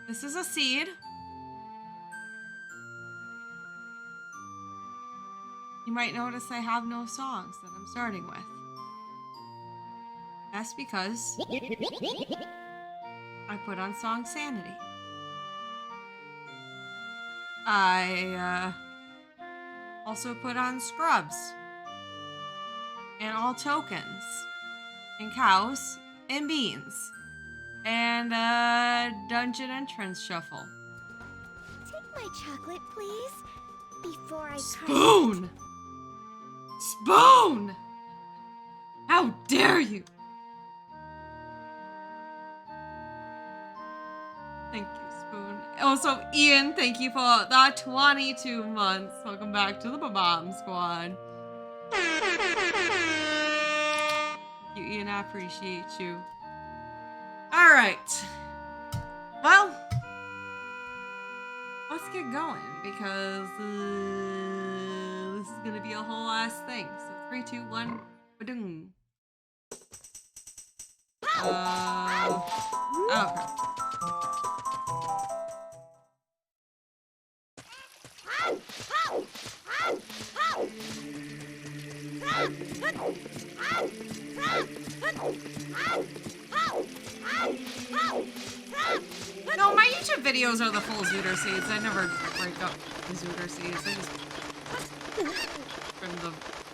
This is a seed. You might notice I have no songs that I'm starting with. That's because I put on Song Sanity. I also put on Scrubs and All Tokens and Cows and Beans and Dungeon Entrance Shuffle. Take my chocolate, please, before I Spoon! Spoon! How dare you! Thank you, Spoon. Also, Ian, thank you for the 22 months. Welcome back to the Bomb Squad. Thank you, Ian. I appreciate you. Alright. Well, let's get going because this is going to be a whole ass thing. So 3, 2, 1, ba-doom. Okay. No, my YouTube videos are the full Zooter seeds. I never break up the Zooter seeds. I just from the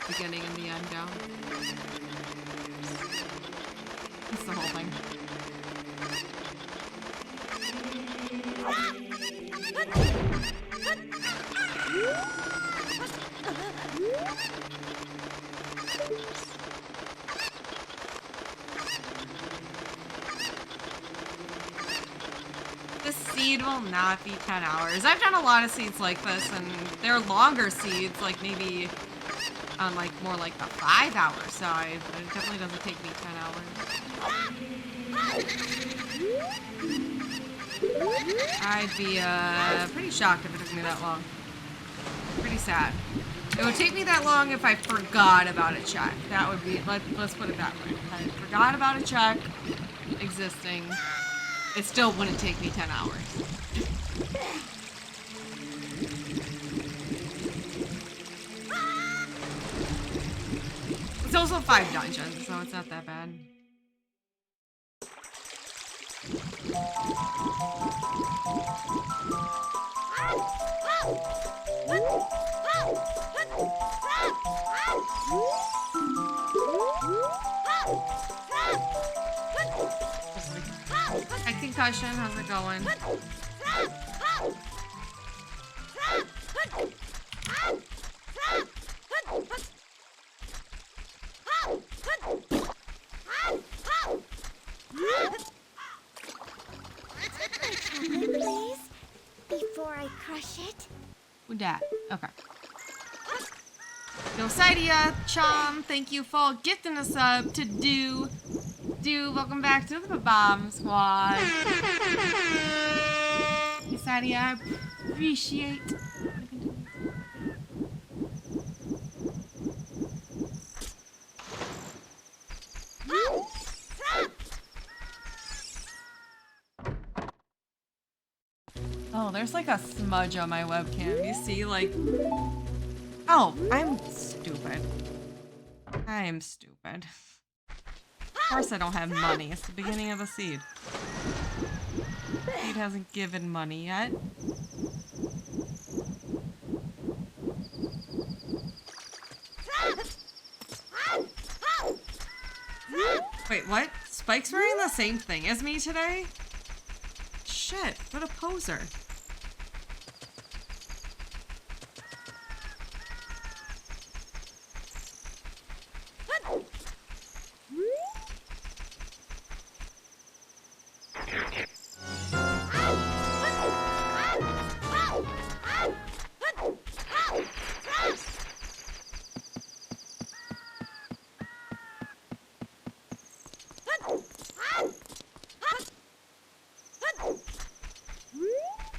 beginning and the end down. That's the whole thing. This seed will not be 10 hours. I've done a lot of seeds like this, and they're longer seeds, like maybe on like more like the 5-hour side, but it definitely doesn't take me 10 hours. I'd be pretty shocked if it took me that long. Pretty sad. It would take me that long if I forgot about a check. That would be, let's put it that way. If I forgot about a check existing, it still wouldn't take me 10 hours. It's also 5 dungeons, so it's not that bad. Hi, Concussion, how's it going? please, before I crush it. With that, okay. Yosidia, Chom, thank you for gifting a sub to Do, welcome back to the Bomb Squad. Yosidia, I appreciate. Oh, there's like a smudge on my webcam. You see, like... Oh, I'm stupid. I am stupid. Of course I don't have money. It's the beginning of the seed. Seed hasn't given money yet. Wait, what? Spike's wearing the same thing as me today? Shit, what a poser.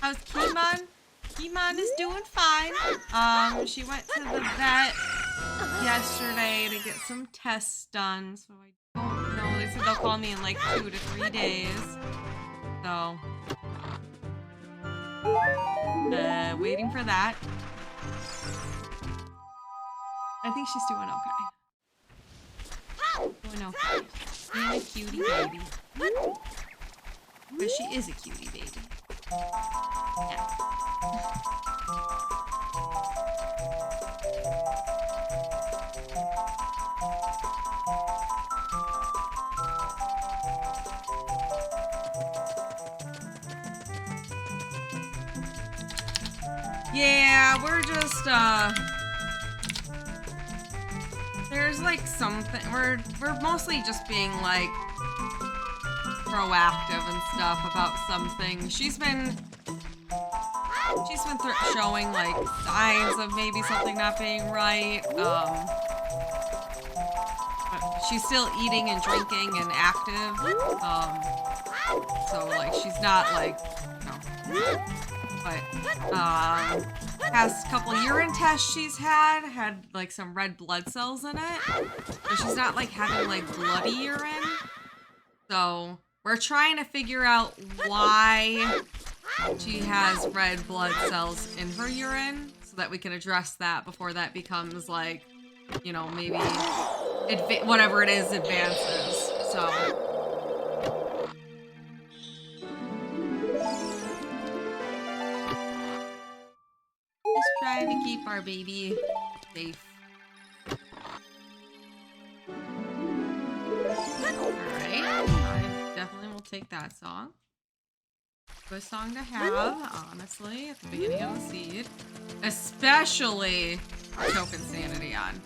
How's Kimon? Kimon is doing fine. She went to the vet yesterday to get some tests done, so I don't know. They said they'll call me in like 2 to 3 days. So, Waiting for that. I think she's doing okay. Doing okay. Being a cutie baby. Because she is a cutie baby. Yeah. Yeah, we're just, there's like something, we're mostly just being like proactive and stuff about something. She's been showing like signs of maybe something not being right. But she's still eating and drinking and active. So like she's not like, but past couple urine tests she's had like some red blood cells in it. But she's not like having like bloody urine. So we're trying to figure out why she has red blood cells in her urine so that we can address that before that becomes like, you know, maybe whatever it is advances. So just trying to keep our baby safe. Alright, I definitely will take that song. Good song to have, honestly, at the beginning of the seed. Especially Token Sanity on.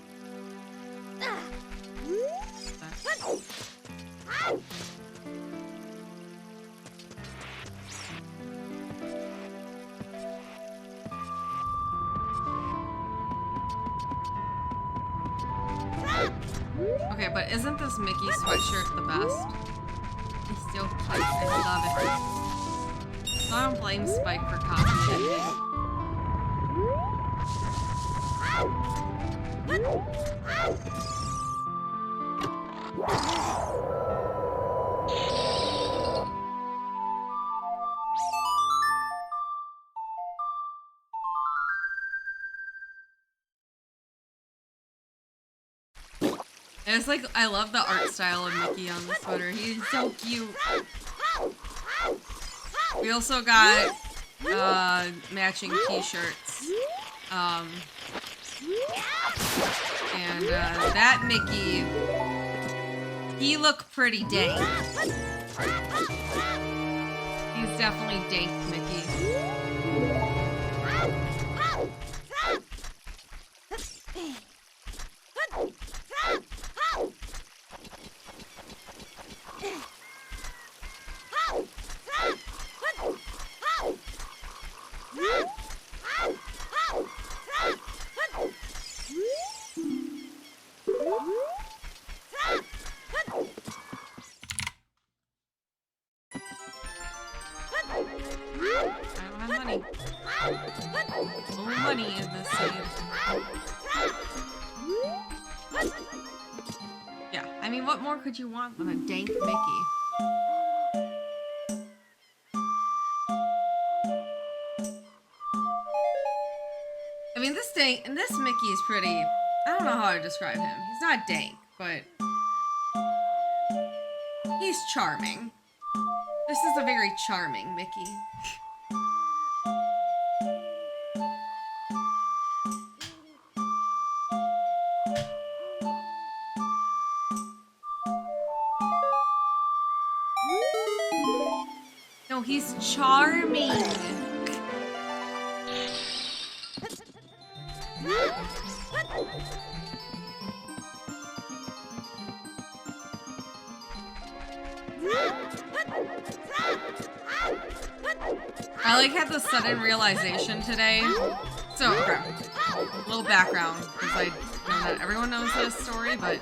Okay, but isn't this Mickey sweatshirt the best? It's so cute. I love it. So I don't blame Spike for copying it. It's like, I love the art style of Mickey on the sweater. He's so cute. We also got matching t-shirts. And that Mickey, he looked pretty dank. He's definitely dank Mickey. Could you want than a dank Mickey? I mean, this Mickey is pretty. I don't know how to describe him. He's not dank, but he's charming. This is a very charming Mickey. He's charming. I like had the sudden realization today. So, okay, a little background, because I know that everyone knows this story, but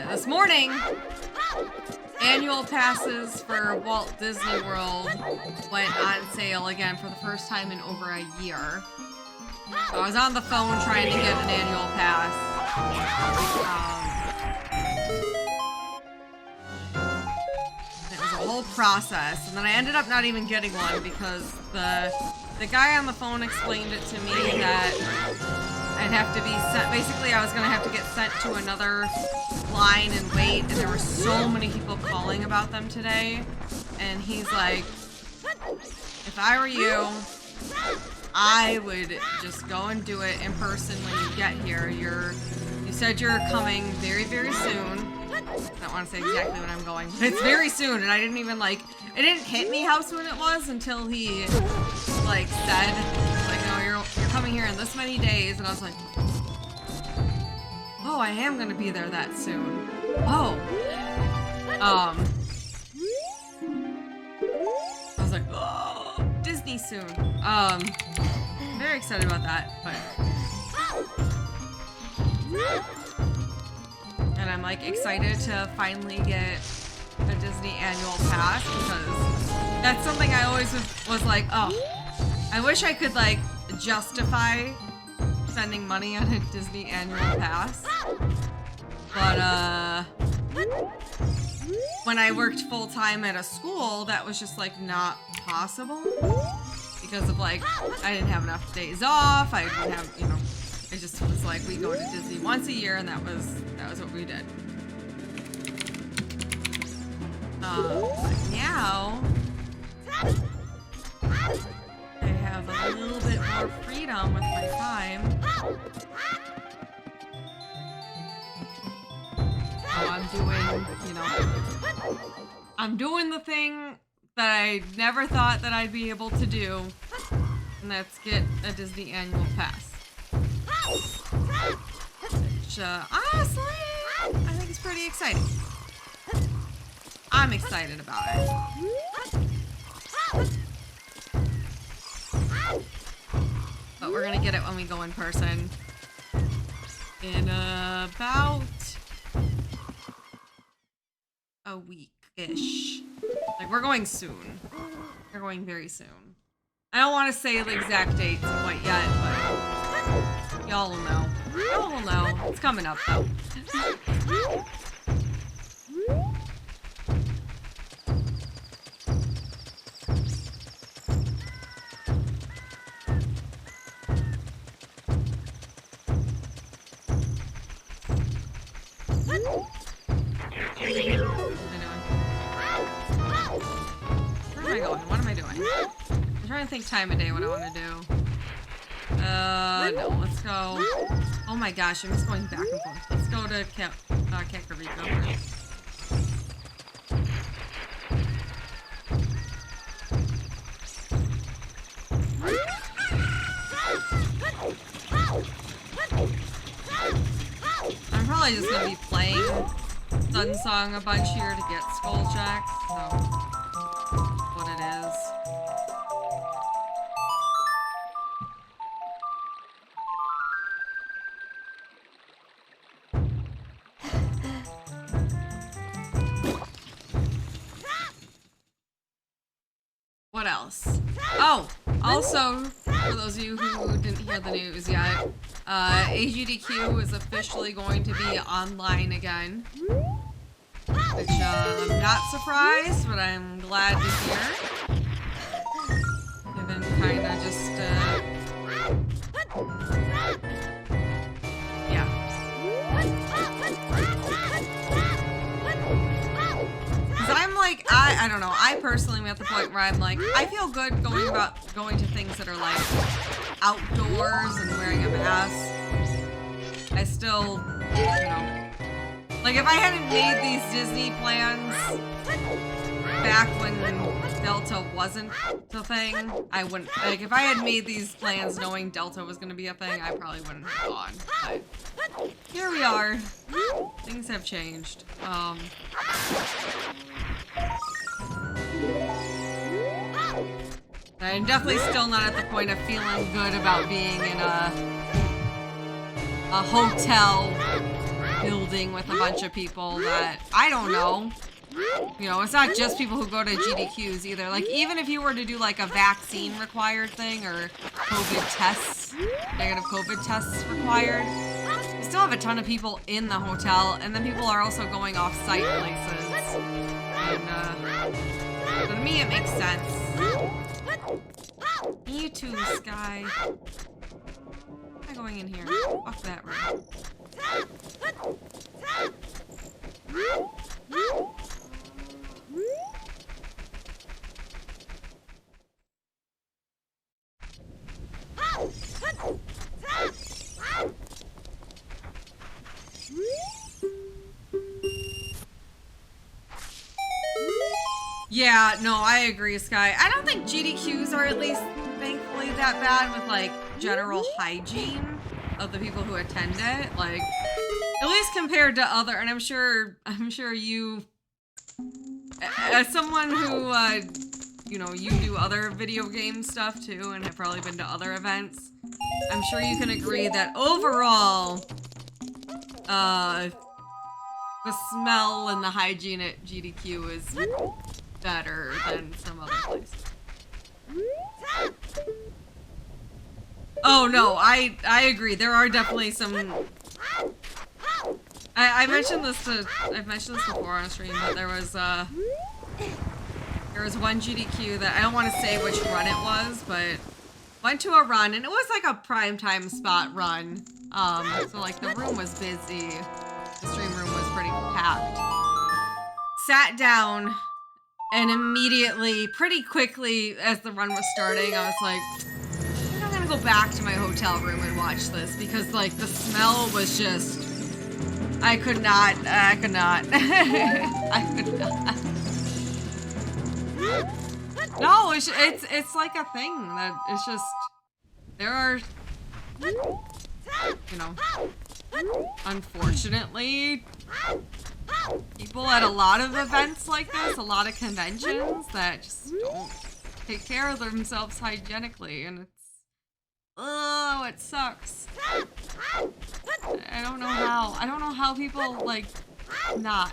this morning, annual passes for Walt Disney World went on sale again for the first time in over a year. So I was on the phone trying to get an annual pass. It was a whole whole process, and then I ended up not even getting one because the guy on the phone explained it to me that I'd have to be sent. Basically, I was gonna have to get sent to another line and wait, and there were so many people calling about them today. And he's like, if I were you, I would just go and do it in person when you get here. You said you're coming very, very soon. I don't want to say exactly when I'm going, but it's very soon, and I didn't even it didn't hit me how soon it was until he said, no, you're coming here in this many days, and I was like, oh, I am gonna be there that soon. Oh. I was like, oh, Disney soon. Very excited about that, but. And I'm excited to finally get a Disney annual pass because that's something I always was like, oh, I wish I could justify spending money on a Disney annual pass. But when I worked full-time at a school, that was just not possible because of I didn't have enough days off. I didn't have, it just was we go to Disney once a year, and that was what we did. But now I have a little bit more freedom with my time. So I'm doing the thing that I never thought that I'd be able to do, and that's get a Disney annual pass. Which, honestly, I think it's pretty exciting. I'm excited about it. But we're gonna get it when we go in person. In about a week-ish. We're going soon. We're going very soon. I don't want to say the exact dates quite yet, but y'all will know. Y'all will know. It's coming up, though. Where am I going? What am I doing? I'm trying to think time of day what I want to do. No, let's go. Oh my gosh, I'm just going back and forth. Let's go to Kakariko first. I'm probably just gonna be playing Sun Song a bunch here to get skull checks, so what it is. What else? Oh, also, for those of you who didn't hear the news yet, AGDQ is officially going to be online again. Which, I'm not surprised, but I'm glad to hear. Given kinda just, yeah. Cause I'm I don't know, I personally am at the point where I'm I feel good going to things that are outdoors and wearing a mask. I still, if I hadn't made these Disney plans back when Delta wasn't the thing, I wouldn't, if I had made these plans knowing Delta was going to be a thing, I probably wouldn't have gone. But here we are. Things have changed. I'm definitely still not at the point of feeling good about being in a hotel building with a bunch of people that I don't know. It's not just people who go to GDQs either. Even if you were to do a vaccine required thing or COVID tests, negative COVID tests required, you still have a ton of people in the hotel, and then people are also going off-site places. And So to me, it makes sense. You too, Sky. I'm going in here. Fuck that room. Yeah, no, I agree, Sky. I don't think GDQs are at least, thankfully, that bad with, like, general hygiene of the people who attend it. Like, at least compared to other, and I'm sure you, as someone who, you know, you do other video game stuff too, and have probably been to other events, I'm sure you can agree that overall, the smell and the hygiene at GDQ is better than some other place. Oh no, I agree. There are definitely some. I've mentioned this before on a stream, but there was one GDQ that I don't want to say which run it was, but went to a run and it was like a prime time spot run. So like the room was busy, the stream room was pretty packed. Sat down. And immediately, pretty quickly, as the run was starting, I was like, I'm gonna go back to my hotel room and watch this because, like, the smell was just, I could not. I could not. No, it's like a thing that it's just, there are, you know, unfortunately, people at a lot of events like this, a lot of conventions that just don't take care of themselves hygienically, and it's, oh, it sucks. I don't know how people, like, not.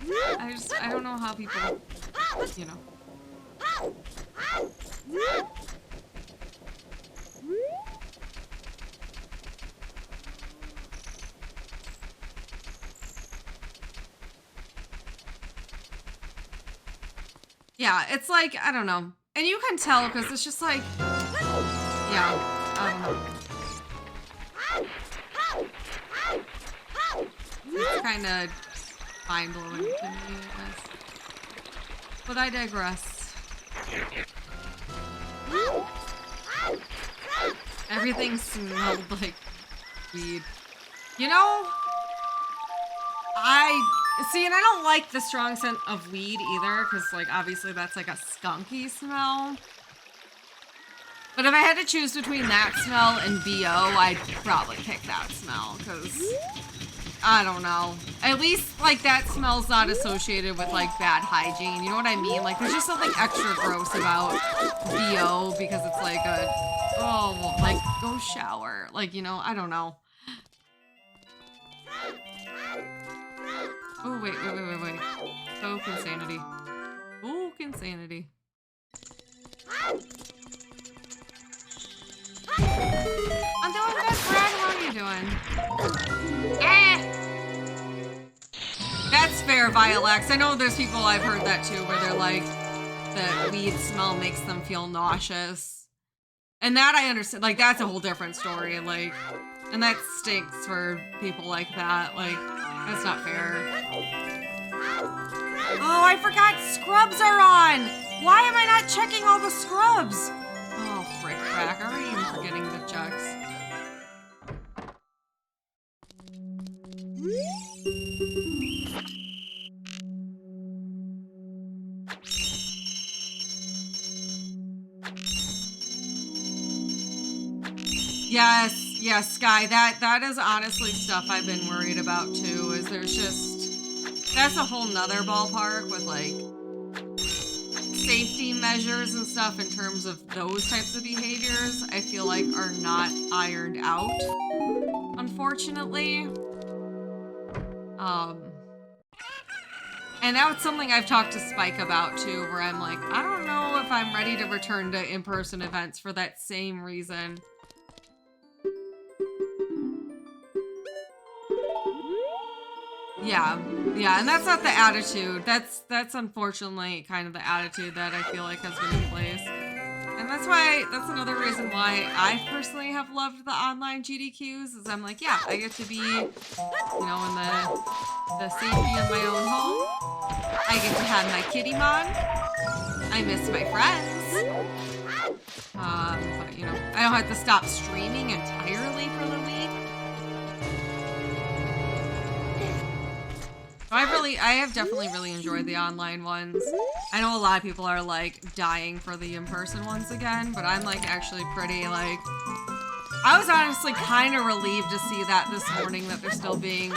I don't know how people, you know. Yeah, it's like, I don't know. And you can tell because it's just like, yeah, I don't know. It's kind of mind-blowing to me, I guess. But I digress. Everything smelled like weed. You know, see, and I don't like the strong scent of weed either, because, like, obviously that's like a skunky smell. But if I had to choose between that smell and BO, I'd probably pick that smell, because, I don't know. At least, like, that smell's not associated with, like, bad hygiene. You know what I mean? Like, there's just something extra gross about BO, because it's like a, oh, like, go shower. Like, you know, I don't know. Oh, wait. Oak insanity. Oak insanity. I'm doing good, Fred. How are you doing? That's fair, Violax. I know there's people I've heard that too, where they're like, the weed smell makes them feel nauseous. And that I understand. Like, that's a whole different story. Like, and that stinks for people like that. Like, that's not fair. Oh, I forgot scrubs are on! Why am I not checking all the scrubs? Oh, frick crack. I already am forgetting the checks. Yes, Sky. That is honestly stuff I've been worried about too, is there's just, that's a whole nother ballpark with like safety measures and stuff in terms of those types of behaviors, I feel like are not ironed out, unfortunately. And that's something I've talked to Spike about too, where I'm like, I don't know if I'm ready to return to in-person events for that same reason. Yeah, and that's not the attitude. That's unfortunately kind of the attitude that I feel like has been in place. And that's another reason why I personally have loved the online GDQs, is I'm like, yeah, I get to be, in the safety of my own home. I get to have my kitty mon. I miss my friends. But, I don't have to stop streaming entirely for the week. I have definitely really enjoyed the online ones. I know a lot of people are like dying for the in-person ones again, but I'm like actually pretty like, I was honestly kind of relieved to see that this morning, that they're still being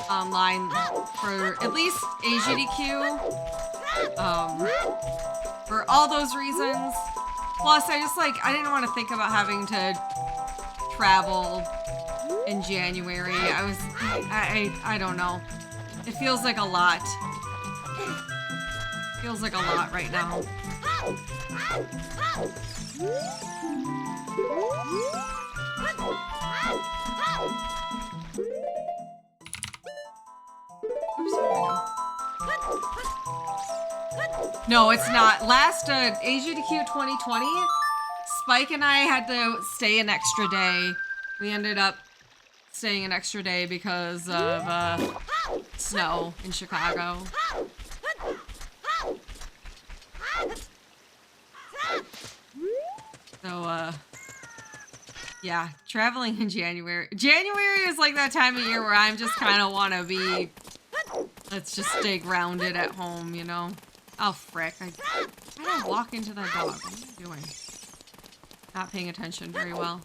online for at least AGDQ. For all those reasons. Plus, I didn't want to think about having to travel in January. I don't know. It feels like a lot. Feels like a lot right now. Oops, here we go. No, it's not. Last AGDQ 2020, Spike and I had to stay an extra day. We ended up staying an extra day because of snow in Chicago. So, yeah, traveling in January. January is like that time of year where I'm just kind of want to be, let's just stay grounded at home, you know? Oh, frick. I don't walk into that dog. What am I doing? Not paying attention very well.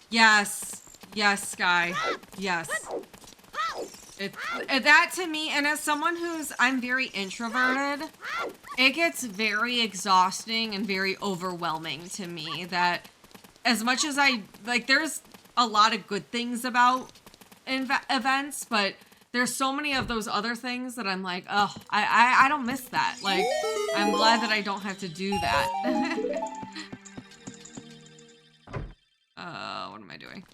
Yes. Yes, Sky. Yes. That to me, and as someone I'm very introverted, it gets very exhausting and very overwhelming to me that as much as there's a lot of good things about events, but there's so many of those other things that I'm like, oh, I don't miss that. Like, I'm glad that I don't have to do that. What am I doing?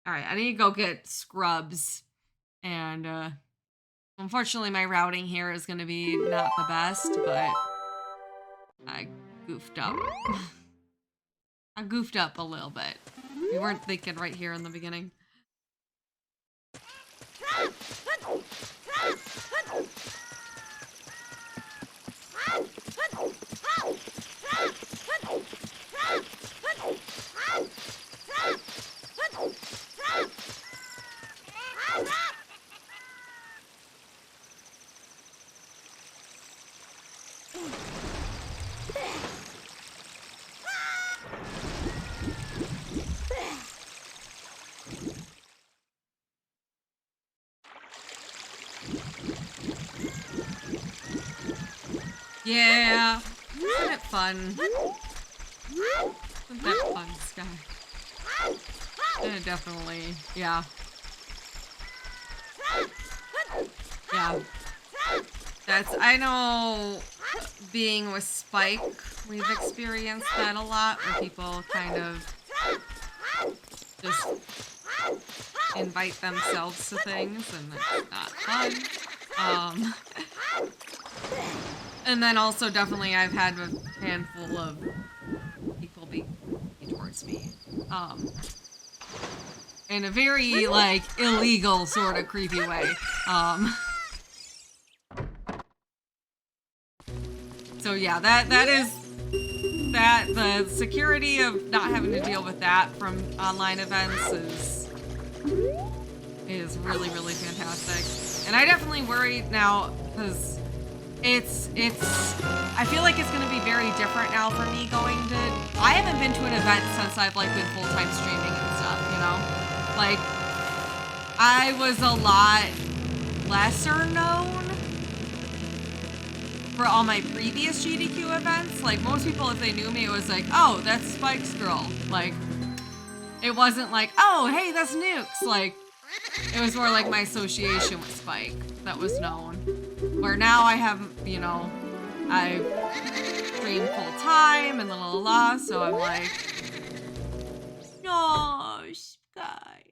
Alright, I need to go get scrubs. And, unfortunately my routing here is gonna be not the best, but I goofed up. I goofed up a little bit. We weren't thinking right here in the beginning. Yeah, isn't it fun? Isn't that fun, Sky? Definitely, yeah. Yeah. I know being with Spike, we've experienced that a lot, where people kind of just invite themselves to things, and it's not fun. And then also definitely I've had a handful of people be towards me. In a very, like, illegal sort of creepy way. So yeah, the security of not having to deal with that from online events is really, really fantastic. And I definitely worry now, because I feel like it's gonna be very different now for me going to, I haven't been to an event since I've like been full-time streaming and stuff, you know? Like, I was a lot lesser known for all my previous GDQ events. Like, most people, if they knew me, it was like, oh, that's Spike's girl. Like, it wasn't like, oh, hey, that's Nukes. Like, It was more like my association with Spike that was known. Where now I have, you know, I stream full time and la la la, so I'm like, no, Sky.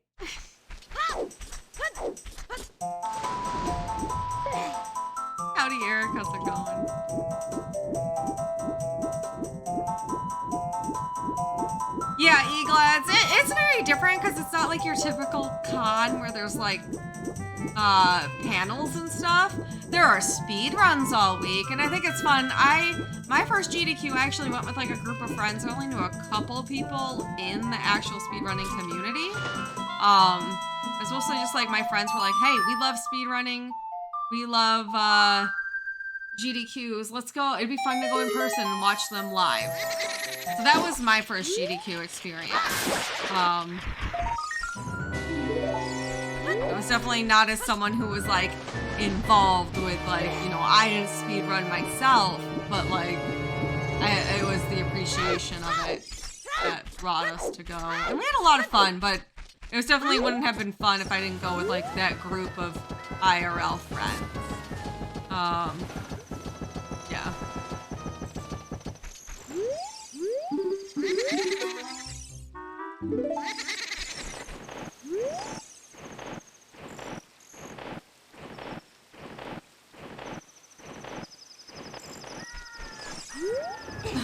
Howdy, Eric. How's it going? Yeah, Eglads. It's very different because it's not like your typical con where there's like panels and stuff. There are speed runs all week, and I think it's fun. My first GDQ I actually went with like a group of friends. I only knew a couple people in the actual speedrunning community. It's mostly just like my friends were like, hey, we love speedrunning. We love GDQs. Let's go. It'd be fun to go in person and watch them live. So that was my first GDQ experience. It was definitely not as someone who was like involved with like, you know, I didn't speedrun myself, but like it was the appreciation of it that brought us to go. And we had a lot of fun, but it was definitely wouldn't have been fun if I didn't go with like that group of IRL friends. Yeah.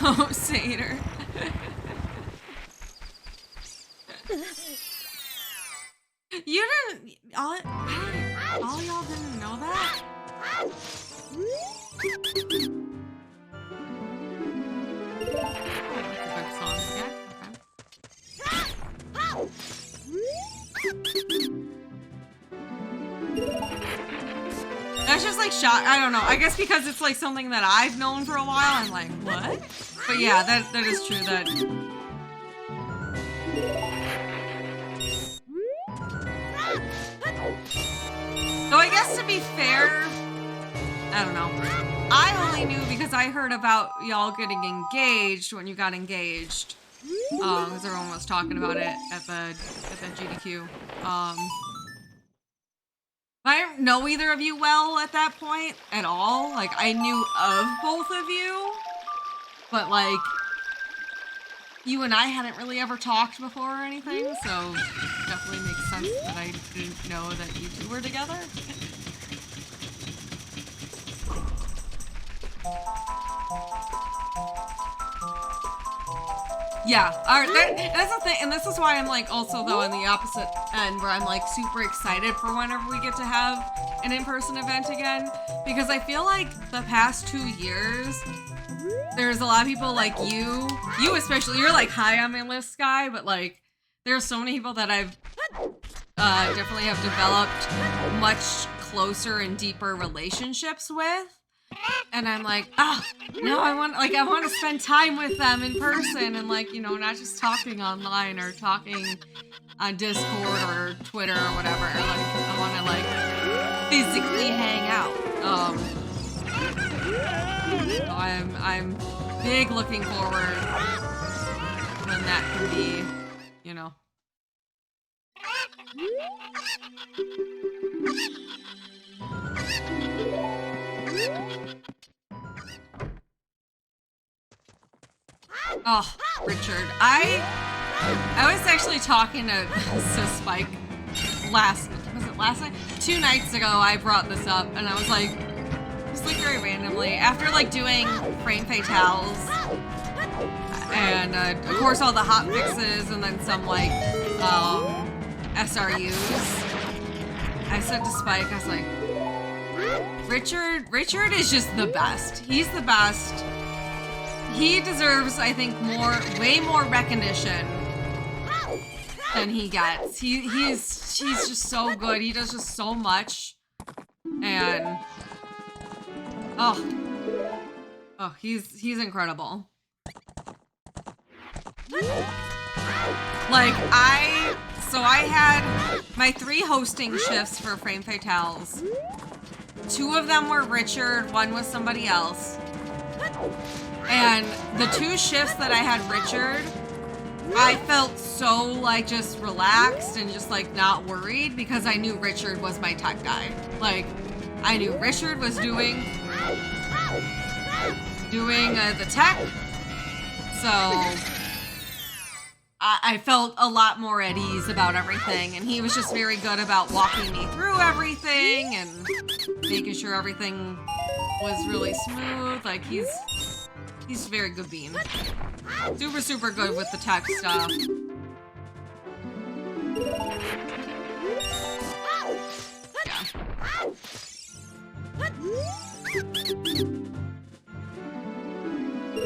Oh, Satyr. You didn't. All y'all didn't know that? Good song, yeah. Okay. That's just like shot. I don't know. I guess because it's like something that I've known for a while. I'm like, what? But yeah, that is true. That. So I guess to be fair, I don't know. I only knew because I heard about y'all getting engaged when you got engaged. Because everyone was talking about it at the GDQ. I didn't know either of you well at that point at all. Like, I knew of both of you, but like, you and I hadn't really ever talked before or anything, so it definitely makes sense that I didn't know that you two were together. Yeah, that's the thing, and this is why I'm like also though on the opposite end where I'm like super excited for whenever we get to have an in-person event again, because I feel like the past 2 years there's a lot of people like you especially, you're like high on my list, Sky, but like there's so many people that I've definitely have developed much closer and deeper relationships with. And I'm like, no, I want to spend time with them in person and like, you know, not just talking online or talking on Discord or Twitter or whatever. Like, I want to like physically hang out. So I'm big looking forward when that can be, you know. Oh, Richard, I was actually talking to Spike last night? 2 nights ago I brought this up and I was like, just like very randomly, after like doing frame fatales and of course all the hotfixes and then some like SRUs, I said to Spike, I was like, Richard is just the best. He's the best. He deserves, I think, way more recognition than he gets. He's just so good. He does just so much, and he's incredible. Like I had my 3 hosting shifts for Frame Fatales. 2 of them were Richard, 1 was somebody else. And the 2 shifts that I had Richard, I felt so like just relaxed and just like not worried because I knew Richard was my tech guy. Like I knew Richard was doing the tech, so I felt a lot more at ease about everything, and he was just very good about walking me through everything and making sure everything was really smooth. Like he's a very good bean. Super good with the tech stuff.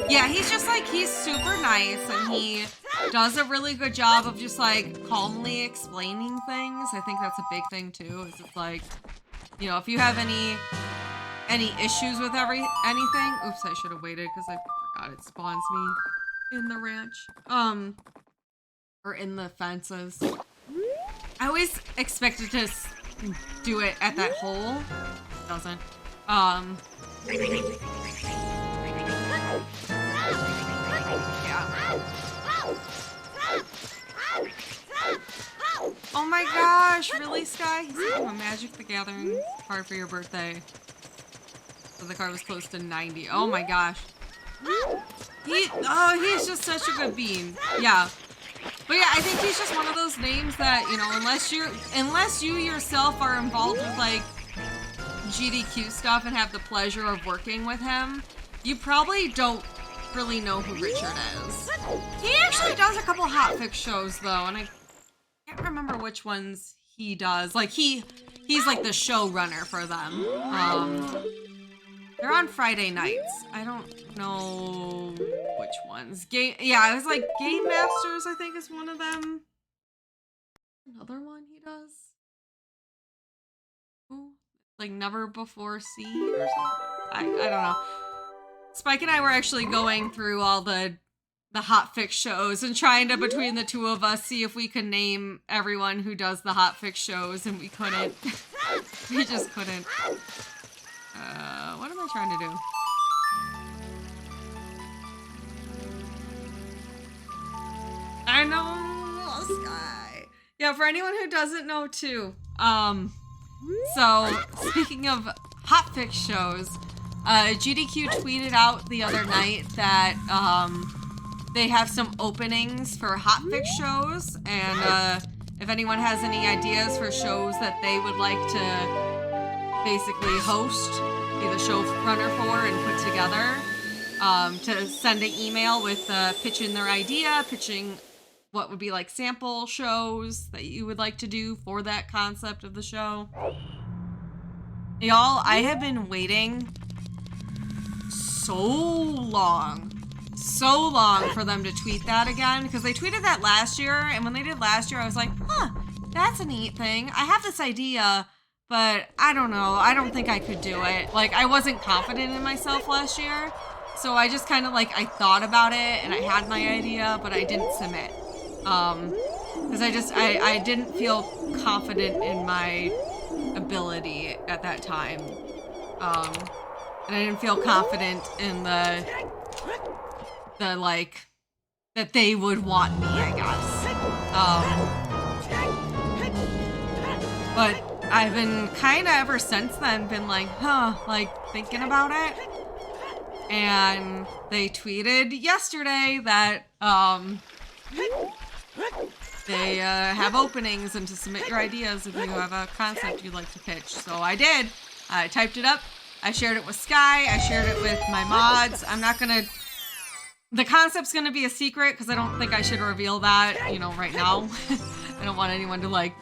Yeah, he's just like, he's super nice and he does a really good job of just like calmly explaining things. I think that's a big thing too, is it's like, you know, if you have any issues with anything, oops, I should have waited because I forgot it spawns me in the ranch, or in the fences. I always expected to do it at that hole. It doesn't. Yeah. Oh my gosh, really, Sky? He's getting a Magic the Gathering card for your birthday. So the card was close to 90. Oh my gosh. He's just such a good bean. Yeah. But yeah, I think he's just one of those names that, you know, unless you yourself are involved with like GDQ stuff and have the pleasure of working with him, you probably don't really know who Richard is. He actually does a couple Hotfix shows though, and I can't remember which ones he does. Like he's like the showrunner for them. They're on Friday nights. I don't know which ones. Yeah, it was like Game Masters, I think, is one of them. Another one he does. Ooh, like Never Before Seen or something. I don't know. Spike and I were actually going through all the Hotfix shows and trying to, between the two of us, see if we could name everyone who does the Hotfix shows, and we couldn't. We just couldn't. What am I trying to do? I know, Sky. Yeah, for anyone who doesn't know too, so speaking of Hotfix shows, GDQ tweeted out the other night that, they have some openings for Hotfix shows, and, if anyone has any ideas for shows that they would like to basically host, be the showrunner for, and put together, to send an email with pitching their idea, pitching what would be like sample shows that you would like to do for that concept of the show. Y'all, I have been waiting so long for them to tweet that again, because they tweeted that last year, and when they did last year, I was like, huh, that's a neat thing. I have this idea, but I don't know. I don't think I could do it. Like, I wasn't confident in myself last year, so I just kind of like, I thought about it, and I had my idea, but I didn't submit. Because I didn't feel confident in my ability at that time. And I didn't feel confident in the like, that they would want me, I guess. But I've been kind of ever since then been like, like thinking about it. And they tweeted yesterday that, they have openings and to submit your ideas if you have a concept you'd like to pitch. So I did. I typed it up. I shared it with Sky. I shared it with my mods. I'm not gonna... The concept's gonna be a secret because I don't think I should reveal that, you know, right now. I don't want anyone to, like,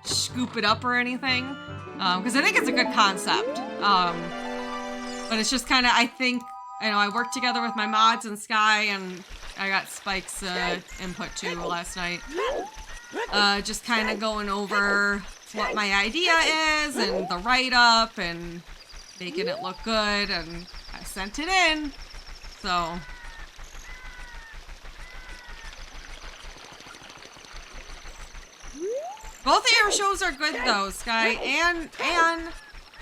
scoop it up or anything. Because I think it's a good concept. But it's just kind of, I think, you know, I worked together with my mods and Sky, and I got Spike's input too last night. Just kind of going over what my idea is and the write-up and making it look good, and I sent it in. So both of your shows are good though, Sky, and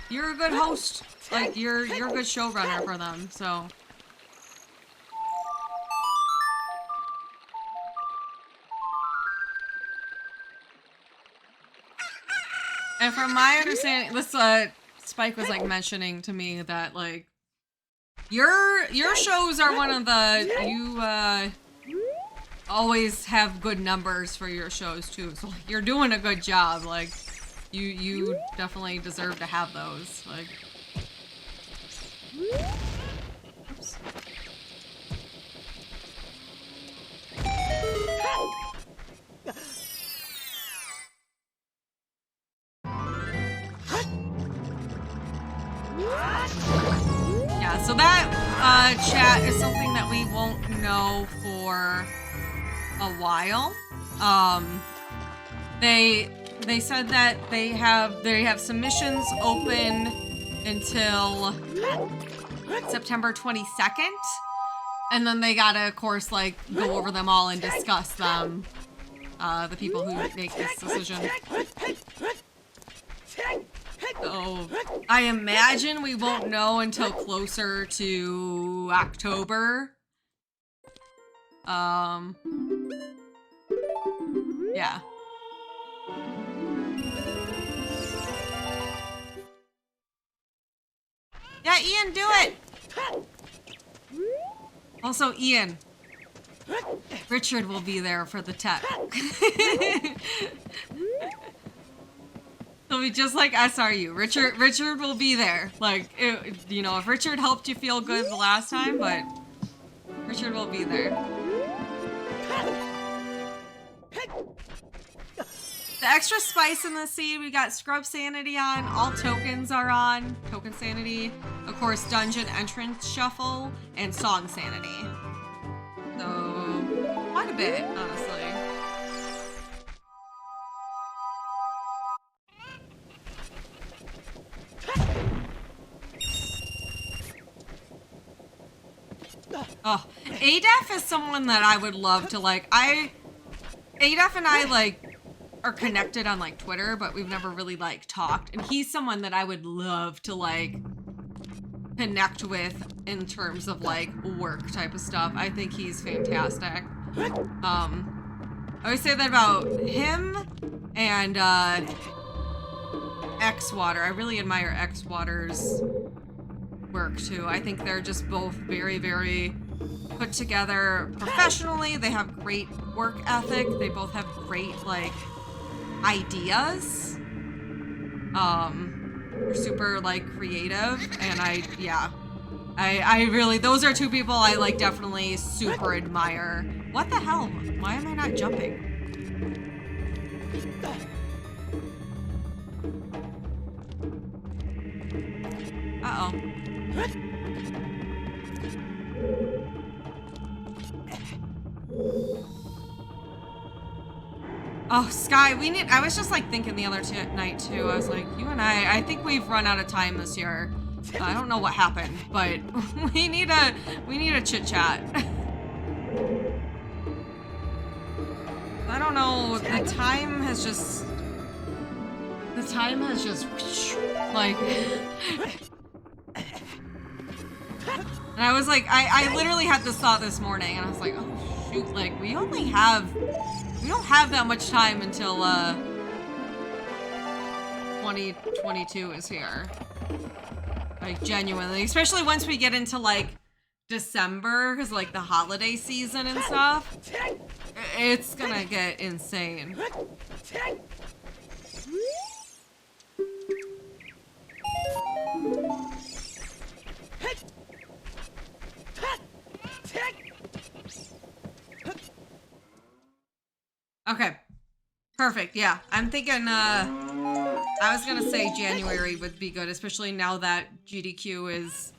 you're a good host. Like, you're a good showrunner for them, so. And from my understanding, this Spike was like mentioning to me that like your shows are one of the you always have good numbers for your shows too. So like, you're doing a good job. Like you definitely deserve to have those. Like. Oops. Yeah, so that chat is something that we won't know for a while. They said that they have submissions open until September 22nd, and then they gotta, of course, like go over them all and discuss them. The people who make this decision. So I imagine we won't know until closer to October. Yeah. Yeah, Ian, do it! Also, Ian, Richard will be there for the tech. It'll be just like SRU. Richard will be there. Like, you know, if Richard helped you feel good the last time, but Richard will be there. The extra spice in the seed, we got Scrub Sanity on, all tokens are on, Token Sanity, of course Dungeon Entrance Shuffle, and Song Sanity. So, quite a bit, honestly. Oh, Adef is someone that I would love to like, Adef and I like, are connected on like Twitter, but we've never really like talked, and he's someone that I would love to like connect with in terms of like work type of stuff. I think he's fantastic. I always say that about him and X-Water. I really admire X-Water's work too. I think they're just both very, very put together professionally. They have great work ethic. They both have great like ideas. They're super like creative, and I really, those are two people I like definitely super admire. What the hell? Why am I not jumping? Uh-oh. Oh, Sky, I was just like thinking the other night too. I was like, you and I think we've run out of time this year. I don't know what happened, but we need a chit chat. I don't know, the time has just like, and I was like, I literally had this thought this morning, and I was like, oh shoot, like we don't have that much time until 2022 is here. Like genuinely, especially once we get into like December, because like the holiday season and stuff, it's gonna get insane. Okay, perfect. Yeah, I'm thinking I was gonna say January would be good, especially now that GDQ is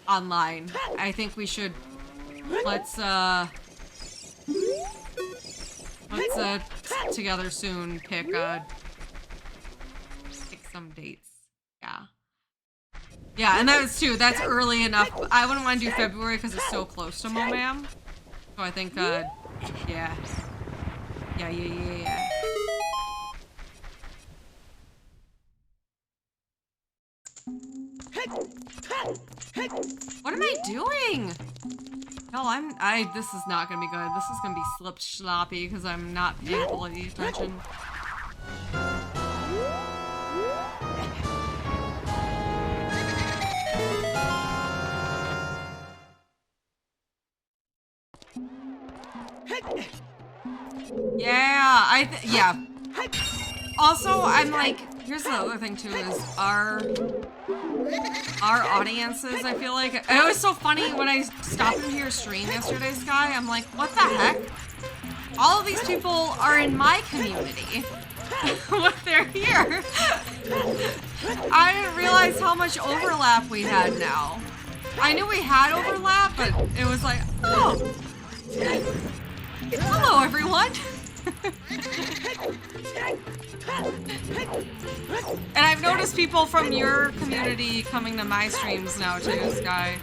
online. I think we should let's together soon pick some dates. Yeah, and that's early enough. I wouldn't want to do February because it's so close to Momam. So I think yeah. What am I doing? No, this is not gonna be good. This is gonna be slip sloppy because I'm not paying full attention. Yeah, yeah. Also, I'm like, here's the other thing too, is our audiences, I feel like. It was so funny when I stopped into your stream yesterday, Sky. I'm like, what the heck? All of these people are in my community. When they're here. I didn't realize how much overlap we had now. I knew we had overlap, but it was like, oh. Hello, everyone. And I've noticed people from your community coming to my streams now too, Sky.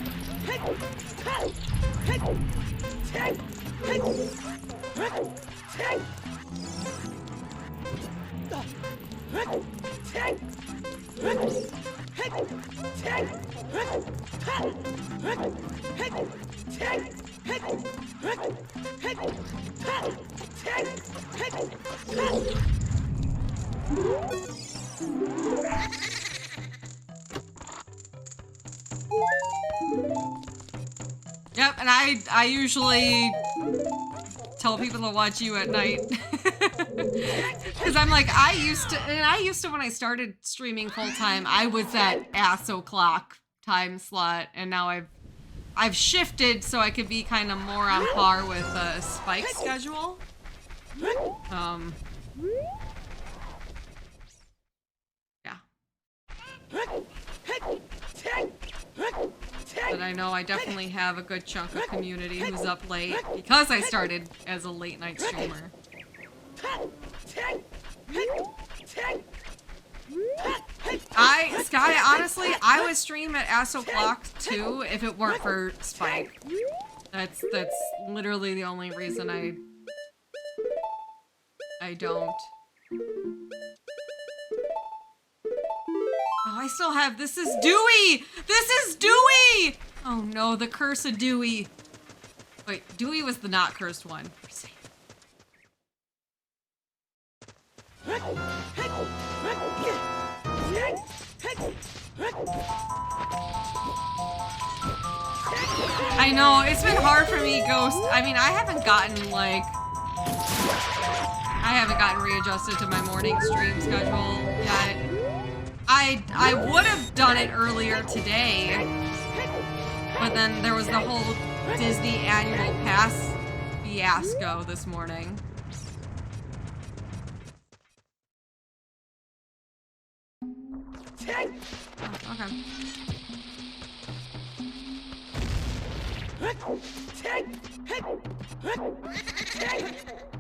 Yep, and I usually tell people to watch you at night. Because I'm like, I used to when I started streaming full-time, I was that ass o'clock time slot, and now I've shifted so I could be kind of more on par with Spike's schedule. Yeah. But I know I definitely have a good chunk of community who's up late because I started as a late night streamer. Sky, honestly, I would stream at ass o'clock too if it weren't for Spike. That's literally the only reason I don't. Oh, I still have, this is Dewey! This is Dewey! Oh no, the curse of Dewey. Wait, Dewey was the not cursed one. I know, it's been hard for me, Ghost. I mean, I haven't gotten readjusted to my morning stream schedule yet. I would have done it earlier today, but then there was the whole Disney annual pass fiasco this morning. Oh, okay.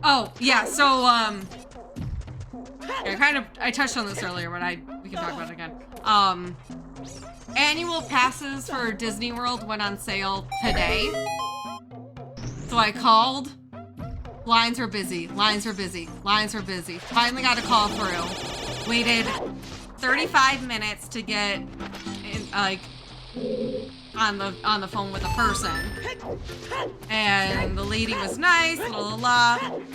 Oh, yeah, so, I touched on this earlier, but we can talk about it again. Annual passes for Disney World went on sale today. So I called. Lines were busy. Finally got a call through. Waited 35 minutes to get in, on the phone with a person. And the lady was nice,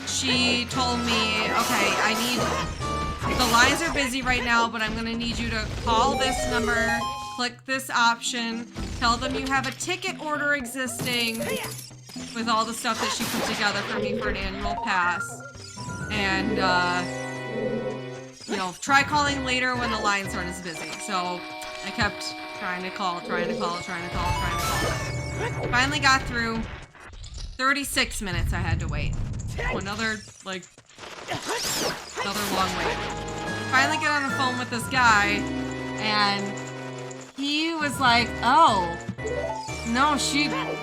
She told me, okay, the lines are busy right now, but I'm gonna need you to call this number, click this option, tell them you have a ticket order existing with all the stuff that she put together for me for an annual pass. And, try calling later when the lines aren't as busy. So I kept trying to call. Finally got through. 36 minutes I had to wait. Another long wait. Finally get on the phone with this guy, and he was like, oh, no,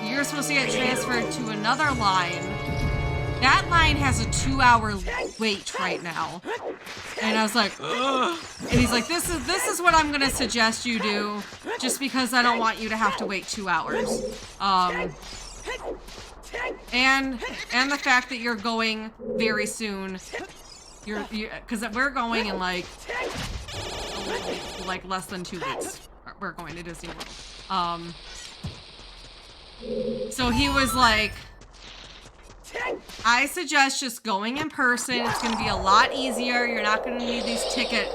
you're supposed to get transferred to another line. That line has a 2-hour wait right now. And I was like, ugh. And he's like, this is what I'm gonna suggest you do, just because I don't want you to have to wait 2 hours. And the fact that you're going very soon. Because we're going in like less than 2 weeks. We're going to Disney World. So he was like, I suggest just going in person. It's going to be a lot easier. You're not going to need these ticket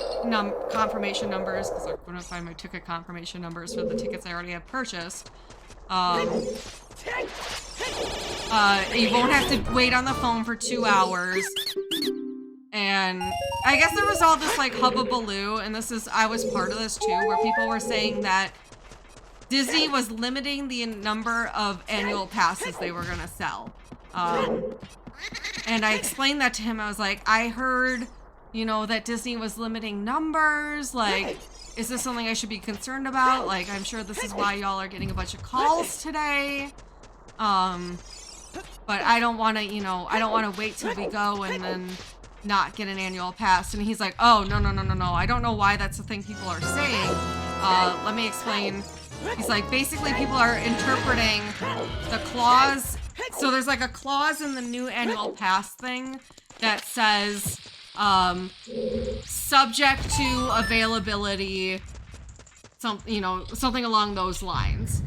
confirmation numbers, because I'm going to find my ticket confirmation numbers for the tickets I already have purchased. You won't have to wait on the phone for 2 hours. And I guess there was all this like hubbubaloo, and I was part of this too, where people were saying that Disney was limiting the number of annual passes they were gonna sell. And I explained that to him. I was like, I heard, you know, that Disney was limiting numbers. Like, is this something I should be concerned about? Like, I'm sure this is why y'all are getting a bunch of calls today. But I don't want to, you know, I don't want to wait till we go and then not get an annual pass. And he's like, oh, no. I don't know why that's the thing people are saying. Let me explain. He's like, basically people are interpreting the clause. So there's like a clause in the new annual pass thing that says, subject to availability, something along those lines.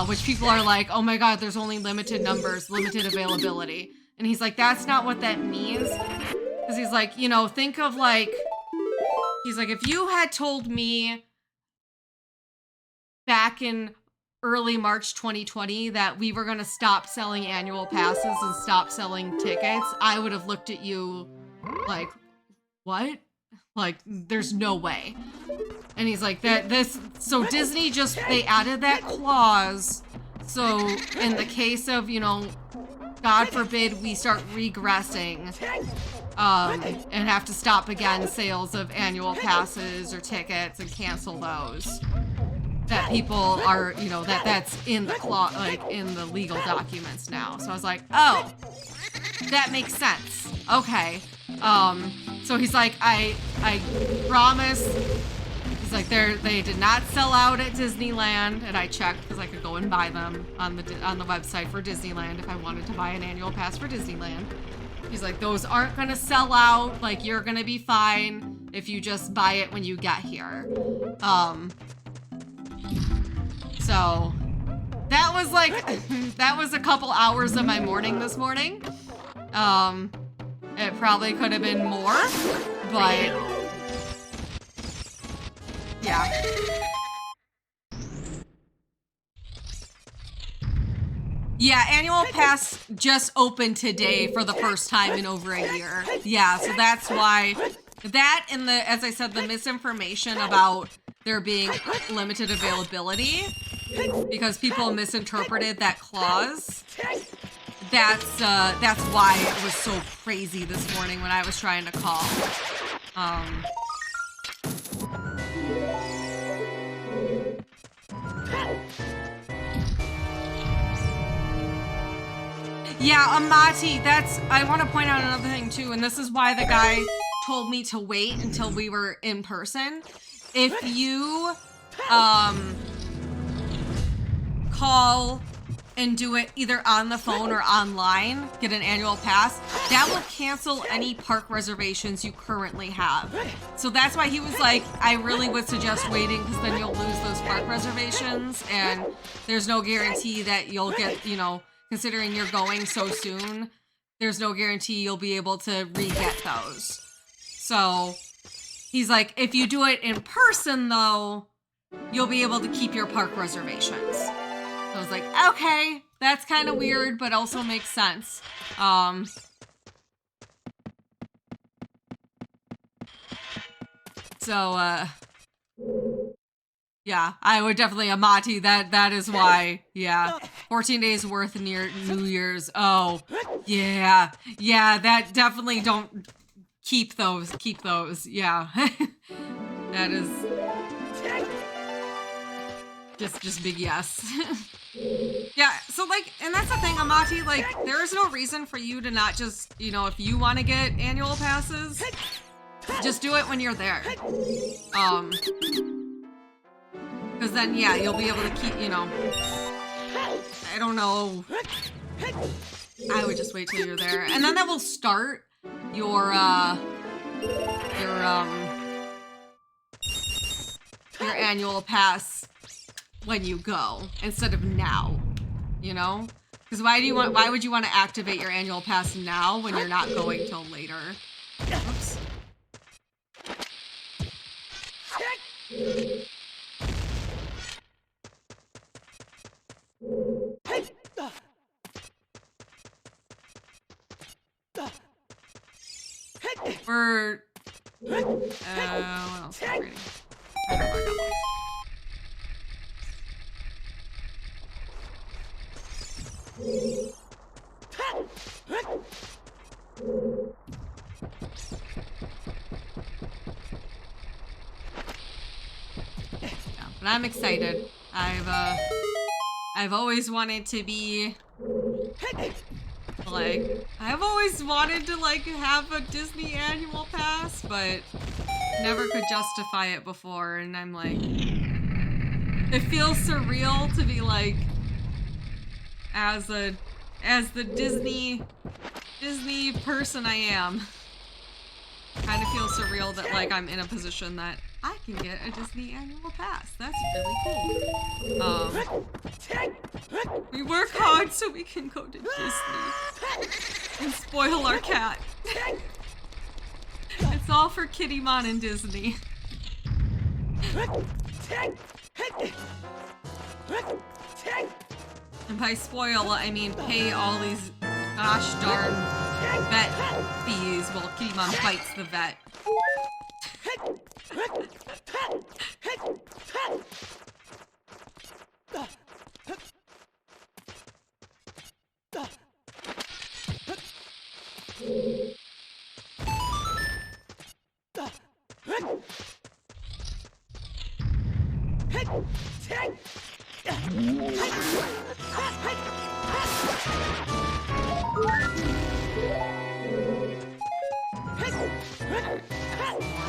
Which people are like, oh my God, there's only limited numbers, limited availability. And he's like, that's not what that means. Because he's like, you know, think of like, he's like, if you had told me back in early March 2020 that we were going to stop selling annual passes and stop selling tickets, I would have looked at you like, what? Like, there's no way. And he's like, so Disney they added that clause. So in the case of, you know, God forbid we start regressing, and have to stop again sales of annual passes or tickets and cancel those, that people are, you know, that's in the clause, like in the legal documents now. So I was like, oh, that makes sense. Okay. So he's like, I promise. He's like, they did not sell out at Disneyland, and I checked because I could go and buy them on the website for Disneyland if I wanted to buy an annual pass for Disneyland. He's like, those aren't gonna sell out. Like, you're gonna be fine if you just buy it when you get here. So that was like, that was a couple hours of my morning this morning. It probably could have been more, but yeah. Yeah, annual pass just opened today for the first time in over a year. Yeah, so that's why that and as I said, the misinformation about there being limited availability because people misinterpreted that clause. That's why it was so crazy this morning when I was trying to call. Yeah, Amati, I want to point out another thing too, and this is why the guy told me to wait until we were in person. If you call and do it either on the phone or online, get an annual pass, that will cancel any park reservations you currently have. So that's why he was like, I really would suggest waiting because then you'll lose those park reservations and there's no guarantee that you'll get, you know, considering you're going so soon, there's no guarantee you'll be able to re-get those. So he's like, if you do it in person though, you'll be able to keep your park reservations. So I was like, okay, that's kind of weird, but also makes sense. Yeah, I would definitely, Amati, that is why, yeah. 14 days worth near New Year's. Oh, yeah, that definitely don't keep those, yeah. That is just big yes. Yeah, so like, and that's the thing, Amati, like, there is no reason for you to not just, you know, if you want to get annual passes, just do it when you're there. Because then, yeah, you'll be able to keep, you know, I don't know. I would just wait till you're there. And then that will start your annual pass when you go instead of now, you know? Because why would you want to activate your annual pass now when you're not going till later? Oops. We're... what else am I reading? I don't know, I got lost. Yeah, but I'm excited. I've always wanted to be like, I've always wanted to like have a Disney annual pass, but never could justify it before, and I'm like, it feels surreal to be like, as the Disney person I am, kind of feels surreal that like I'm in a position that I can get a Disney annual pass. That's really cool. We work hard so we can go to Disney and spoil our cat. It's all for Kittymon and Disney. And by spoil, I mean pay all these gosh darn vet fees while Kittymon fights the vet.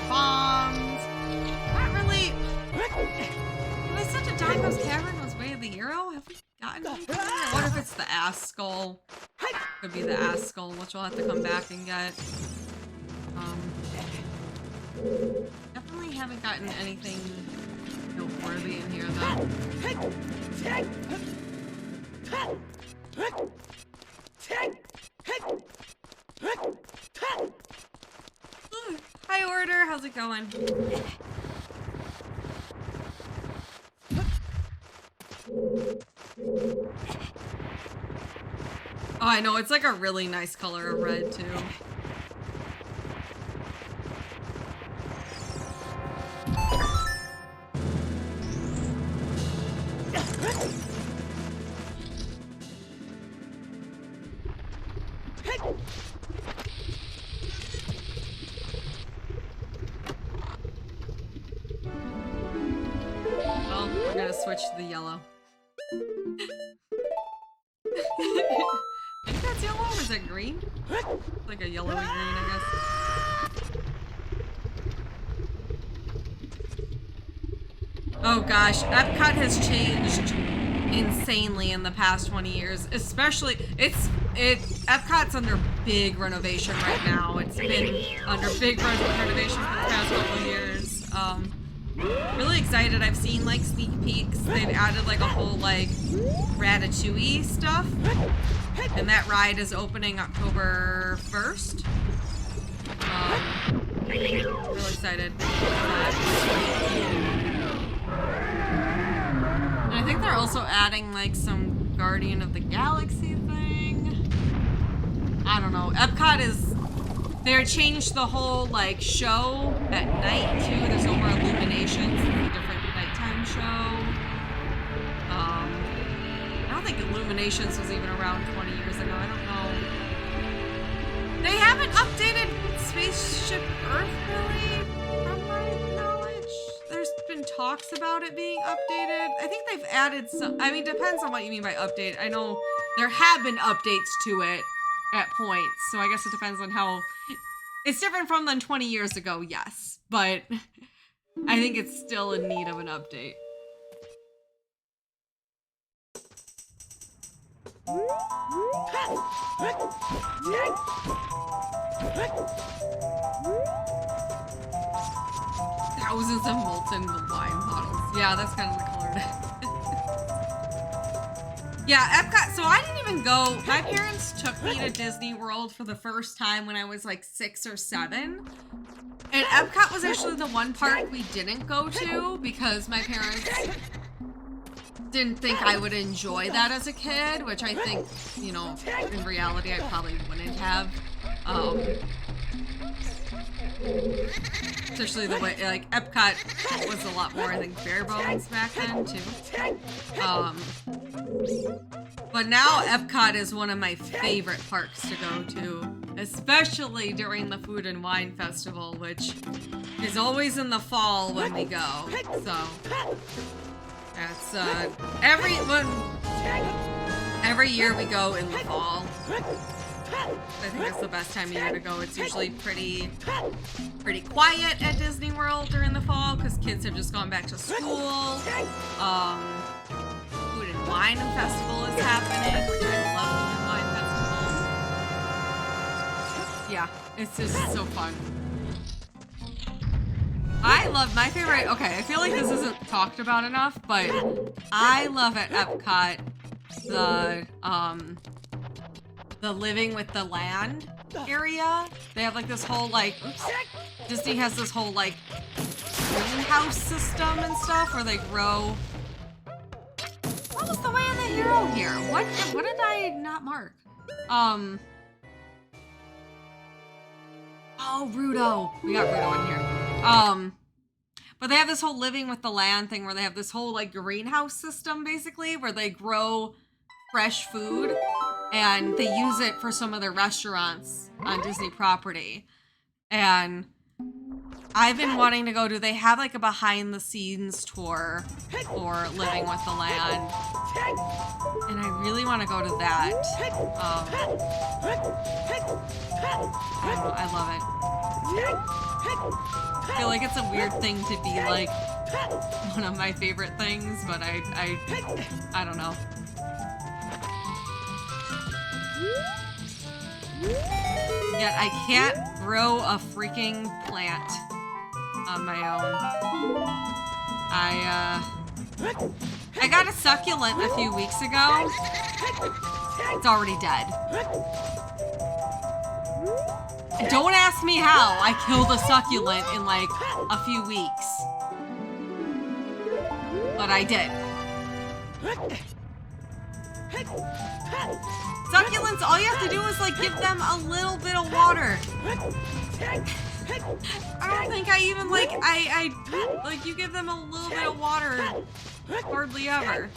Bombs. Not really. When I said to Dongo's Cavern was way of the hero, have we gotten anything? I wonder if it's the ass skull. Could be the ass skull, which we'll have to come back and get. Definitely haven't gotten anything noteworthy in here though. Hi Order, how's it going? Oh, I know, it's like a really nice color of red too. Well, we're gonna switch to the yellow. I think that's yellow, or is it green? It's like a yellowy green, I guess. Oh gosh, Epcot has changed insanely in the past 20 years. Especially, Epcot's under big renovation right now. It's been under big renovation for the past couple of years. Really excited. I've seen like sneak peeks. They've added like a whole like Ratatouille stuff. And that ride is opening October 1st. Really excited. And I think they're also adding like some Guardian of the Galaxy thing. I don't know. Epcot is... They changed the whole like show at night too. There's no more illuminations. It's a different nighttime show. I don't think Illuminations was even around 20 years ago. I don't know. They haven't updated Spaceship Earth really, from my knowledge. There's been talks about it being updated. I think they've added some. I mean, depends on what you mean by update. I know there have been updates to it at points, so I guess it depends on how. It's different from than 20 years ago, yes, but I think it's still in need of an update. Thousands of molten wine bottles. Yeah, that's kind of the color. Yeah, Epcot, so I didn't even go, my parents took me to Disney World for the first time when I was like 6 or 7. And Epcot was actually the one park we didn't go to because my parents didn't think I would enjoy that as a kid, which I think, you know, in reality I probably wouldn't have. Especially the way, like, Epcot was a lot more, I think, bare bones back then, too. But now Epcot is one of my favorite parks to go to, especially during the Food and Wine Festival, which is always in the fall when we go. So that's every year we go in the fall. I think that's the best time of year to go. It's usually pretty quiet at Disney World during the fall because kids have just gone back to school. Food and Wine Festival is happening, which I love. Food and Wine Festival. Yeah, it's just so fun. I love my favorite. Okay, I feel like this isn't talked about enough, but I love at Epcot the living with the land area. They have like this whole like, Disney has this whole like greenhouse system and stuff where they grow. What was the way of the hero here? What did I not mark? Oh, Rudo. We got Rudo in here. But they have this whole living with the land thing where they have this whole like greenhouse system basically where they grow fresh food and they use it for some of their restaurants on Disney property. And I've been wanting to go to, they have like a behind the scenes tour for Living with the Land. And I really want to go to that. I love it. I feel like it's a weird thing to be like one of my favorite things, but I don't know. Yet I can't grow a freaking plant on my own. I got a succulent a few weeks ago. It's already dead. Don't ask me how I killed a succulent in like a few weeks. But I did. Succulents, all you have to do is like give them a little bit of water. I don't think I even like, I like you give them a little bit of water hardly ever.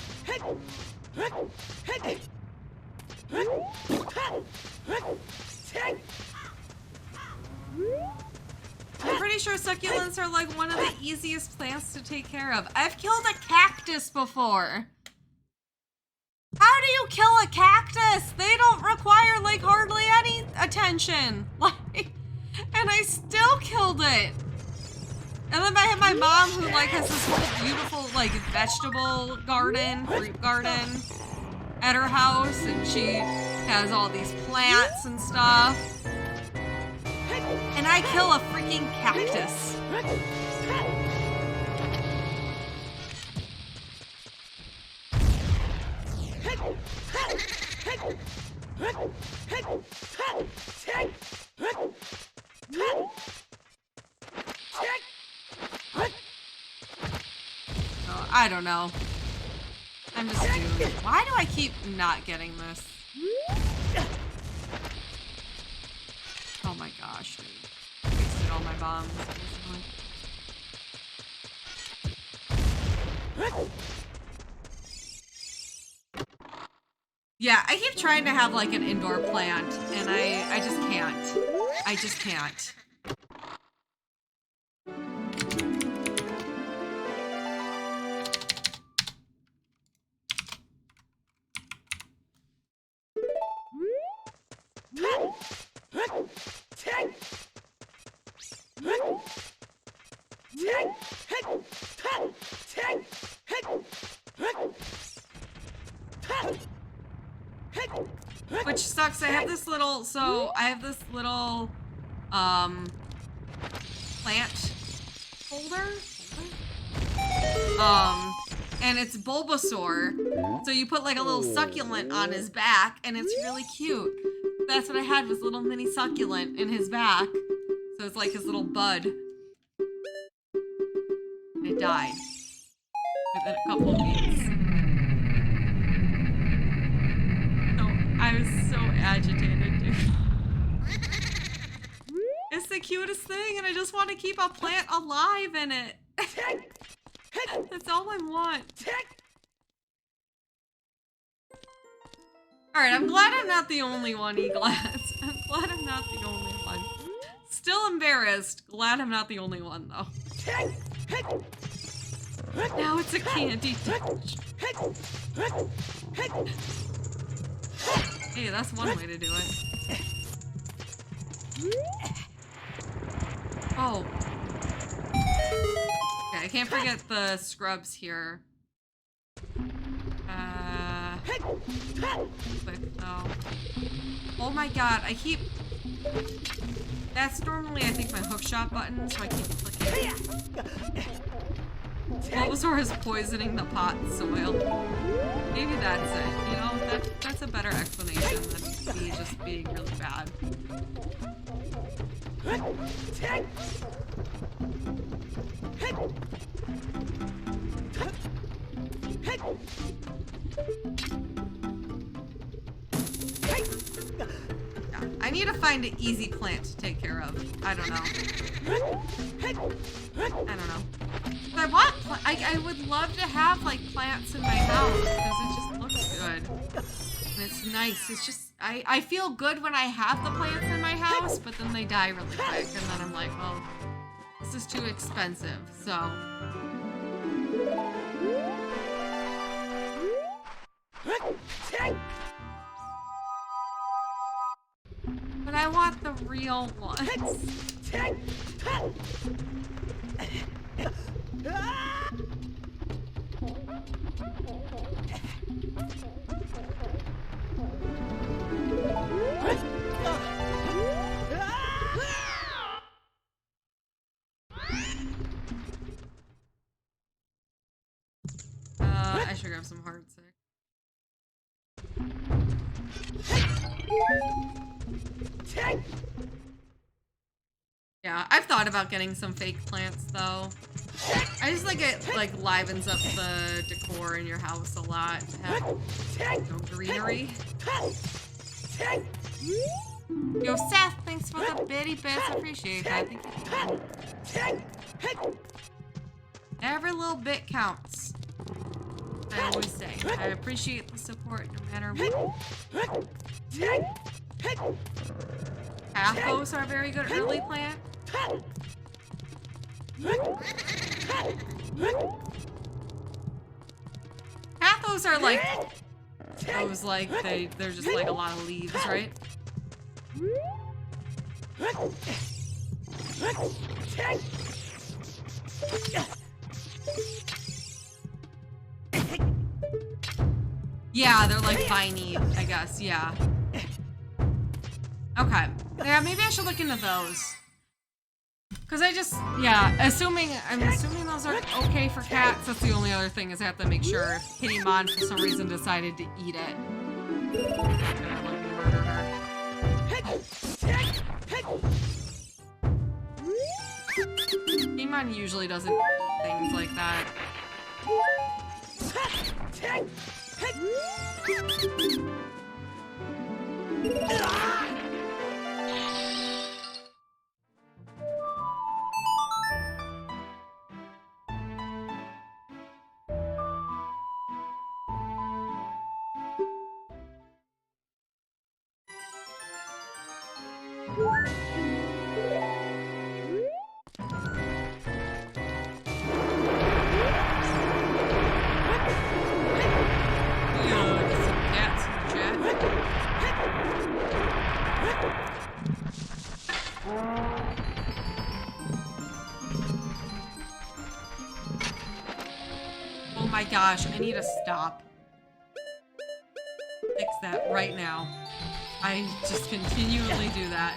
I'm pretty sure succulents are like one of the easiest plants to take care of. I've killed a cactus before. How do you kill a cactus? They don't require like hardly any attention. Like, and I still killed it. And then I have my mom who like has this whole beautiful like vegetable garden, fruit garden at her house, and she has all these plants and stuff. And I kill a freaking cactus. Oh, I don't know. I'm just doomed. Why do I keep not getting this? Oh my gosh, dude. Wasted all my bombs. Yeah, I keep trying to have like an indoor plant, and I just can't. I just can't. Which sucks. I have this little, plant holder. And it's Bulbasaur. So you put like a little succulent on his back, and it's really cute. That's what I had, was a little mini succulent in his back. So it's like his little bud. And it died within a couple of weeks. So I was so agitated, dude. cutest thing, and I just want to keep a plant alive in it. That's all I want. Alright, I'm glad I'm not the only one, E-Glass. I'm glad I'm not the only one. Still embarrassed. Glad I'm not the only one, though. Now it's a candy touch. Hey, that's one way to do it. Oh. Okay, I can't forget the scrubs here. Quick though. Oh my god, I keep... That's normally, I think, my hookshot button, so I keep clicking. Bulbasaur is poisoning the pot soil. Maybe that's it, you know? That's a better explanation than me just being really bad. Yeah, I need to find an easy plant to take care of. I don't know. I would love to have like plants in my house because it just looks good. And it's nice. It's just, I feel good when I have the plants in my house, but then they die really quick. And then I'm like, well, this is too expensive, so. But I want the real ones. I should grab some hard sick. Yeah, I've thought about getting some fake plants though. I just like it like livens up the decor in your house a lot to have, you know, greenery. Yo, Seth, thanks for the bitty bits. I appreciate that. Thank you. Every little bit counts. I always say. I appreciate the support no matter what. Pathos are a very good early plant. Pathos are like those like they're just like a lot of leaves, right? Yeah, they're like viney, I guess, yeah. Okay. Yeah, maybe I should look into those. Cause I just, yeah, I'm assuming those are okay for cats. That's the only other thing is I have to make sure if Kittymon for some reason decided to eat it. I'm gonna like murder her. Kittymon usually doesn't eat things like that. Oh my gosh, I need to stop. Fix that right now. I just continually do that.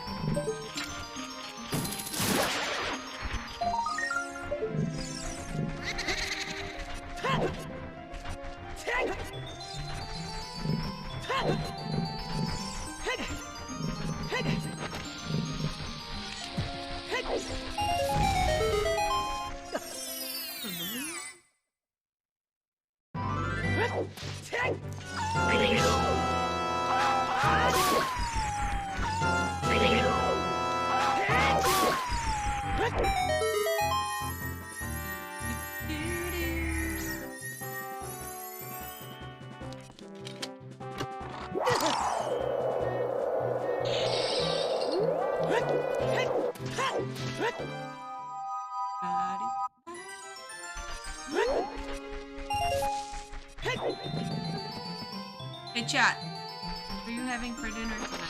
Hey chat, what are you having for dinner tonight?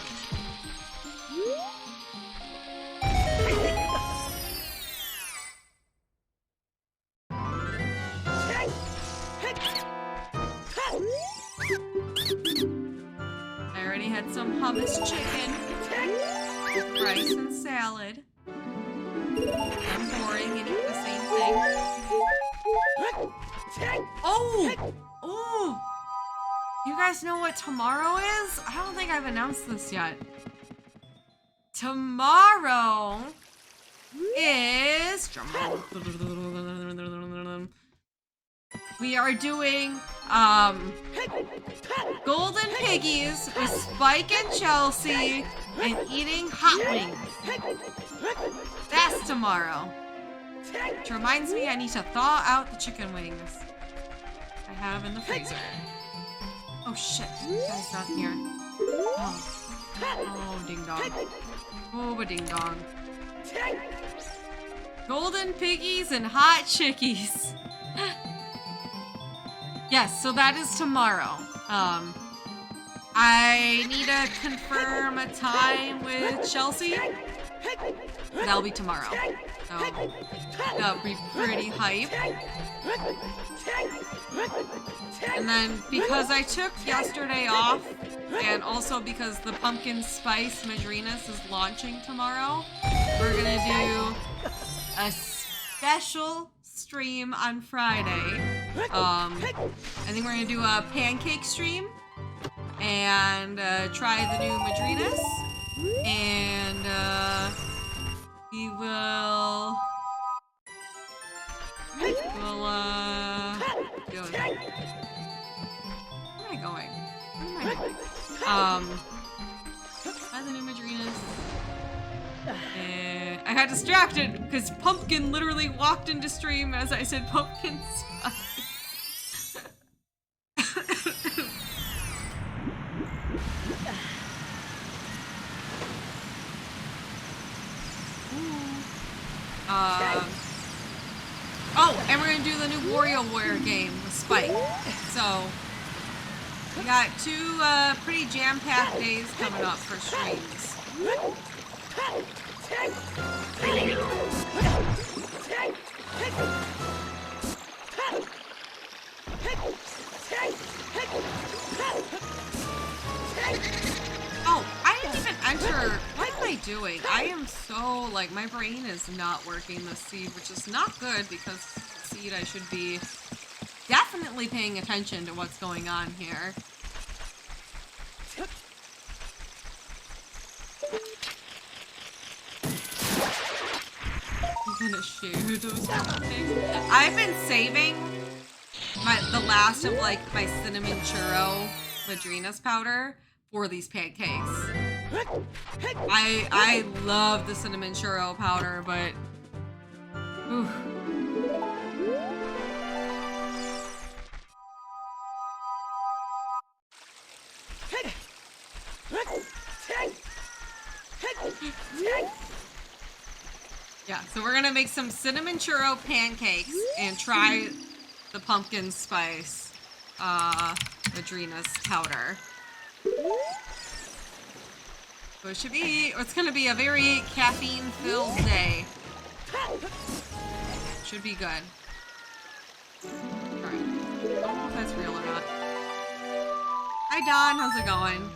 I already had some hummus chicken with rice and salad. I'm boring and eat the same thing. Oh! Oh! You guys know what tomorrow is? I don't think I've announced this yet. Tomorrow is... We are doing, Golden Piggies with Spike and Chelsea and eating hot wings. That's tomorrow. Which reminds me I need to thaw out the chicken wings I have in the freezer. Oh shit, this guy's not here. Oh ding dong. Oh, ding dong. Golden Piggies and hot chickies. Yes, so that is tomorrow. I need to confirm a time with Chelsea. That'll be tomorrow. So that'll be pretty hype. And then because I took yesterday off, and also because the pumpkin spice Madrinas is launching tomorrow, we're gonna do a special stream on Friday. I think we're gonna do a pancake stream and try the new Madrinas, and we will where am I going? Where am I going? Try the new Madrinas. I got distracted because Pumpkin literally walked into stream as I said pumpkin spice. Oh, and we're gonna do the new WarioWare game with Spike. So we got two pretty jam-packed days coming up for streams. Oh, I didn't even enter. What am I doing? I am so, like, my brain is not working this seed, which is not good because seed I should be definitely paying attention to what's going on here. I'm gonna share those things. I've been saving the last of like my cinnamon churro Madrinas powder for these pancakes. I love the cinnamon churro powder, but ooh. Yeah, so we're gonna make some cinnamon churro pancakes and try the pumpkin spice Madrinas powder. So it's gonna be a very caffeine-filled day. Should be good. Alright. I don't know if that's real or not. Hi Don, how's it going?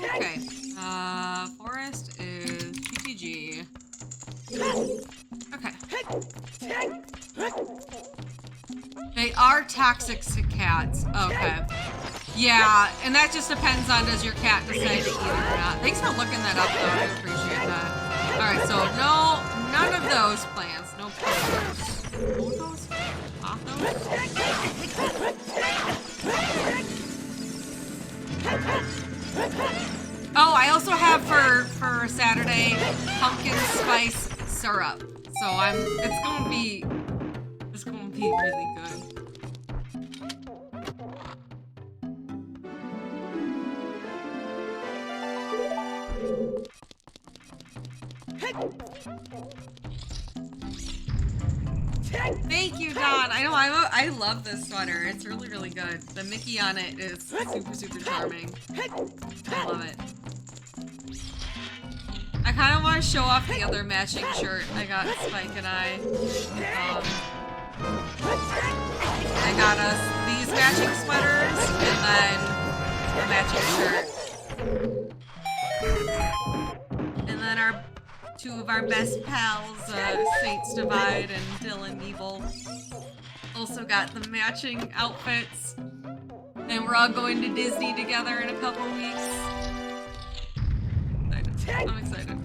Okay, forest is GTG. Okay. They are toxic to cats. Okay. Yeah, and that just depends on does your cat decide to eat it or not. Thanks for looking that up, though. I appreciate that. Alright, so no, none of those plants. No plants. Both those? Off those? Oh, I also have for Saturday pumpkin spice syrup. So it's gonna be really good. Thank you, Don. I know I love this sweater. It's really, really good. The Mickey on it is super, super charming. I love it. I kind of want to show off the other matching shirt I got Spike and I. I got us these matching sweaters and then a matching shirt. And then two of our best pals, Saints Divide and Dylan Evil, also got the matching outfits. And we're all going to Disney together in a couple weeks. I'm excited.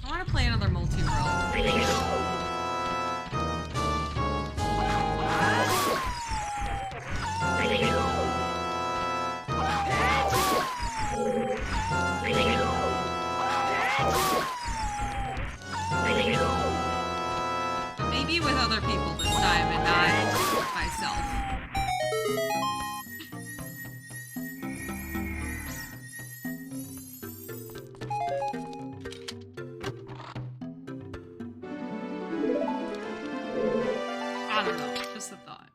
I want to play another multi-world. Maybe with other people this time and not myself. I don't know, just a thought.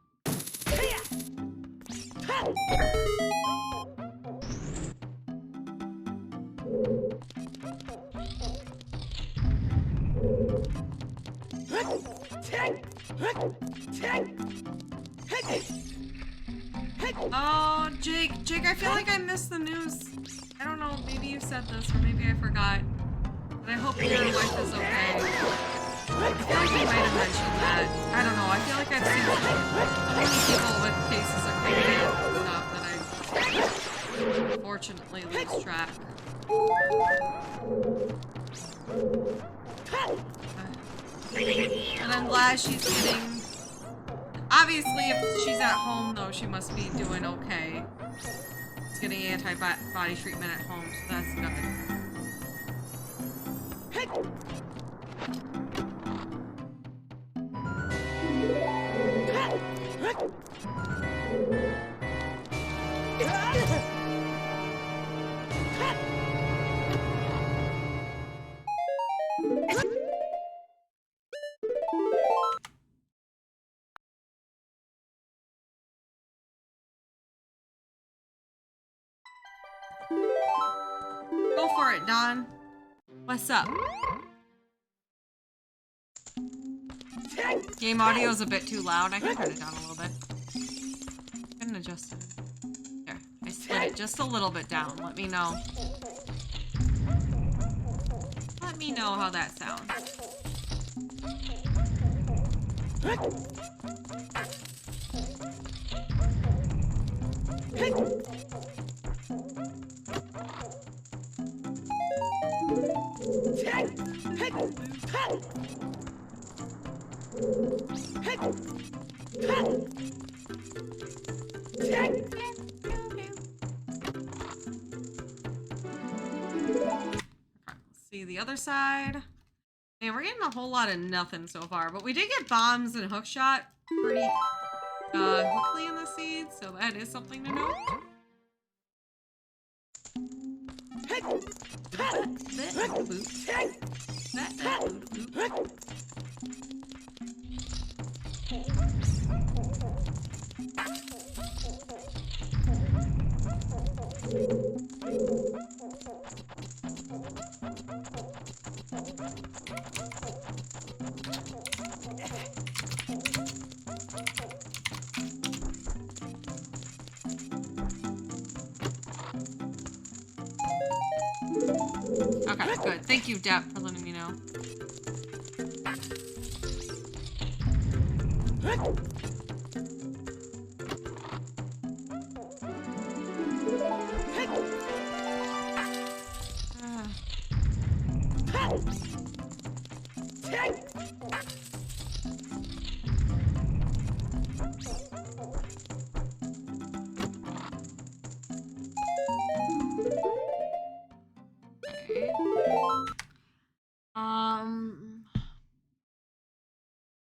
Oh, Jake, I feel like I missed the news. I don't know, maybe you said this or maybe I forgot. But I hope your wife is okay. I feel like you might have mentioned that. I don't know, I feel like I've seen so many people with cases of COVID and stuff that I unfortunately lose track. And I'm glad she's getting... Obviously, if she's at home, though, she must be doing okay. She's getting antibody treatment at home, so that's good. Go for it, Don. What's up? Game audio is a bit too loud. I can turn it down a little bit. I can adjust it. There. I slid it just a little bit down. Let me know. Let me know how that sounds. Let's see the other side. Man, we're getting a whole lot of nothing so far, but we did get bombs and hookshot pretty quickly in the seed, so that is something to note. Okay, good. Thank you, Depp, for letting me know.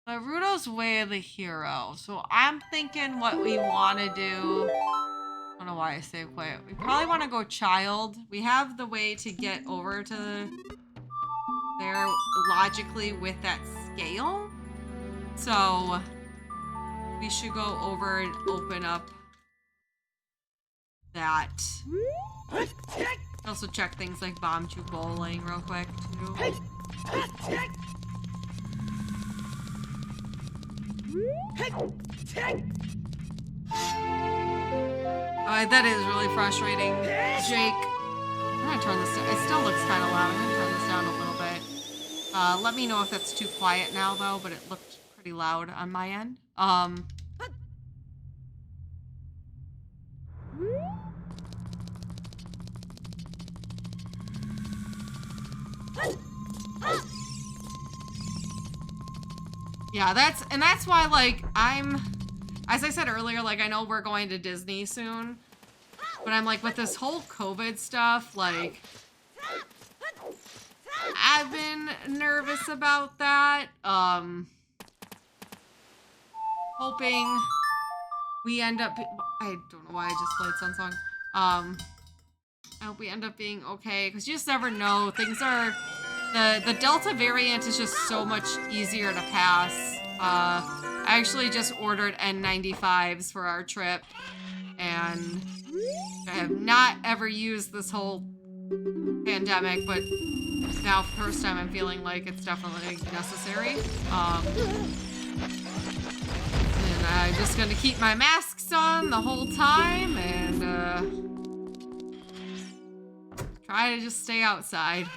Naruto's way of the hero. So I'm thinking what we want to do. I don't know why I say quiet. We probably want to go child. We have the way to get over to there logically with that scale. So we should go over and open up that. Also check things like bomb chew bowling real quick too. That is really frustrating, Jake. I'm gonna turn this down. It still looks kind of loud. I'm gonna turn this down a little bit. Let me know if that's too quiet now, though, but it looked pretty loud on my end. Yeah, that's why, like, as I said earlier, like, I know we're going to Disney soon, but I'm like, with this whole COVID stuff, like, I've been nervous about that. Hoping we end up, I don't know why I just played some song. I hope we end up being okay, because you just never know. Things are, the Delta variant is just so much easier to pass. I actually just ordered N95s for our trip, and I have not ever used this whole pandemic, but now for the first time I'm feeling like it's definitely necessary. And I'm just gonna keep my masks on the whole time, and try to just stay outside.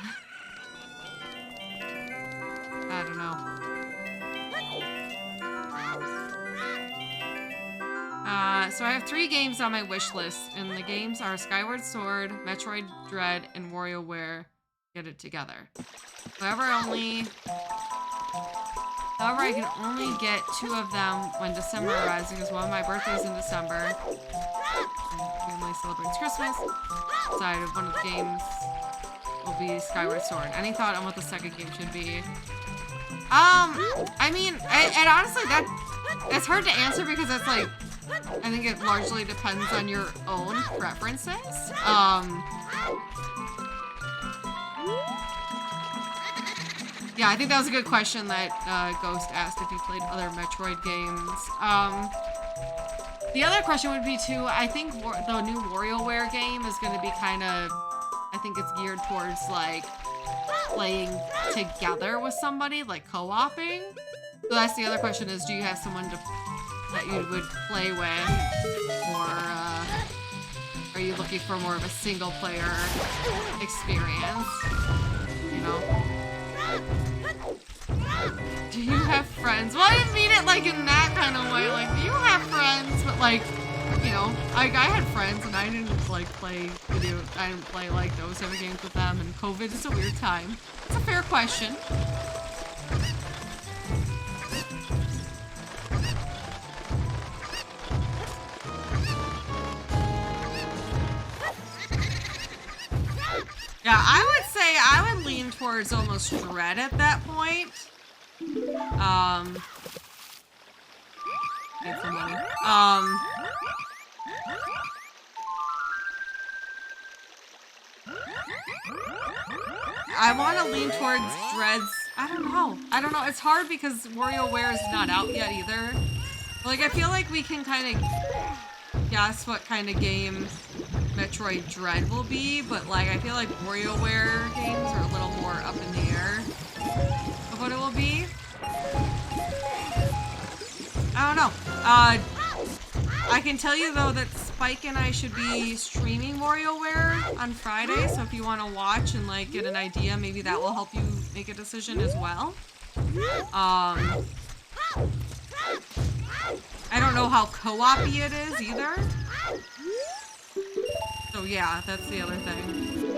I don't know. So I have 3 games on my wish list, and the games are Skyward Sword, Metroid Dread, and WarioWare Get It Together. However, I can only get 2 of them when December arrives, because one of my birthdays in December. My family celebrates Christmas. Decided one of the games will be Skyward Sword. Any thought on what the second game should be? I mean, and honestly, that's hard to answer, because it's like, I think it largely depends on your own preferences. Yeah, I think that was a good question that Ghost asked, if you played other Metroid games. The other question would be too, I think the new WarioWare game is going to be kind of, I think it's geared towards like playing together with somebody, like co-oping. So that's the other question, is do you have someone that you would play with, or are you looking for more of a single player experience, you know? Do you have friends? Well, I didn't mean it like in that kind of way, like, do you have friends? But like, you know, like, I had friends and I didn't like play I didn't play like those type of games with them, and COVID is a weird time. It's a fair question. Yeah, I would say I would lean towards almost Dread at that point. Need some money. I want to lean towards Dreads. I don't know. It's hard because WarioWare is not out yet either. Like, I feel like we can kind of guess what kind of game Metroid Dread will be, but like, I feel like WarioWare games are a little more up in the air of what it will be. I don't know. I can tell you though that Spike and I should be streaming WarioWare on Friday, so if you want to watch and like get an idea, maybe that will help you make a decision as well. I don't know how co-op-y it is either. So yeah, that's the other thing.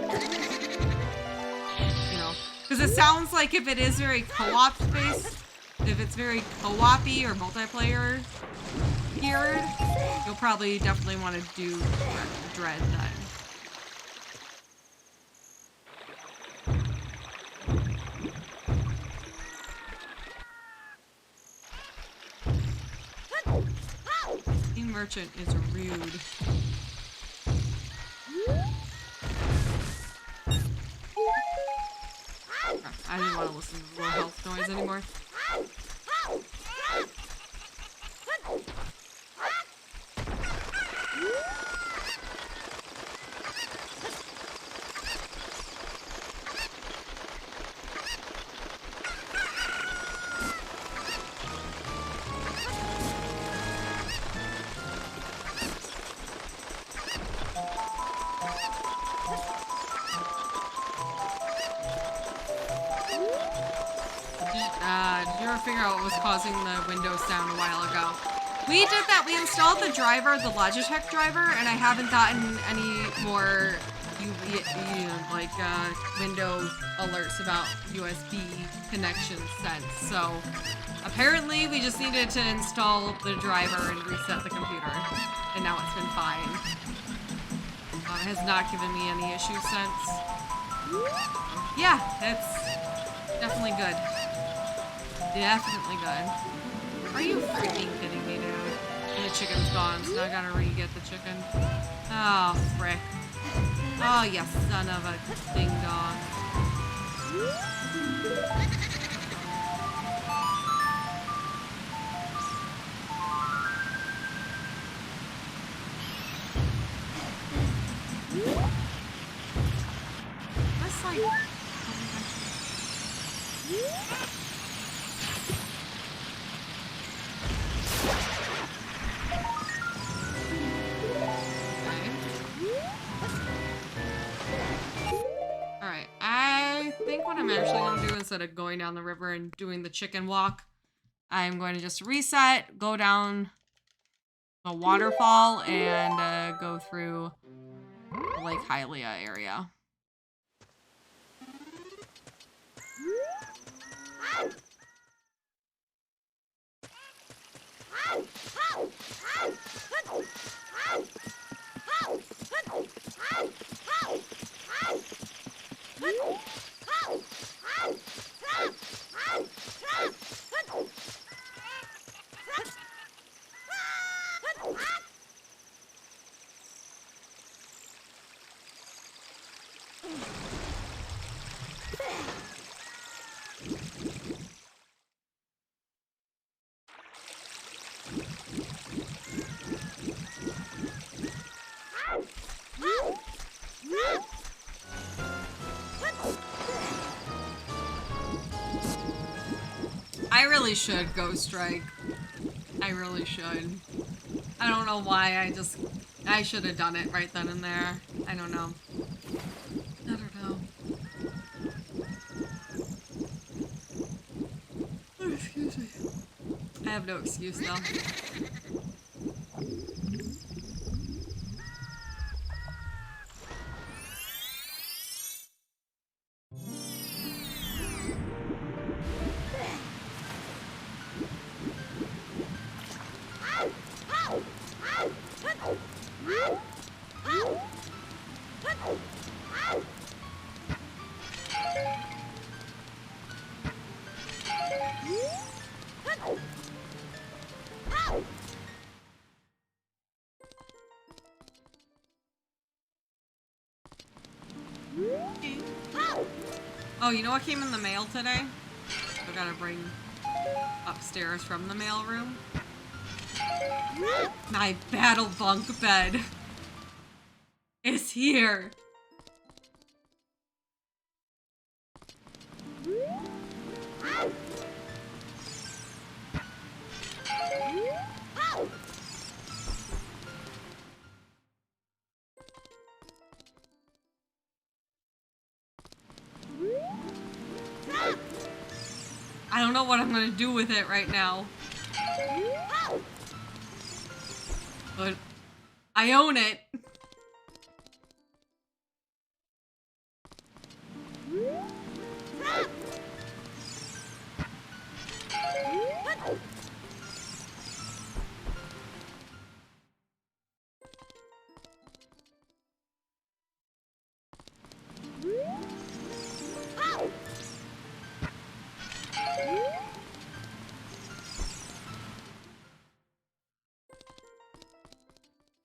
You know, because it sounds like if it is very co-op based, if it's very co-op-y or multiplayer geared, you'll probably definitely want to do Dread then. King Merchant is rude. I didn't want to listen to the low health noise anymore. Did you ever figure out what was causing the Windows sound a while ago? We did that. We installed the driver, the Logitech driver, and I haven't gotten any more window alerts about USB connections since. So apparently we just needed to install the driver and reset the computer, and now it's been fine. It has not given me any issues since. Yeah, it's definitely good. Definitely good. Are you freaking kidding me, dude? And the chicken's gone, so now I gotta re-get the chicken. Oh, frick. Oh, you son of a ding-dong. That's like... Alright, I think what I'm actually going to do instead of going down the river and doing the chicken walk, I'm going to just reset, go down a waterfall, and go through the Lake Hylia area. I really should go strike. I really should. I don't know why, I should have done it right then and there. I don't know. I don't know. Oh, excuse me. I have no excuse though. Oh, you know what came in the mail today? I gotta bring upstairs from the mail room. My battle bunk bed is here. I don't know what I'm gonna do with it right now. But I own it.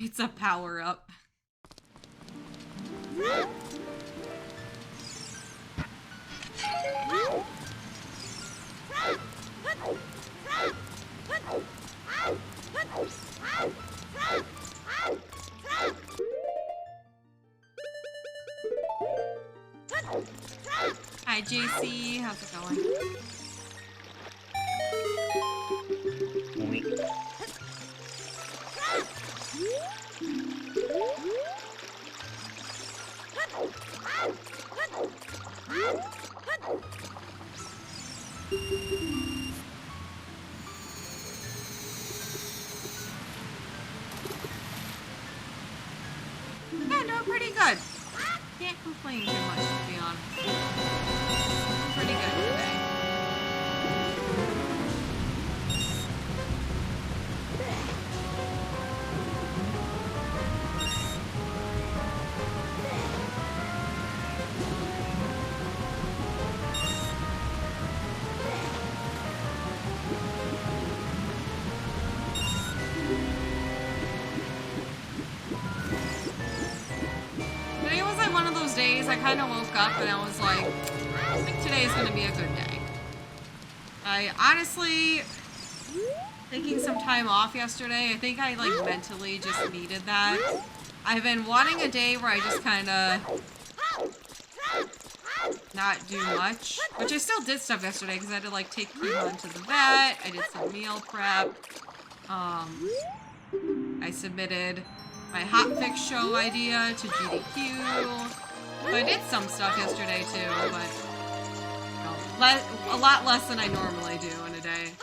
It's a power-up. Hi, JC. How's it going? Yeah, no, pretty good. Can't complain too much, to be honest. Pretty good today. Today was like one of those days I kind of woke up and I was like, I think today is going to be a good day. I honestly, taking some time off yesterday, I think I like mentally just needed that. I've been wanting a day where I just kind of not do much, which I still did stuff yesterday because I had to like take Kima to the vet. I did some meal prep. I submitted my Hotfix show idea to GDQ. So I did some stuff yesterday too, but you know, a lot less than I normally do in a day.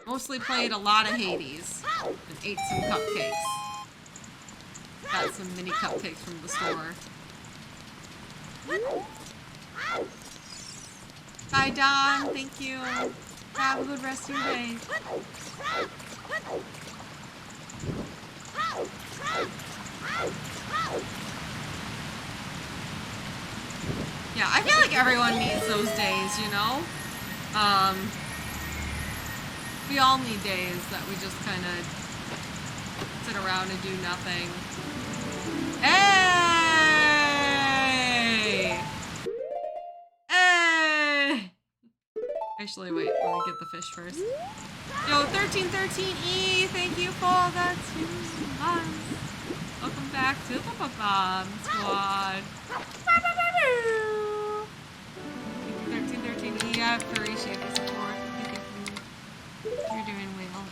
Mostly played a lot of Hades and ate some cupcakes. Got some mini cupcakes from the store. Hi Don, thank you. Have a good rest of your day. Yeah, I feel like everyone needs those days, you know? We all need days that we just kind of sit around and do nothing. Hey! Hey! Actually, wait, let me get the fish first. Yo, 1313E, thank you for that 2 months. Welcome back to the Bomb Squad. 1313E, I appreciate the support. You're doing well.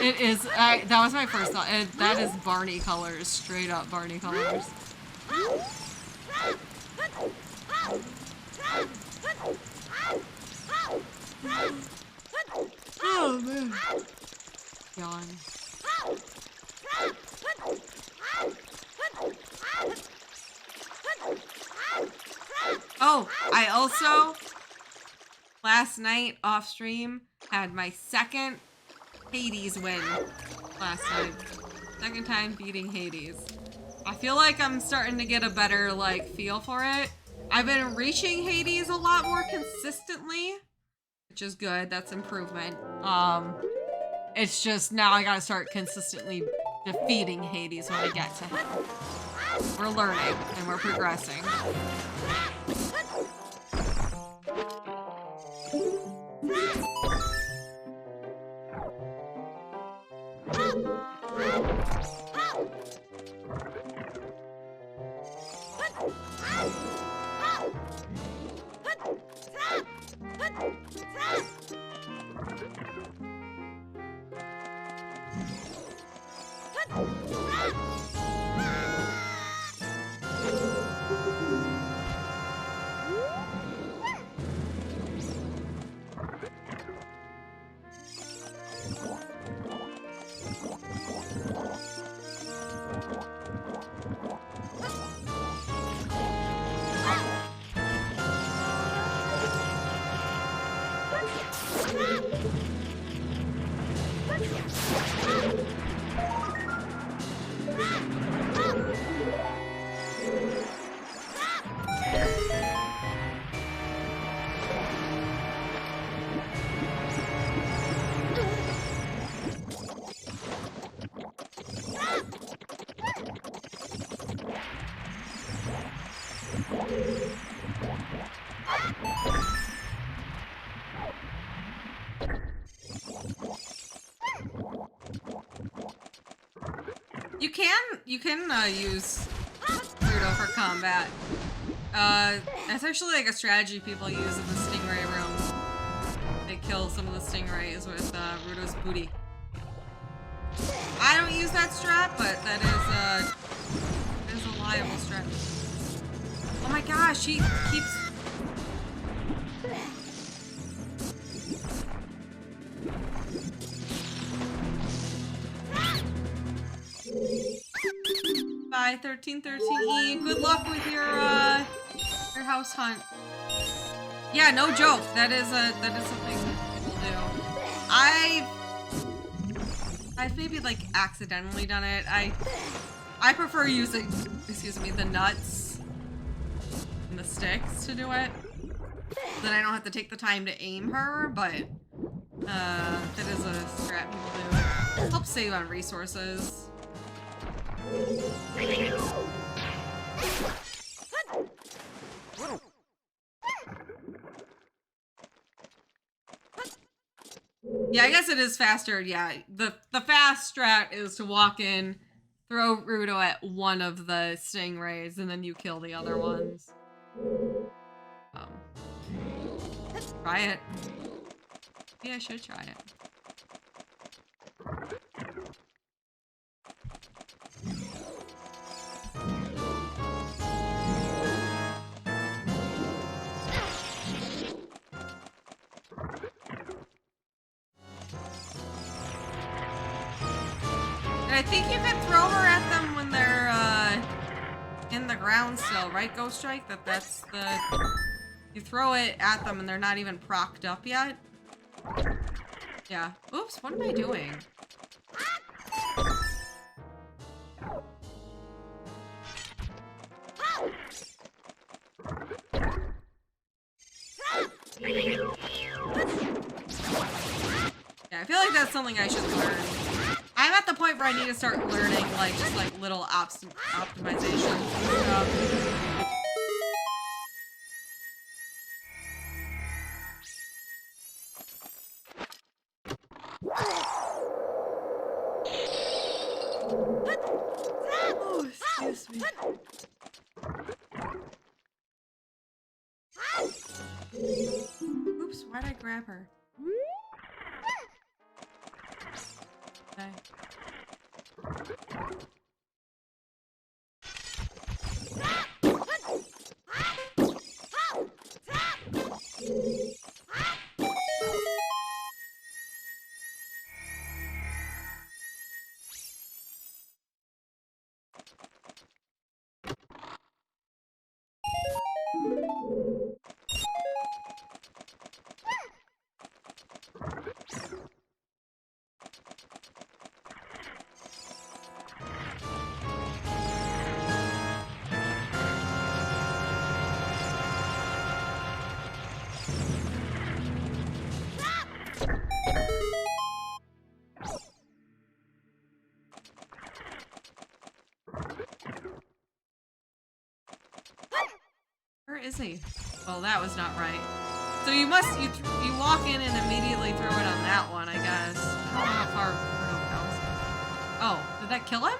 It is, that was my first thought. That is Barney colors, straight up Barney colors. Oh man. Yawn. Oh, I also, last night off stream, had my second Hades win last night. Second time beating Hades. I feel like I'm starting to get a better, like, feel for it. I've been reaching Hades a lot more consistently, which is good. That's improvement. It's just now I gotta start consistently defeating Hades when we get to him. We're learning and we're progressing. You can use Rudo for combat. That's actually like a strategy people use in the Stingray room. They kill some of the Stingrays with Rudo's booty. I don't use that strat, but that is a liable strat. Oh my gosh, he keeps... 1313E. Good luck with your house hunt. Yeah, no joke. That is something people do. I've maybe like accidentally done it. I prefer using, excuse me, the nuts and the sticks to do it. Then I don't have to take the time to aim her, but that is a strat people do. It helps save on resources. Yeah, I guess it is faster. Yeah, the fast strat is to walk in, throw Rudo at one of the stingrays, and then you kill the other ones. Try it. Yeah, I should try it. And I think you can throw her at them when they're in the ground still, right, Ghost Strike? That's the... You throw it at them and they're not even procced up yet. Yeah. Oops, what am I doing? Yeah, I feel like that's something I should learn. I'm at the point where I need to start learning, like, just like little optimizations and stuff. Oh, excuse me. Oops, why'd I grab her? Okay. is he? Well, that was not right. So you walk in and immediately throw it on that one, I guess. I don't know how far Bruno bounces. Oh, did that kill him?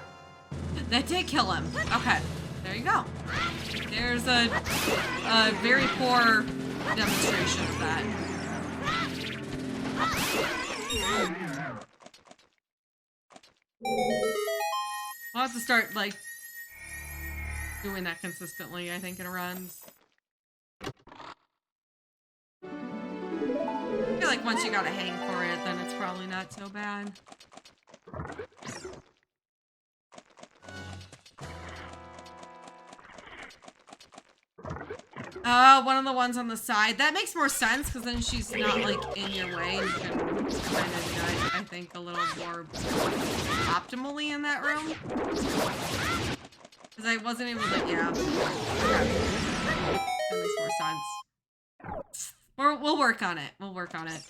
That did kill him. Okay, there you go. There's a very poor demonstration of that. We'll have to start, like, doing that consistently, I think, in runs. I feel like once you got a hang for it, then it's probably not so bad. One of the ones on the side. That makes more sense, because then she's not, like, in your way, and you can kind of do it, I think, a little more optimally in that room. Because I wasn't able to, yeah. Okay. That makes more sense. We'll work on it. We'll work on it.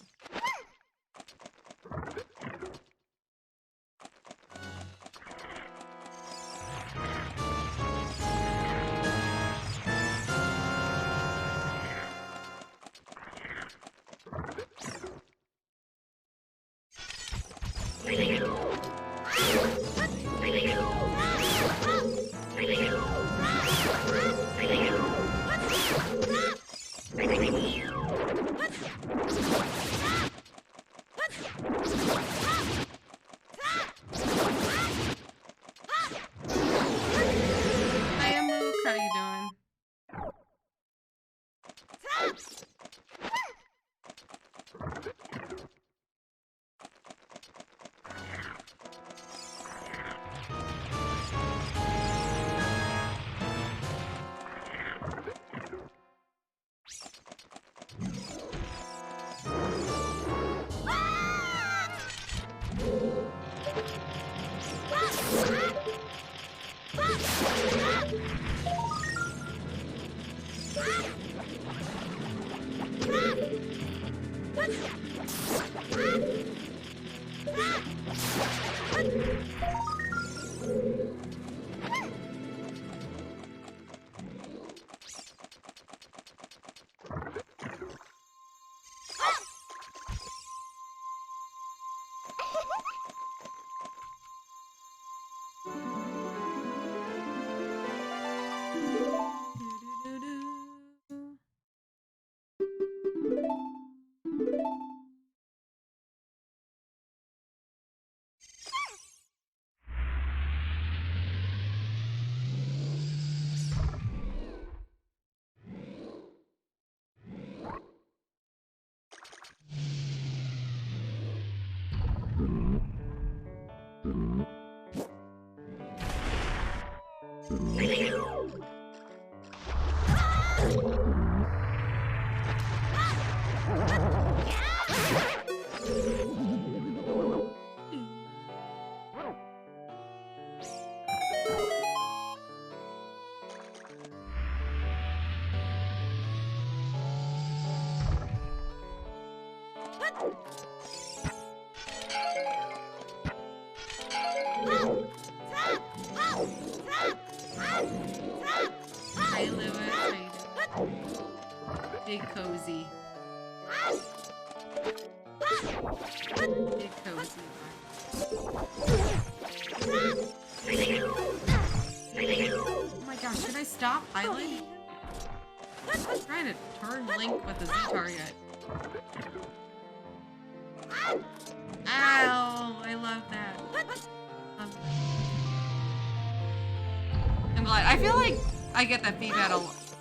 I get that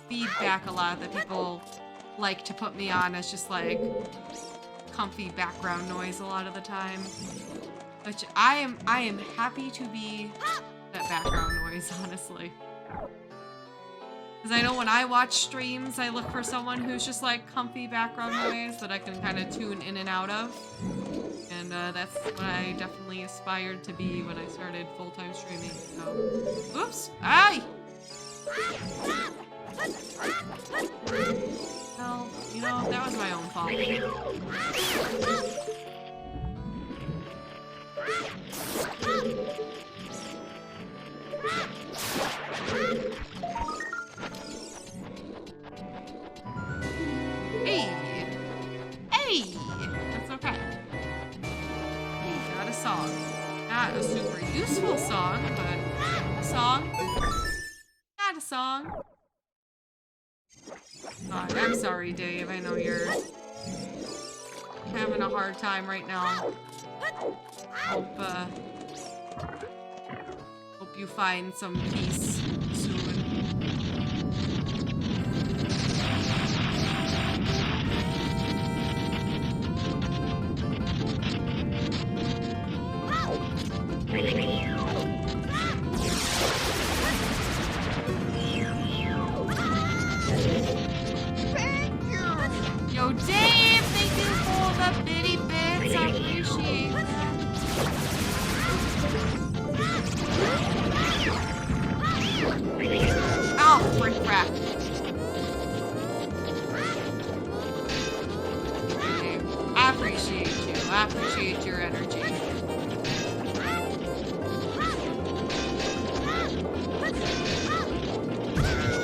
feedback a lot that people like to put me on as just like comfy background noise a lot of the time, which I am happy to be that background noise, honestly. Because I know when I watch streams, I look for someone who's just like comfy background noise that I can kind of tune in and out of. And that's what I definitely aspired to be when I started full-time streaming, so. Oops! Aye! Well, you know, that was my own fault. song, but a song. Not a song. I'm sorry, Dave. I know you're having a hard time right now. Hope you find some peace soon. Yo, Dave, thank you for the bitty bits. I appreciate that. Oh, frick frack. I appreciate you. I appreciate your energy.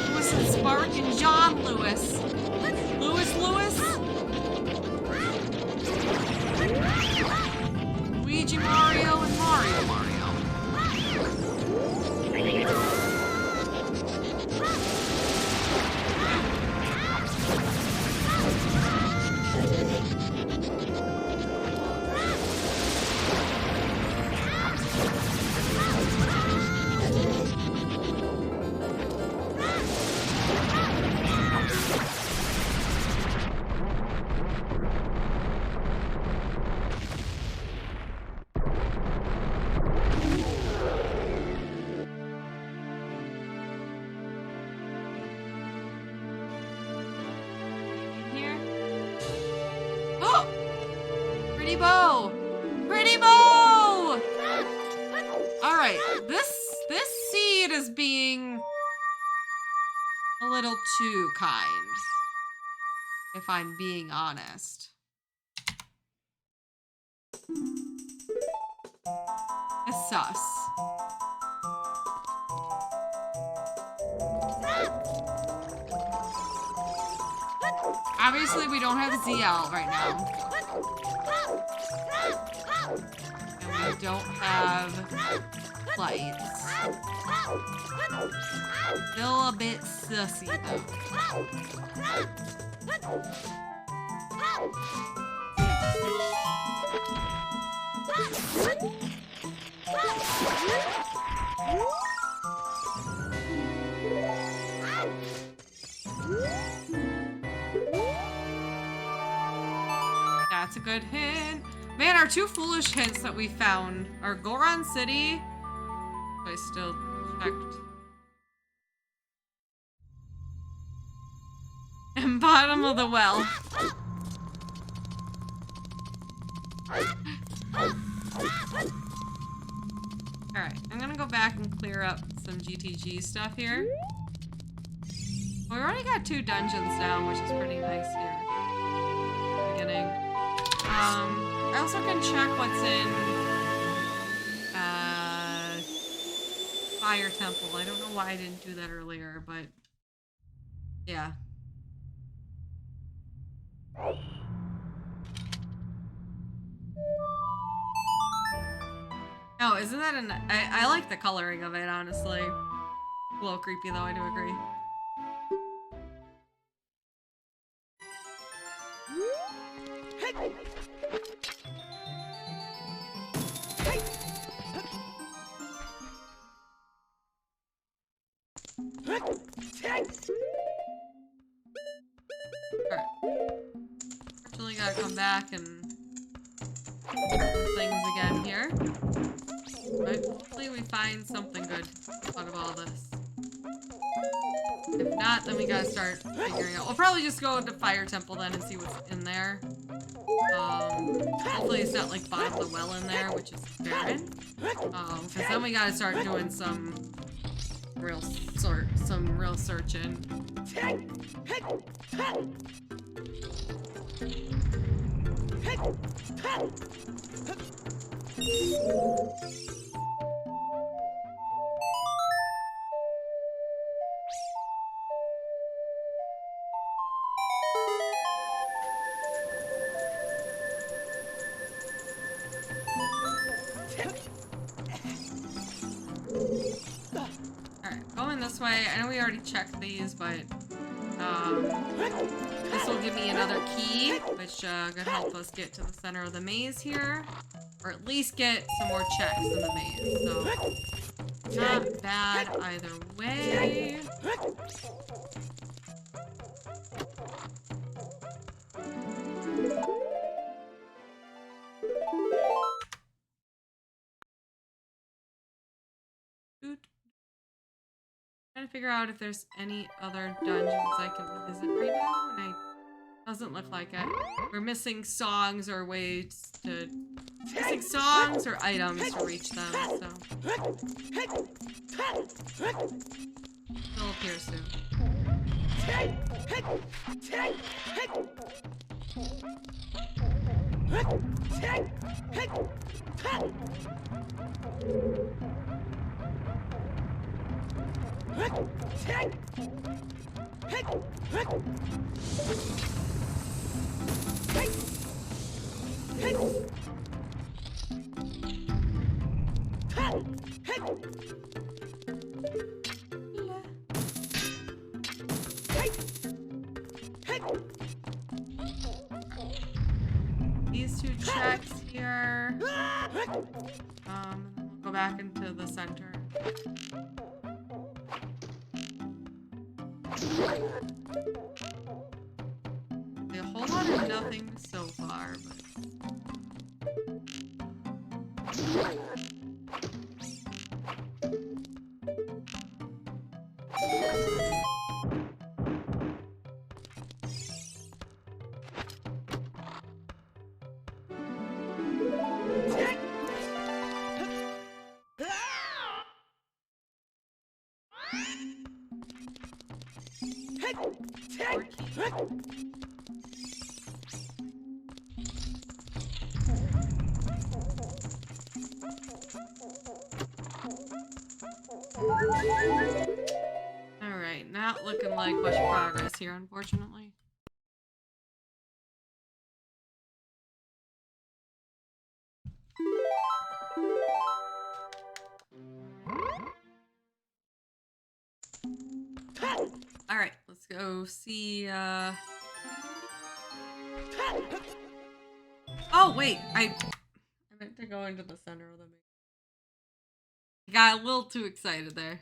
Lewis and Spark and John Lewis. Lewis? Luigi Mario and Mario. Pretty bow! Alright, this seed is being a little too kind, if I'm being honest. It's sus. Obviously, we don't have ZL right now. And we don't have lights. Still a bit sussy, though. That's a good hint. Man, our two foolish hints that we found are Goron City. I still checked. And bottom of the well. Alright, I'm gonna go back and clear up some GTG stuff here. We already got 2 dungeons down, which is pretty nice here. Beginning. I also can check what's in Fire Temple. I don't know why I didn't do that earlier, but yeah. Oh, isn't that an... I like the coloring of it, honestly. A little creepy, though, I do agree. Alright. Actually gotta come back and do things again here. But hopefully we find something good out of all this. If not, then we gotta start figuring out. We'll probably just go to Fire Temple then and see what's in there. Hopefully it's not like bottom of the well in there, which is barren. Because then we gotta start doing some real searching. this way. I know we already checked these, but this will give me another key, which could help us get to the center of the maze here. Or at least get some more checks in the maze. So, not bad either way. Trying to figure out if there's any other dungeons I can visit right now, and it doesn't look like it. We're missing songs or ways to... Missing songs or items to reach them, so... They'll appear soon. These two checks here. We'll go back into the center. A whole lot of nothing so far, but... Alright, not looking like much progress here, unfortunately. Alright, let's go see, Oh, wait, I meant to go into the center of the maze. I got a little too excited there.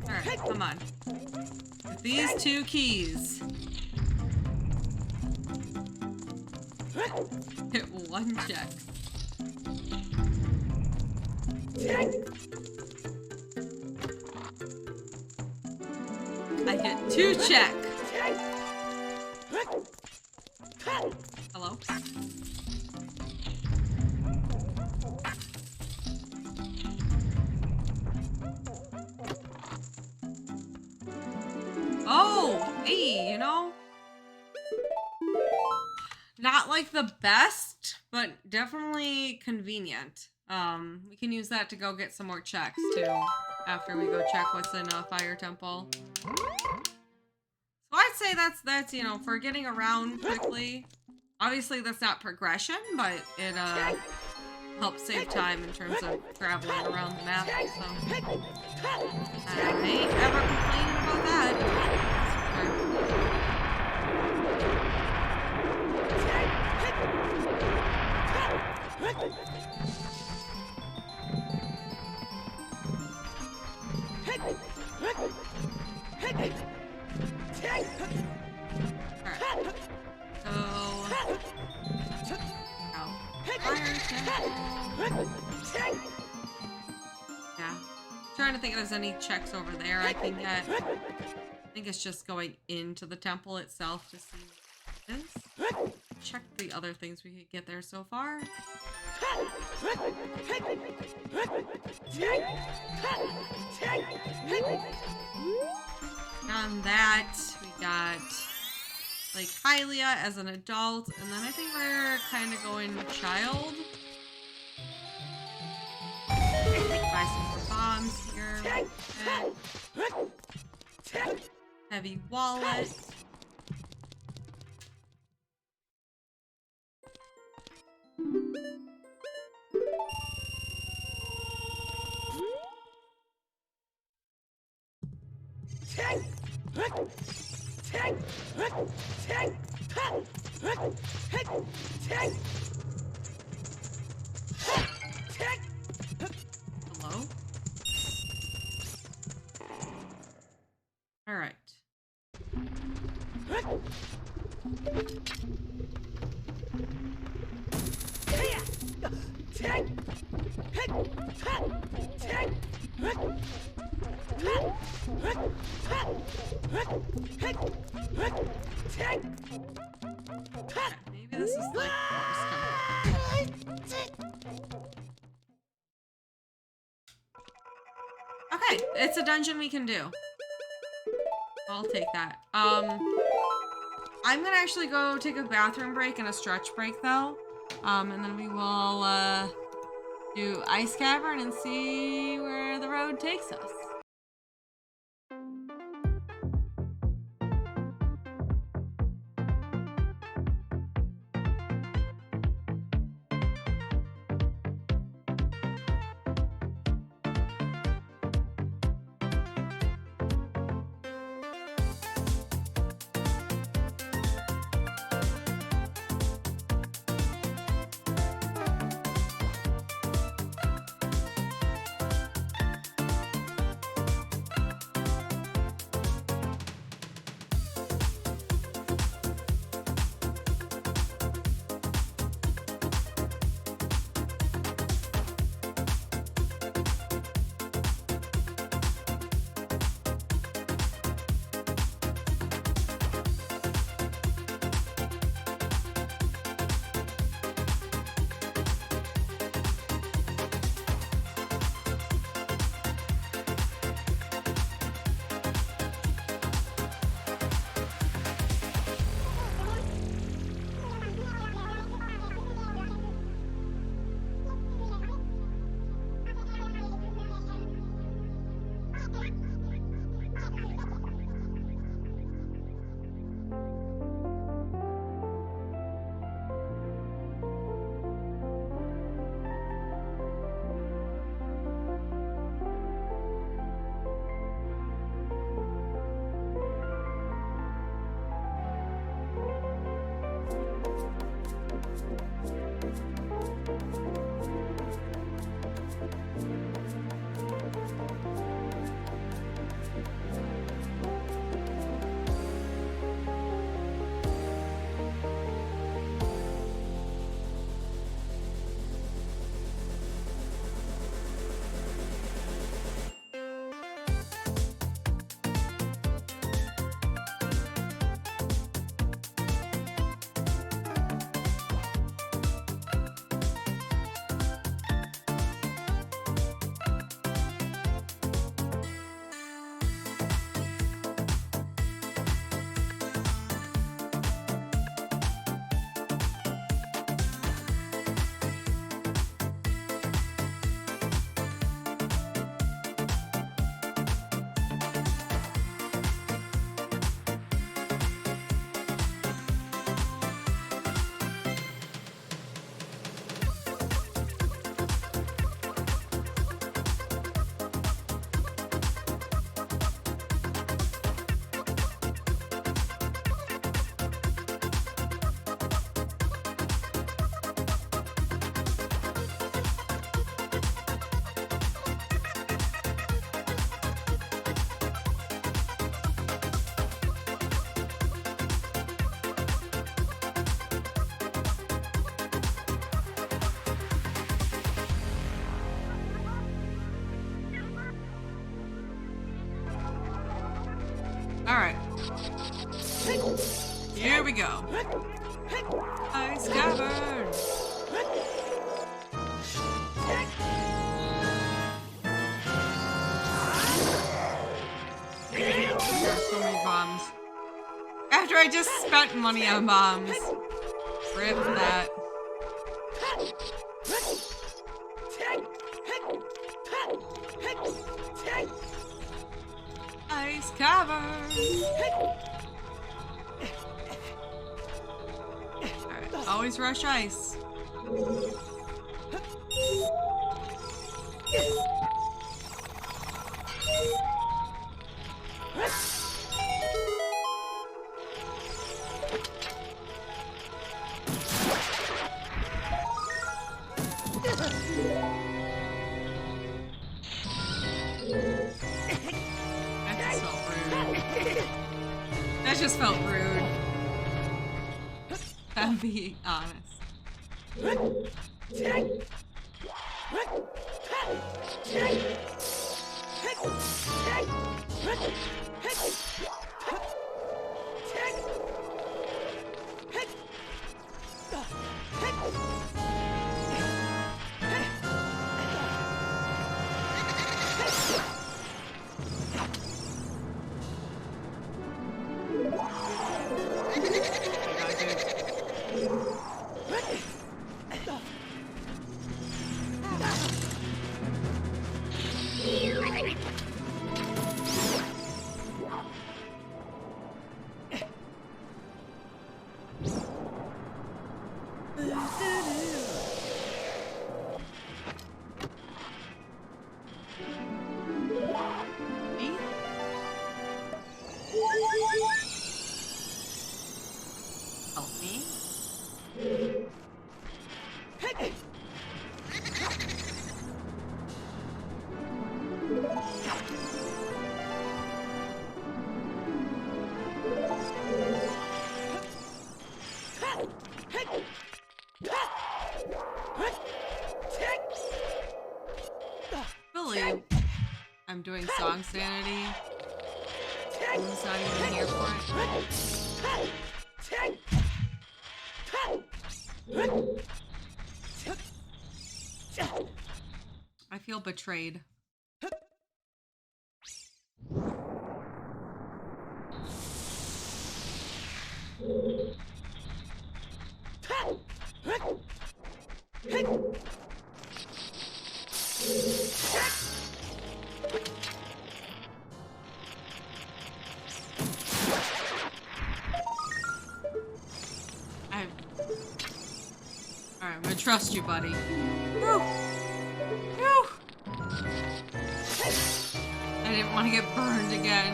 Alright, come on. With these two keys. Hit one check. I hit two check. Hello? Oh, hey, you know? Not like the best, but definitely convenient. We can use that to go get some more checks too, after we go check what's in Fire Temple. So I'd say that's you know, for getting around quickly. Obviously that's not progression, but it helps save time in terms of traveling around the map, so I ain't ever complaining about that. Yeah. Trying to think if there's any checks over there I can get. I think it's just going into the temple itself to see what it is. Check the other things we could get there so far. done that. We got like Hylia as an adult, and then I think we're kind of going child. Buy some more bombs here. Heavy wallet. Hello? All right. Maybe this is like forest coming. Okay, it's a dungeon we can do. I'll take that. I'm gonna actually go take a bathroom break and a stretch break though. And then we will do Ice Cavern and see where the road takes us. Alright. Here we go. Ice Cavern! There's so many bombs. After I just spent money on bombs. Rip that. Ice cover. Alright, always rush ice. That just felt rude. I'm being honest. Help me. Believe I'm doing song sanity. Who's not even here for it? I feel betrayed. Alright, I'm gonna trust you, buddy. Whew. Whew. I didn't want to get burned again.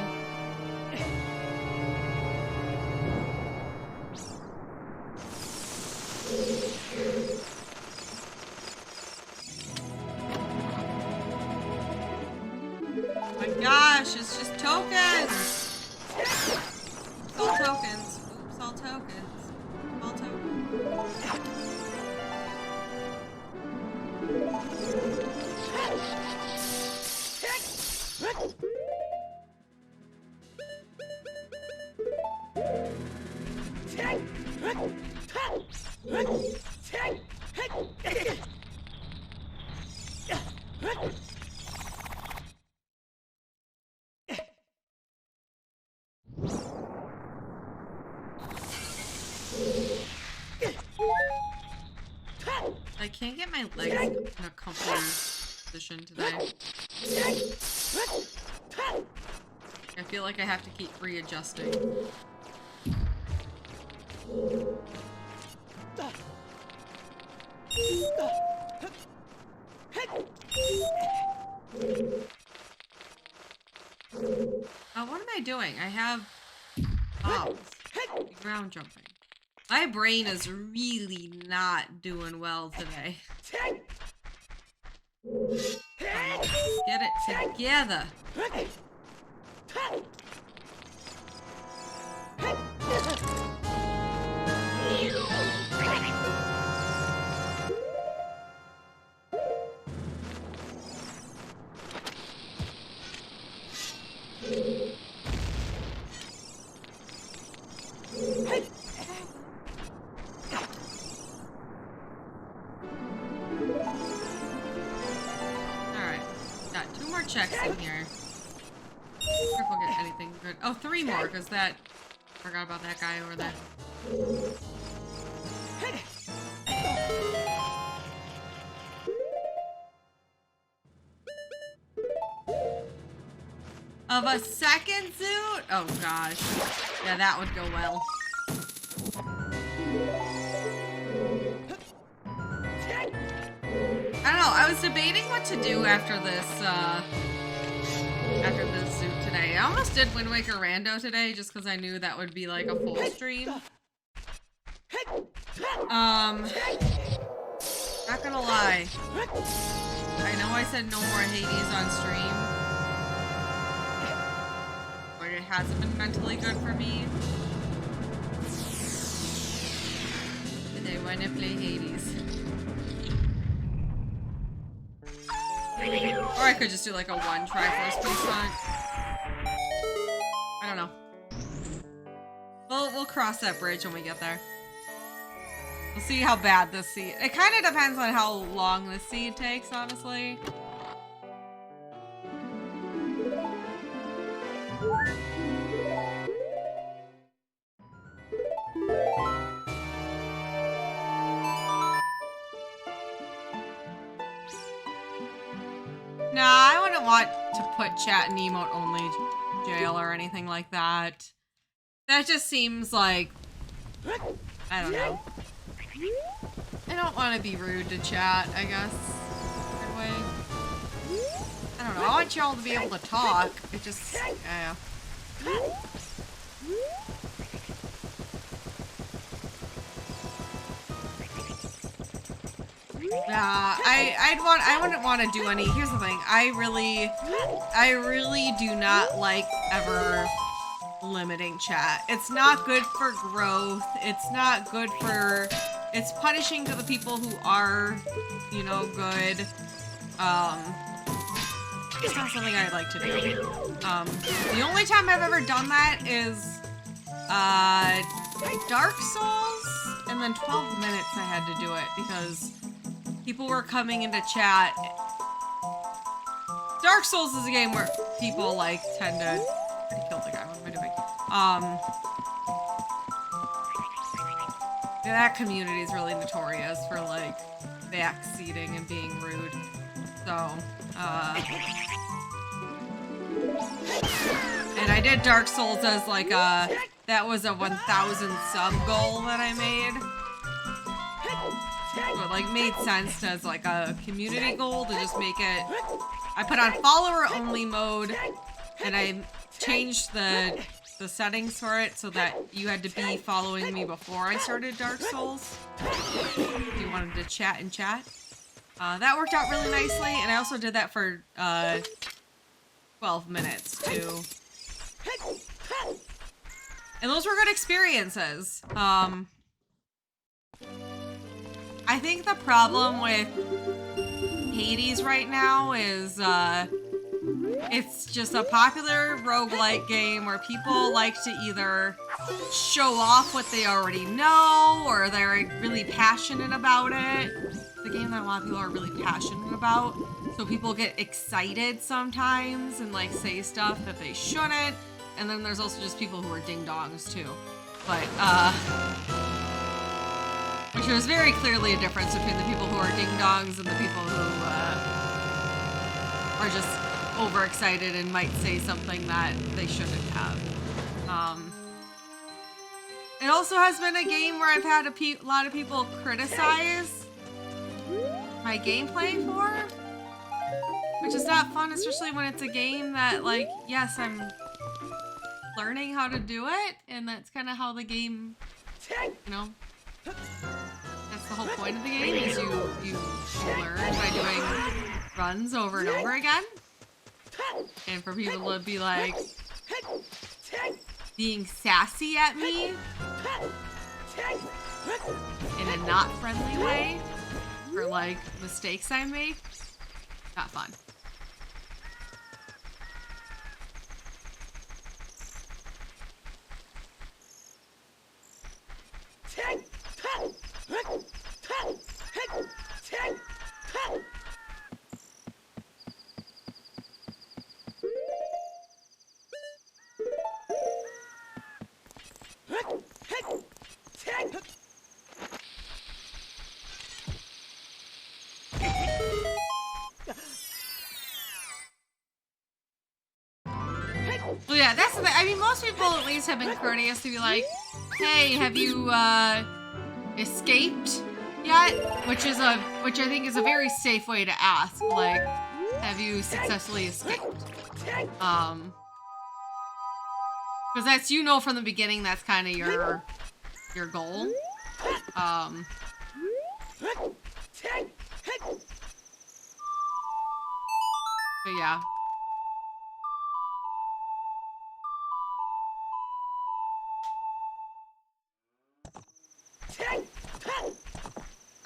Oh my gosh, it's just tokens! It's all tokens. Oops, all tokens. All tokens. I can't get my legs in a comfortable position today. I feel like I have to keep readjusting. Oh, what am I doing? I have bombs. Ground jumping. My brain is really not doing well today. Get it together. Alright, got 2 more checks in here. anything good. Oh, 3 more, because that... Forgot about that guy over there. Of a second suit? Oh gosh. Yeah, that would go well. I don't know, I was debating what to do after this suit today. I almost did Wind Waker Rando today just because I knew that would be like a full stream. Not gonna lie. I know I said no more Hades on stream. But it hasn't been mentally good for me. And I wanna play Hades. Or I could just do like a one try first place hunt. I don't know. We'll cross that bridge when we get there. We'll see how bad this seed... It kind of depends on how long this seed takes, honestly. Nah, I wouldn't want to put chat in emote only jail or anything like that. That just seems like... I don't know. I don't want to be rude to chat, I guess. In a way. I don't know. I want y'all to be able to talk. It just... yeah. Nah, I wouldn't want to do any. Here's the thing. I really do not like ever limiting chat. It's not good for growth. It's not good for... It's punishing to the people who are, you know, good. It's not something I'd like to do. The only time I've ever done that is, Dark Souls, and then 12 minutes I had to do it because people were coming into chat. Dark Souls is a game where people, like, tend to... I killed the guy, what am I doing? Yeah, that community is really notorious for, like, backseating and being rude. So, and I did Dark Souls as, like, that was a 1,000 sub goal that I made. So it, like, made sense as, like, a community goal to just make it... I put on follower-only mode, and I changed the settings for it so that you had to be following me before I started Dark Souls. If you wanted to chat and chat. That worked out really nicely, and I also did that for 12 minutes too. And those were good experiences. I think the problem with Hades right now is it's just a popular roguelike game where people like to either show off what they already know or they're really passionate about it. It's a game that a lot of people are really passionate about. So people get excited sometimes and like say stuff that they shouldn't. And then there's also just people who are ding-dongs too. But, which there's very clearly a difference between the people who are ding-dongs and the people who, are just overexcited and might say something that they shouldn't have. It also has been a game where I've had a lot of people criticize my gameplay for, which is not fun, especially when it's a game that, like, yes, I'm learning how to do it, and that's kind of how the game, you know, that's the whole point of the game, is you learn by doing runs over and over again. And for people to be like being sassy at me in a not friendly way for like mistakes I make, not fun. Well, yeah, that's the thing. I mean, most people at least have been courteous to be like, hey, have you, escaped yet? Which I think is a very safe way to ask. Like, have you successfully escaped? Because that's, you know, from the beginning, that's kind of your goal. But yeah.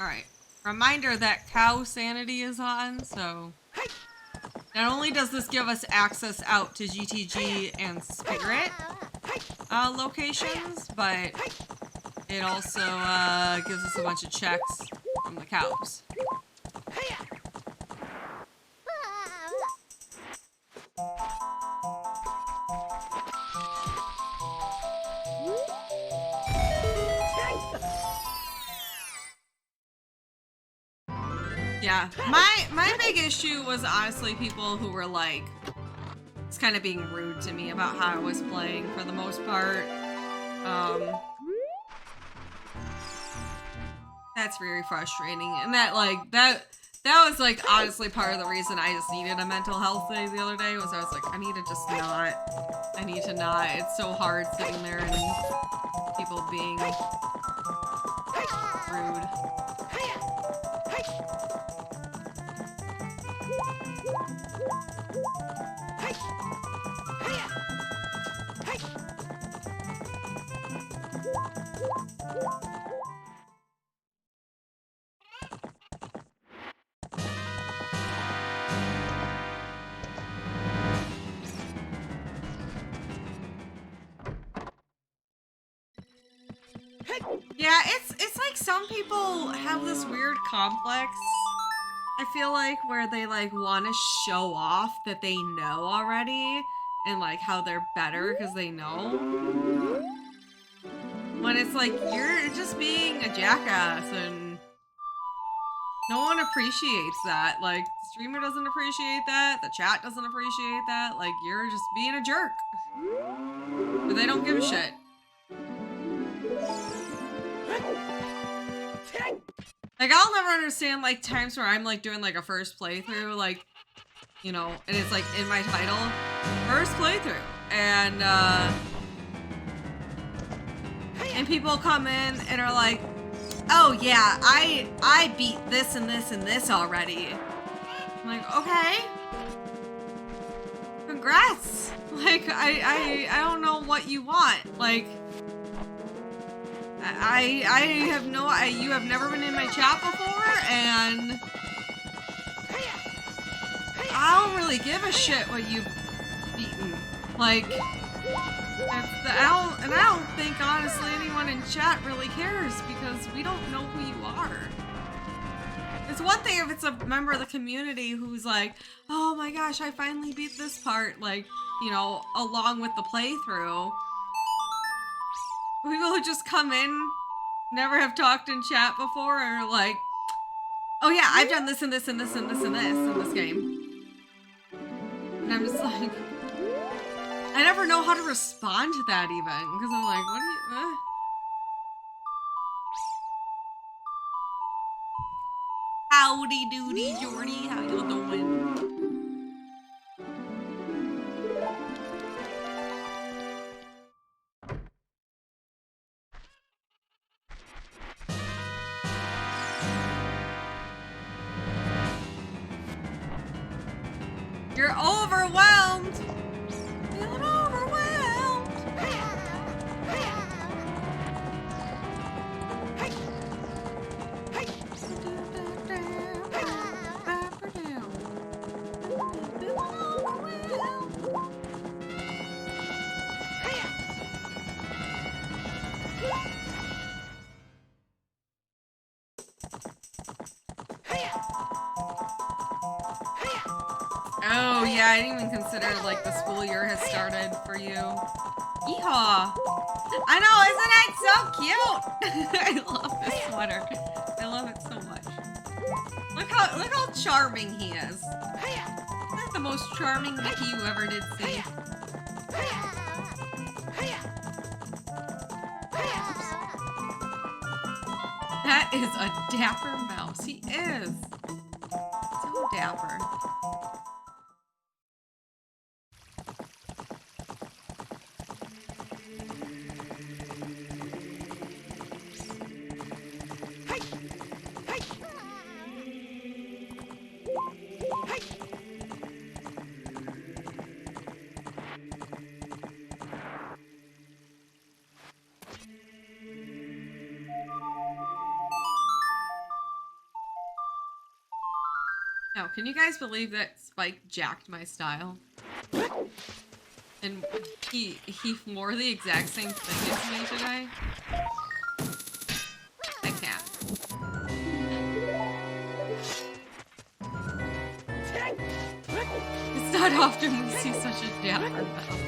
Alright. Reminder that cow sanity is on, so... Not only does this give us access out to GTG and Spirit locations, but it also gives us a bunch of checks from the cows. Yeah, my big issue was honestly people who were like, it's kind of being rude to me about how I was playing for the most part. That's very frustrating, and that was like honestly part of the reason I just needed a mental health day the other day was I was like, I need to not. It's so hard sitting there and people being rude. Yeah, it's like some people have this weird complex, I feel like, where they like want to show off that they know already and like how they're better because they know. When it's like, you're just being a jackass and no one appreciates that. Like, the streamer doesn't appreciate that, the chat doesn't appreciate that, like, you're just being a jerk. But they don't give a shit. Like, I'll never understand, like, times where I'm, like, doing, like, a first playthrough, like, you know, and it's, like, in my title, first playthrough, and people come in and are like, oh, yeah, I beat this and this and this already. I'm like, okay. Congrats. Like, I don't know what you want. Like, I have no, you have never been in my chat before, and I don't really give a shit what you've beaten. Like, I don't think, honestly, anyone in chat really cares, because we don't know who you are. It's one thing if it's a member of the community who's like, oh my gosh, I finally beat this part, like, you know, along with the playthrough. People who just come in, never have talked in chat before, are like, oh yeah, I've done this and this and this and this and this in this game. And I'm just like, I never know how to respond to that even, because I'm like, what do you, Howdy doody Jordy, how you doing? You're overwhelmed! Feeling overwhelmed! Oh yeah, I didn't even consider like the school year has started for you. Yeehaw! I know, isn't it so cute? I love this sweater. I love it so much. Look how charming he is. Isn't that the most charming Mickey you ever did see? That is a dapper mouse. He is. So dapper. Now, can you guys believe that Spike jacked my style? And he wore the exact same thing as me today? I can't. It's not often we see such a dapper mouse.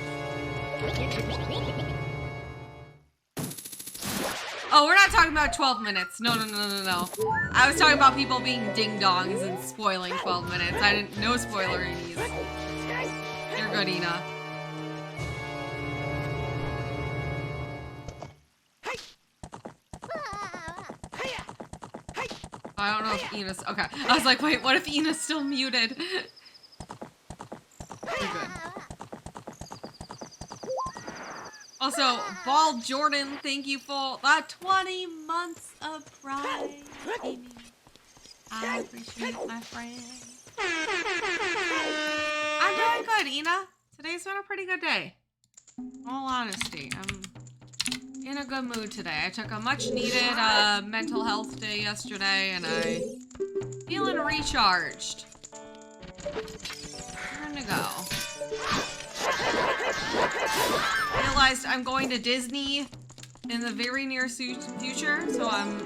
Oh, we're not talking about 12 minutes. No. I was talking about people being ding-dongs and spoiling 12 minutes. I didn't, no spoileries. You're good, Ina. I don't know if Ina's, okay. I was like, wait, what if Ina's still muted? You're good. Also, Bald Jordan, thank you for the 20 months of Prime Gaming. I appreciate it, my friend. I'm doing good, Ina. Today's been a pretty good day. In all honesty, I'm in a good mood today. I took a much needed mental health day yesterday and I'm feeling recharged. Time to go. Realized I'm going to Disney in the very near future, so I'm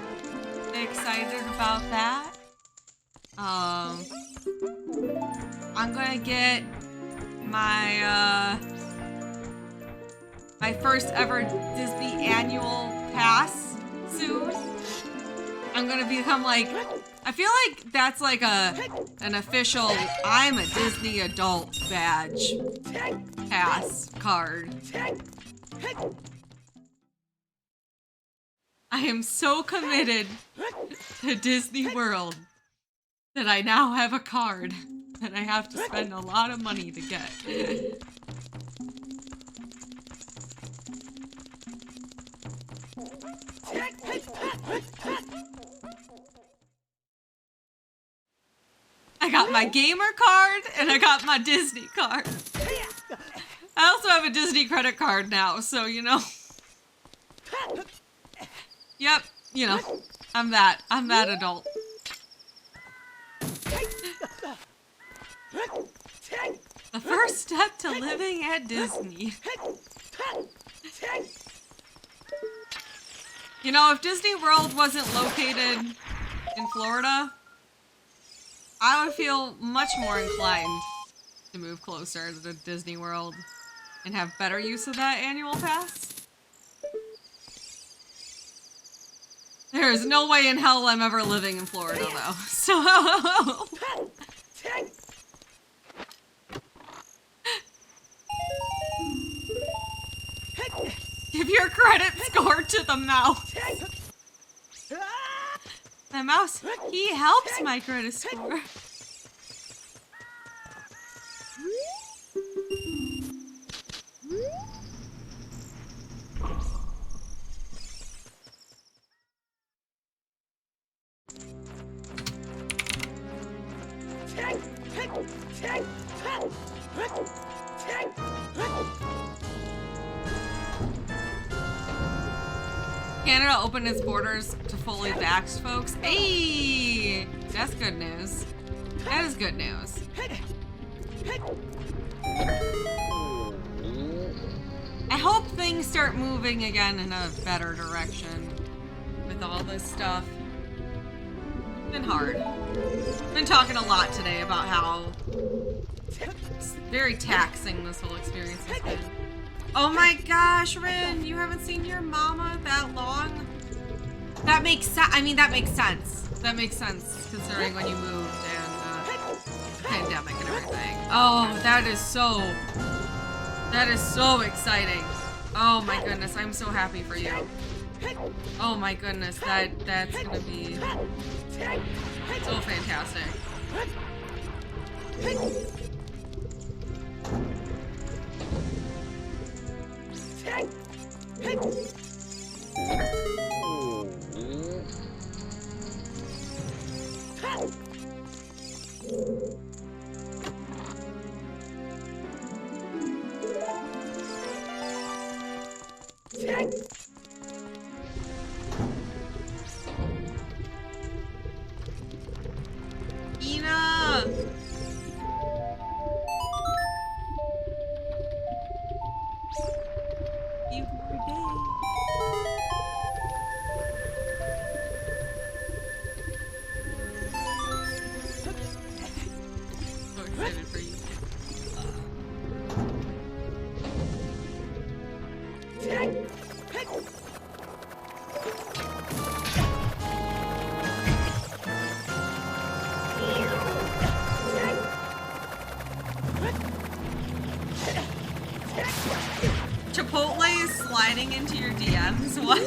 excited about that. I'm gonna get my my first ever Disney annual pass soon. I'm gonna become like, I feel like that's like an official I'm a Disney adult badge pass card. I am so committed to Disney World that I now have a card that I have to spend a lot of money to get. I got my gamer card and I got my Disney card. I also have a Disney credit card now, so you know. Yep, you know, I'm that adult. The first step to living at Disney. You know, if Disney World wasn't located in Florida, I would feel much more inclined to move closer to Disney World and have better use of that annual pass. There is no way in hell I'm ever living in Florida, though. So, give your credit score to the mouse. The mouse, he helps my credit score. Canada opened its borders to fully vaxxed folks. Hey, that's good news. That is good news. I hope things start moving again in a better direction with all this stuff. It's been hard. Been talking a lot today about how very taxing this whole experience has been. Oh my gosh, Rin, you haven't seen your mama that long? That makes sense. I mean, that makes sense. That makes sense considering when you moved and pandemic and everything. Oh, that is so That is so exciting. Oh my goodness, I'm so happy for you. Oh my goodness, that's gonna be so fantastic. Ina! You were dead. So excited for you. Chipotle is sliding into your DMs? What?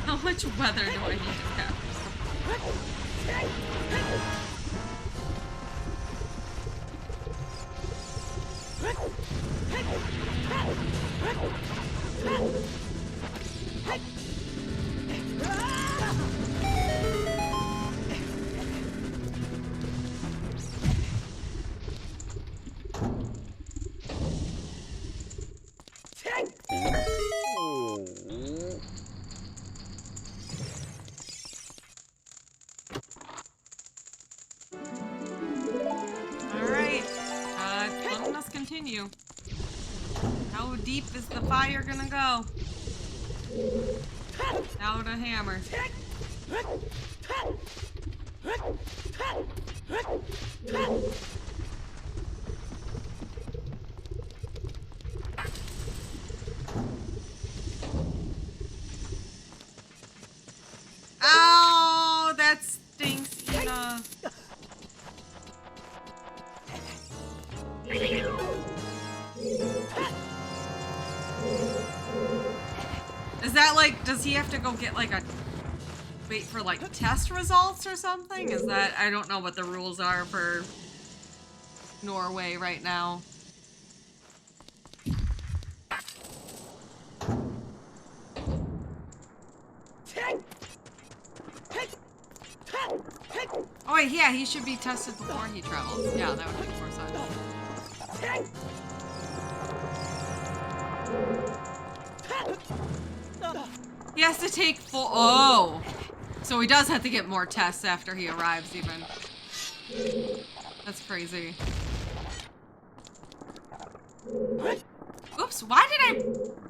How much weather do I need to have? Continue. How deep is the fire gonna go? Out a hammer. Ow! That stinks, Ina. Is that like, does he have to go get like wait for like test results or something? Is that, I don't know what the rules are for Norway right now. Oh wait, yeah, he should be tested before he travels. Yeah, that would make more sense. He has to take full. Oh! So he does have to get more tests after he arrives, even. That's crazy. Oops, why did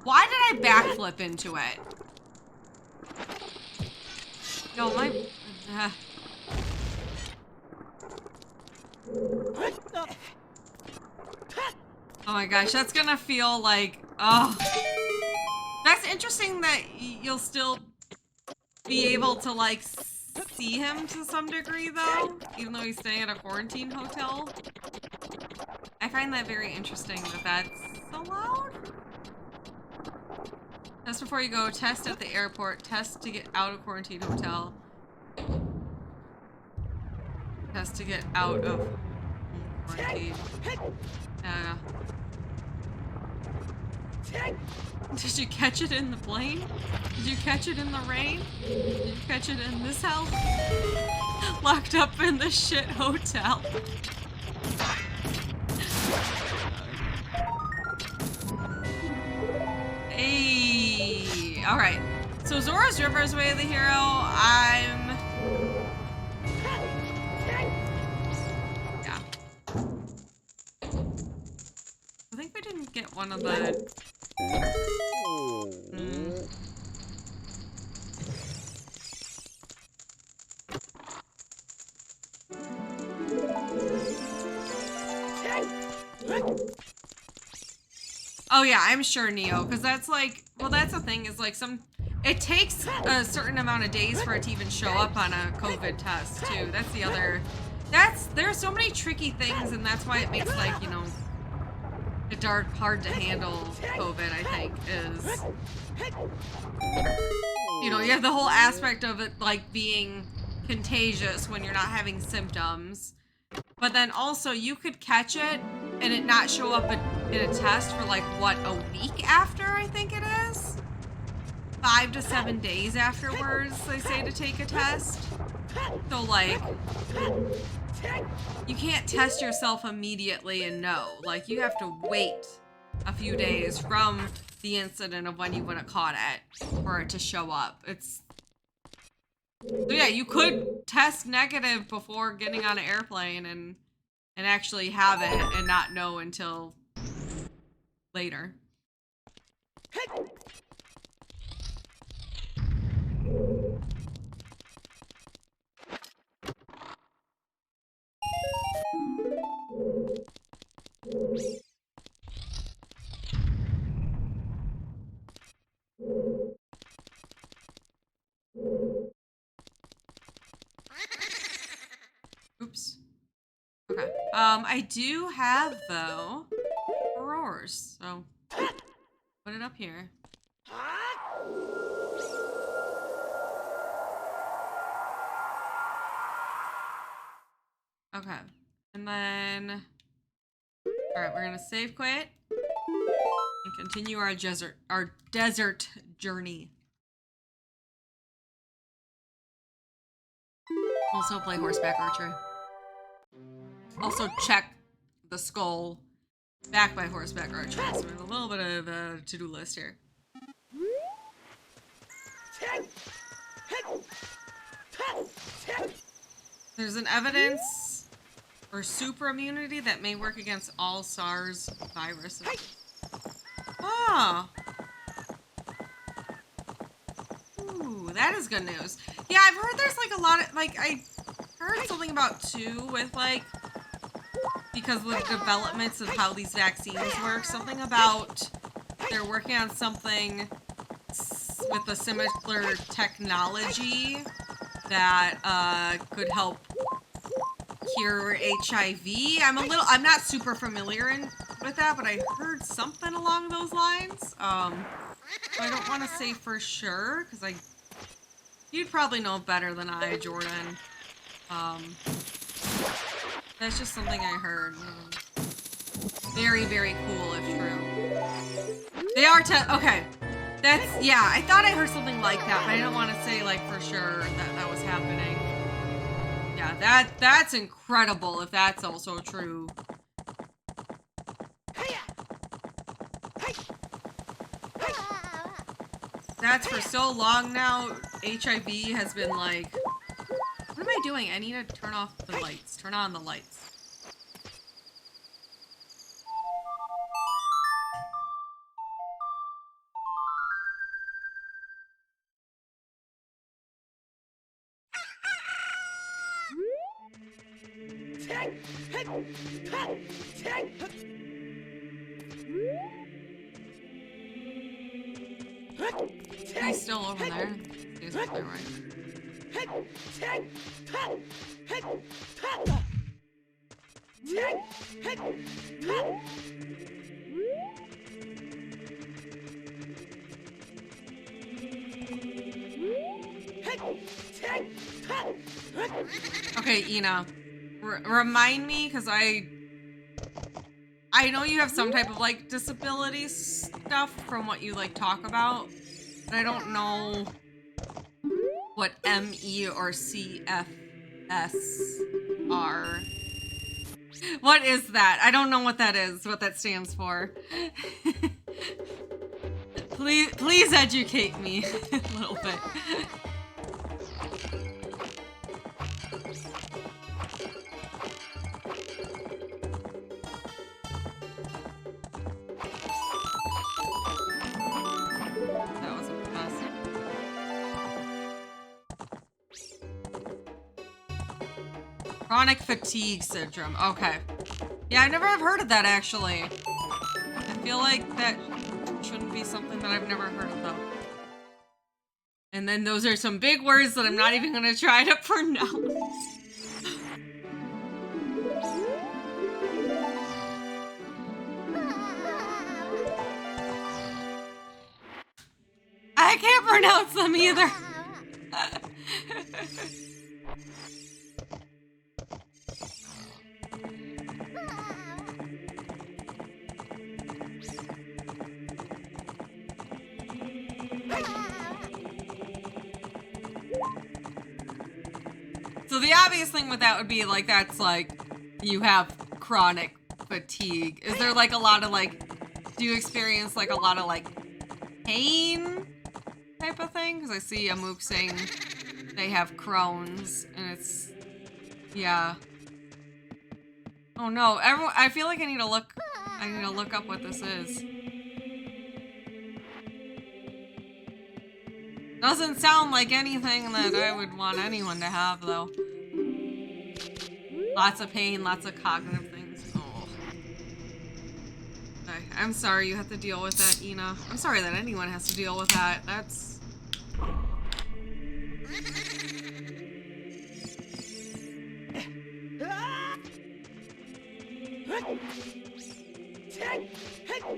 I backflip into it? No, my. Oh my gosh, that's gonna feel like. Oh. That's interesting that you'll still be able to, like, see him to some degree, though, even though he's staying at a quarantine hotel. I find that very interesting that that's allowed. Test before you go, test at the airport, test to get out of quarantine hotel. Test to get out of quarantine. Did you catch it in the plane? Did you catch it in the rain? Did you catch it in this house? Locked up in the shit hotel. Hey, all right. So Zora's River is way of the hero. Yeah. I think we didn't get one of the. Oh yeah, I'm sure, Neo, because that's like, well, that's the thing is like it takes a certain amount of days for it to even show up on a COVID test too. That's the other, there are so many tricky things, and that's why it makes like, you know, it hard to handle COVID, I think, is, you know, you have the whole aspect of it like being contagious when you're not having symptoms, but then also you could catch it and it not show up in a test for like, what, a week after, I think it is? 5 to 7 days afterwards, they say to take a test. So like, you can't test yourself immediately and know. Like, you have to wait a few days from the incident of when you would have caught it for it to show up. So yeah, you could test negative before getting on an airplane and actually have it and not know until later. Oops. Okay. I do have, though, roars, so put it up here. Okay. And then, all right, we're gonna save quit and continue our desert journey. Also play horseback archery. Also check the skull back by horseback archery. So we have a little bit of a to-do list here. There's an evidence or super immunity that may work against all SARS viruses. Oh. Ooh, that is good news. Yeah, I've heard there's like a lot of, like, I heard something about too with like, because of the developments of how these vaccines work, something about they're working on something with a similar technology that could help cure HIV. I'm not super familiar with that, but I heard something along those lines. So I don't want to say for sure, because you'd probably know better than I, Jordan. That's just something I heard. Very, very cool if true. They are okay. That's, yeah, I thought I heard something like that, but I don't want to say like for sure that was happening. Yeah, that's incredible if that's also true. That's for so long now, HIV has been like, what am I doing? I need to turn off the lights. Turn on the lights. He's still over there. He's over there, right? Okay, Ina. Remind me, because I know you have some type of like disability stuff from what you like talk about, but I don't know what ME or CFS are. What is that? I don't know what that is, what that stands for. Please educate me a little bit. Chronic fatigue syndrome. Okay. Yeah, I never have heard of that, actually. I feel like that shouldn't be something that I've never heard of, though. And then those are some big words that I'm not even gonna try to pronounce. I can't pronounce them either. So the obvious thing with that would be like, that's like, you have chronic fatigue. Is there like a lot of like, do you experience like a lot of like pain type of thing? Because I see Amook saying they have Crohn's and it's, yeah. Oh no, everyone, I feel like I need to look up what this is. Doesn't sound like anything that I would want anyone to have, though. Lots of pain, lots of cognitive things. Oh. Okay. I'm sorry you have to deal with that, Ina. I'm sorry that anyone has to deal with that. That's...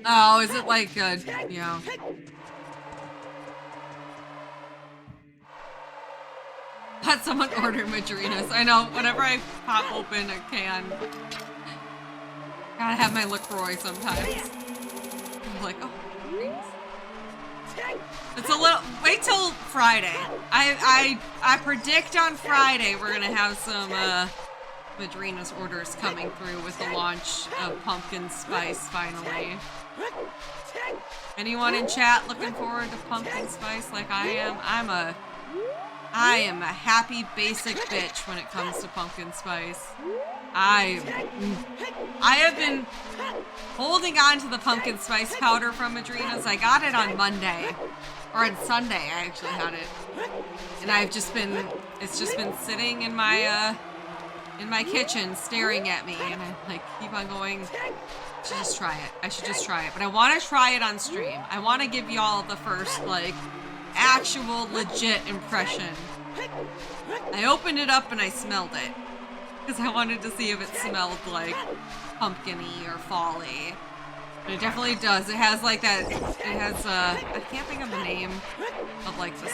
Oh, is it like a... yeah. Had someone order Madrinas. I know, whenever I pop open a can, gotta have my LaCroix sometimes. I'm like, oh, thanks. It's a little, wait till Friday. I predict on Friday we're gonna have some Madrinas orders coming through with the launch of Pumpkin Spice finally. Anyone in chat looking forward to Pumpkin Spice like I am? I am a happy basic bitch when it comes to pumpkin spice. I have been holding on to the pumpkin spice powder from Madrinas. I got it on Monday, or on Sunday I actually had it. And it's just been sitting in my kitchen staring at me, and I like keep on going, I should just try it. I should just try it. But I want to try it on stream. I want to give y'all the first like actual legit impression. I opened it up and I smelled it because I wanted to see if it smelled like pumpkin-y or fall-y. And it definitely does. It has like that, it has I can't think of the name of like the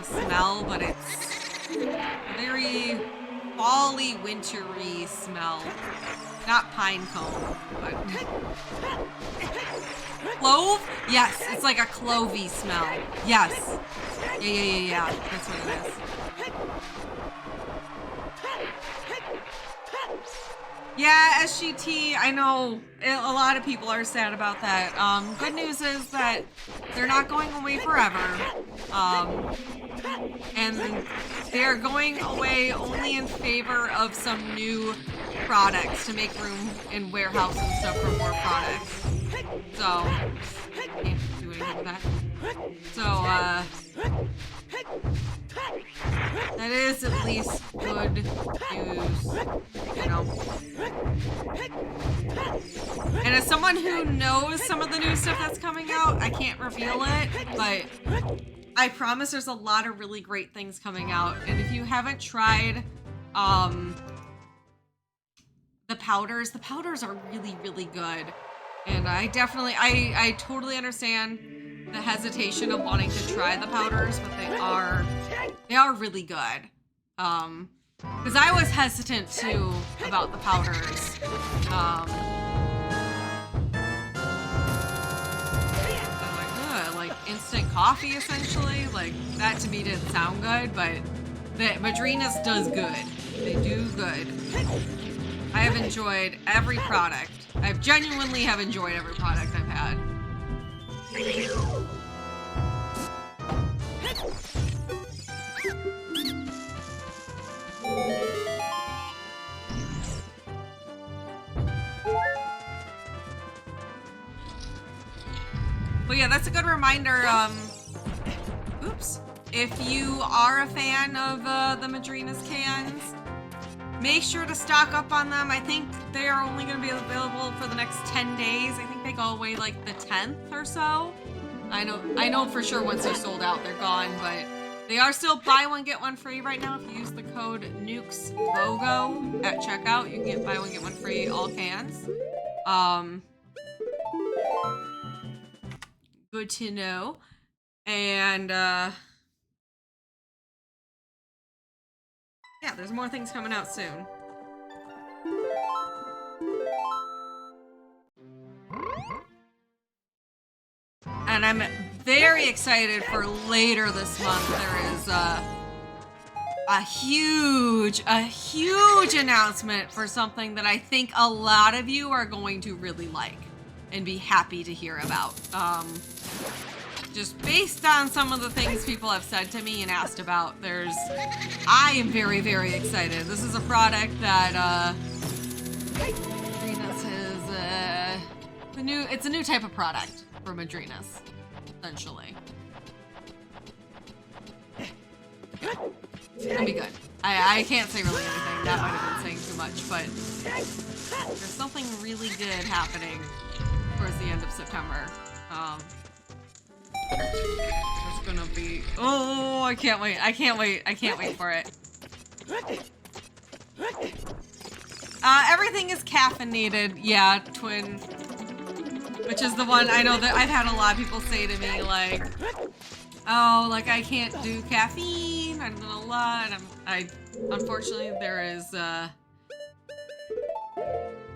smell, but it's a very fall-y, wintry smell. Not pine cone, but clove? Yes, it's like a clovey smell. Yes. Yeah. That's what it is. Yeah, SGT, I know a lot of people are sad about that. Good news is that they're not going away forever. And they're going away only in favor of some new products to make room in warehouse and stuff for more products. So, can't do anything with that. So, that is at least good news, you know. And as someone who knows some of the new stuff that's coming out, I can't reveal it, but I promise there's a lot of really great things coming out. And if you haven't tried, the powders are really, really good. And I totally understand the hesitation of wanting to try the powders, but they are really good. Because I was hesitant too about the powders. Like instant coffee essentially, like that to me didn't sound good, but the Madrinas does good. They do good. I have enjoyed every product. I genuinely have enjoyed every product I've had. But yeah, that's a good reminder. Oops. If you are a fan of the Madrinas cans, make sure to stock up on them. I think they are only going to be available for the next 10 days. I think they go away like the 10th or so. I know for sure once they're sold out, they're gone, but they are still buy one, get one free right now. If you use the code NUKESBOGO at checkout, you can get buy one, get one free, all cans. Good to know. And, yeah, there's more things coming out soon. And I'm very excited for later this month. There is a huge announcement for something that I think a lot of you are going to really like and be happy to hear about. Just based on some of the things people have said to me and asked about, I am very, very excited. This is a product that, Madrinas is, it's a new type of product for Madrinas, essentially. It's gonna be good. I can't say really anything. That might have been saying too much, but there's something really good happening towards the end of September. It's gonna be, oh, I can't wait. I can't wait for it. Everything is caffeinated. Yeah, Twin. Which is the one, I know that I've had a lot of people say to me, like, oh, like, I can't do caffeine, I'm gonna lie, and unfortunately, there is,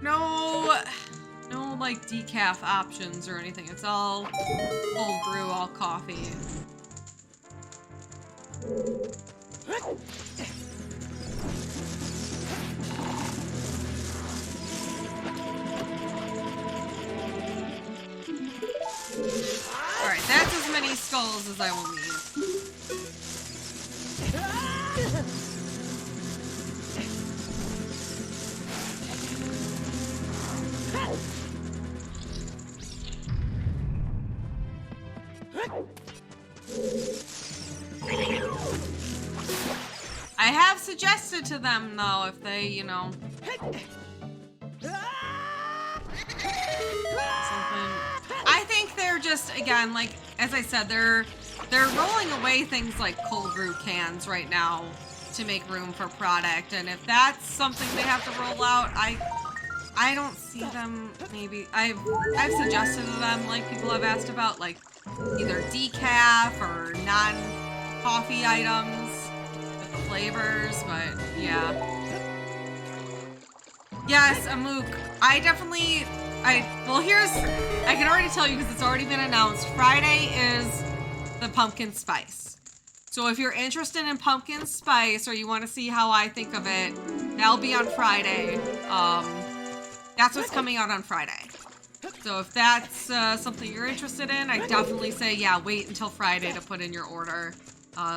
no, like, decaf options or anything. It's all cold brew, all coffee. Alright, that's as many skulls as I will need. I have suggested to them, though, if they, you know, something. I think they're just, again, like, as I said, they're rolling away things like cold brew cans right now to make room for product, and if that's something they have to roll out, I don't see them, maybe, I've suggested to them, like, people have asked about, like, either decaf or non-coffee items with the flavors, but, yeah. Yes, Amuk, I can already tell you because it's already been announced. Friday is the pumpkin spice. So if you're interested in pumpkin spice or you want to see how I think of it, that'll be on Friday. That's what's coming out on Friday. So if that's something you're interested in, I definitely say, yeah, wait until Friday to put in your order.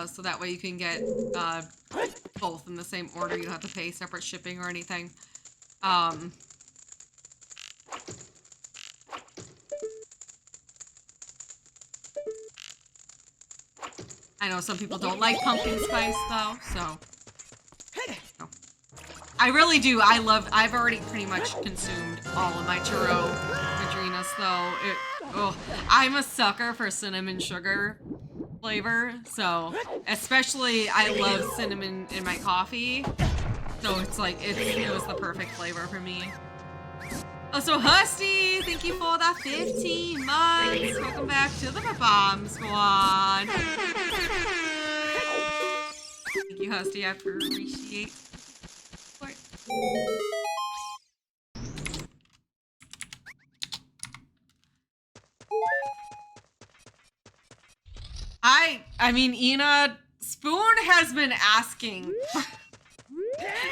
So that way you can get both in the same order. You don't have to pay separate shipping or anything. I know some people don't like pumpkin spice though, so. No. I really do. I've already pretty much consumed all of my churro Madrinas though. I'm a sucker for cinnamon sugar flavor, so especially I love cinnamon in my coffee. So it's like, it was the perfect flavor for me. Also, Husty, thank you for the 15 months. Welcome back to the Bomb Squad. Thank you, Husty. I appreciate it. I mean, Ina, Spoon has been asking. I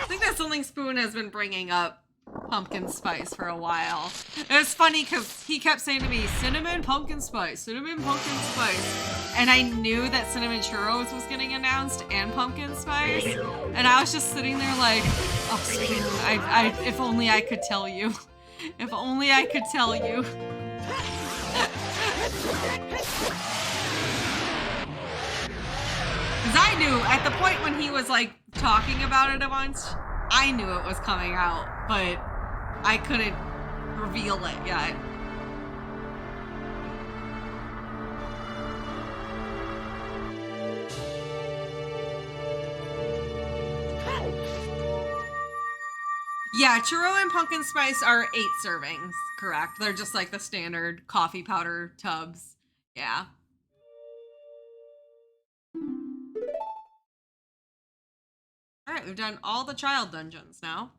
think that's something Spoon has been bringing up. Pumpkin spice for a while. It was funny because he kept saying to me, cinnamon pumpkin spice, and I knew that cinnamon churros was getting announced and pumpkin spice, and I was just sitting there like, oh, Spoon, if only I could tell you. If only I could tell you. Because I knew at the point when he was like talking about it once, I knew it was coming out, but I couldn't reveal it yet. Yeah, churro and pumpkin spice are 8 servings, correct. They're just like the standard coffee powder tubs. Yeah. Alright, we've done all the child dungeons now.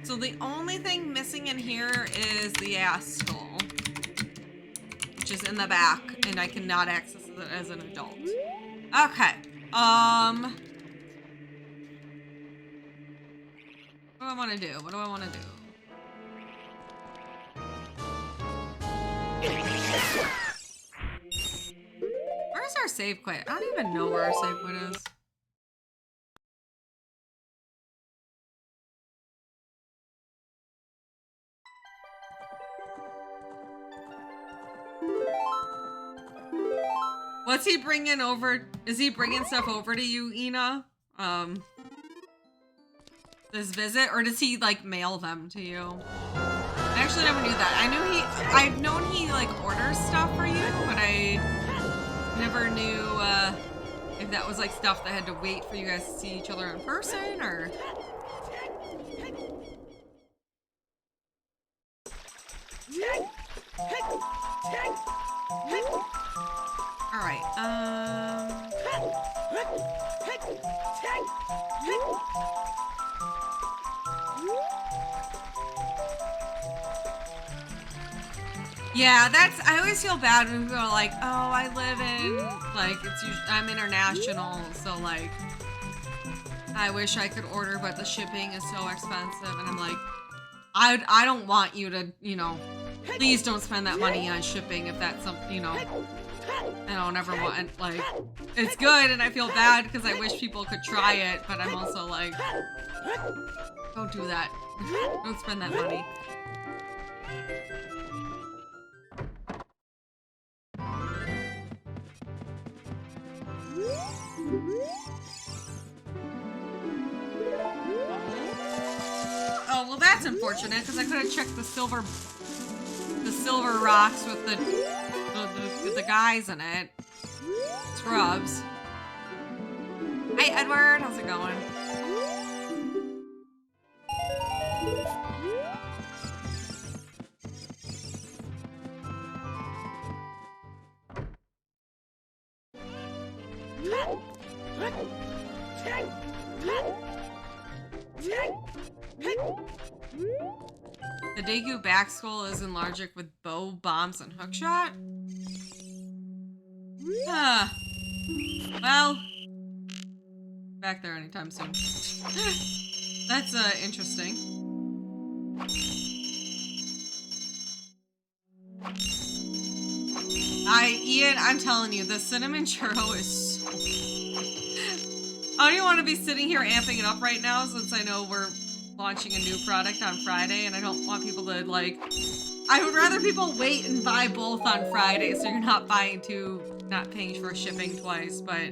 So the only thing missing in here is the ass skull, which is in the back, and I cannot access it as an adult. Okay. What do I want to do? What do I want to do? Where's our save quit? I don't even know where our save quit is. What's he bringing over? Is he bringing stuff over to you, Ina? This visit, or does he like mail them to you? I actually never knew that. I've known he like orders stuff for you, but I never knew if that was like stuff that had to wait for you guys to see each other in person, or. All right. Yeah, I always feel bad when people are like, oh, I live in, like, I'm international, so, like, I wish I could order, but the shipping is so expensive, and I'm like, I don't want you to, you know, please don't spend that money on shipping if that's something, you know, I don't ever want, like, it's good, and I feel bad because I wish people could try it, but I'm also like, don't do that. Don't spend that money. Oh, well, that's unfortunate because I could have checked the silver rocks with the guys in it. Scrubs. Hey, Edward, how's it going? The Daegu back skull is enlarged with bow, bombs, and hookshot? Well, back there anytime soon. That's interesting. Ian, I'm telling you, the cinnamon churro is so I don't even want to be sitting here amping it up right now since I know we're launching a new product on Friday and I don't want people to, like, I would rather people wait and buy both on Friday so you're not buying two, not paying for shipping twice, but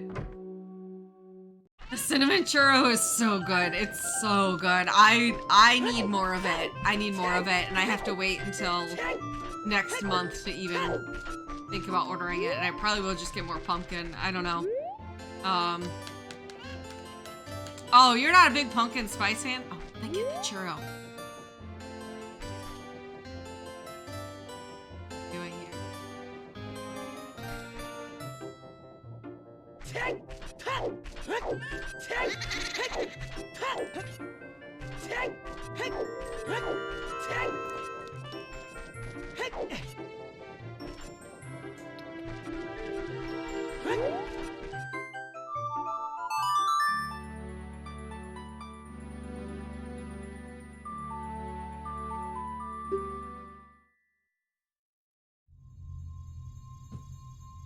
the cinnamon churro is so good. It's so good. I need more of it. I need more of it, and I have to wait until next month to even think about ordering it, and I probably will just get more pumpkin. I don't know. Oh, you're not a big pumpkin spice fan? Oh, then get the churro. Doing here.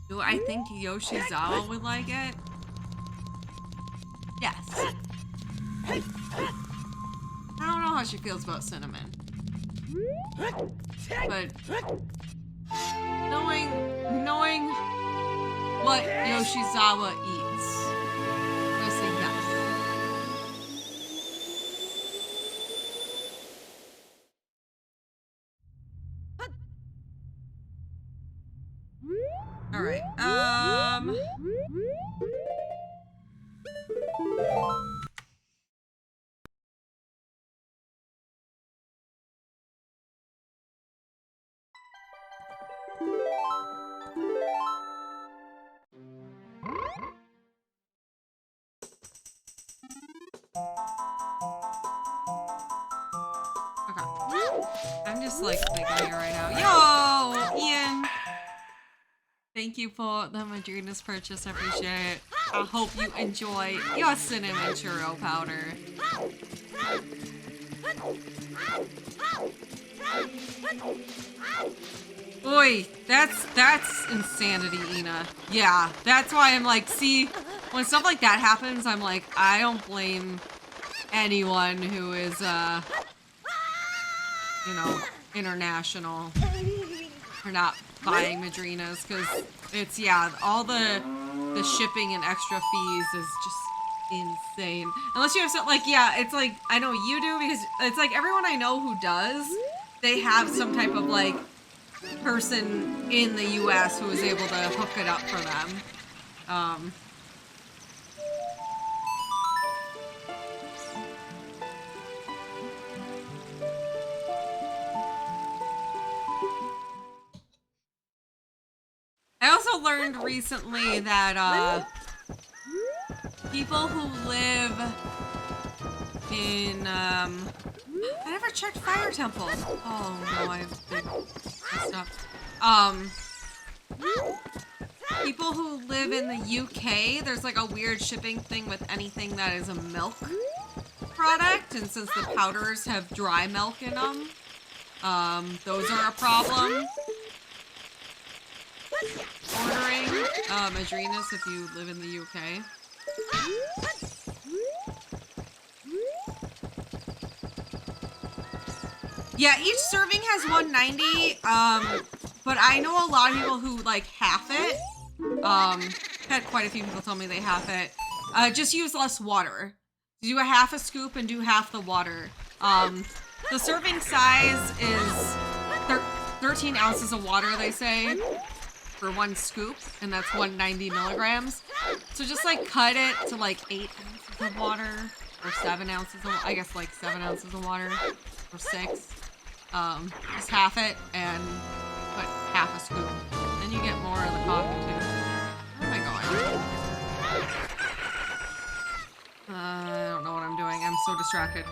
Do I think Yoshizawa would like it? Yes. I don't know how she feels about cinnamon. But knowing what Yoshizawa eats, I'm gonna say yes. Alright, I'm just like thinking here right now. Yo, Ian! Thank you for the Madrina's purchase. I appreciate it. I hope you enjoy your cinnamon churro powder. Oi, that's insanity, Ina. Yeah, that's why I'm like, see, when stuff like that happens, I'm like, I don't blame anyone who is, you know, international for not buying Madrinas, because it's, yeah, all the shipping and extra fees is just insane. Unless you have some, like, yeah, it's like, I know you do, because it's like everyone I know who does, they have some type of, like, person in the US who is able to hook it up for them. I also learned recently that, people who live in, I never checked Fire Temple. Oh no, I've been messed up. People who live in the UK, there's like a weird shipping thing with anything that is a milk product, and since the powders have dry milk in them, those are a problem. Ordering Madrinas if you live in the UK. Yeah, each serving has 190, but I know a lot of people who like half it. Had quite a few people tell me they half it. Just use less water. Do a half a scoop and do half the water. The serving size is 13 ounces of water, they say, for one scoop, and that's 190 milligrams. So just like cut it to like 8 ounces of water, or 7 ounces of, I guess like 7 ounces of water, or 6. Just half it and put half a scoop. Then you get more of the coffee too. Where am I going? I don't know what I'm doing. I'm so distracted.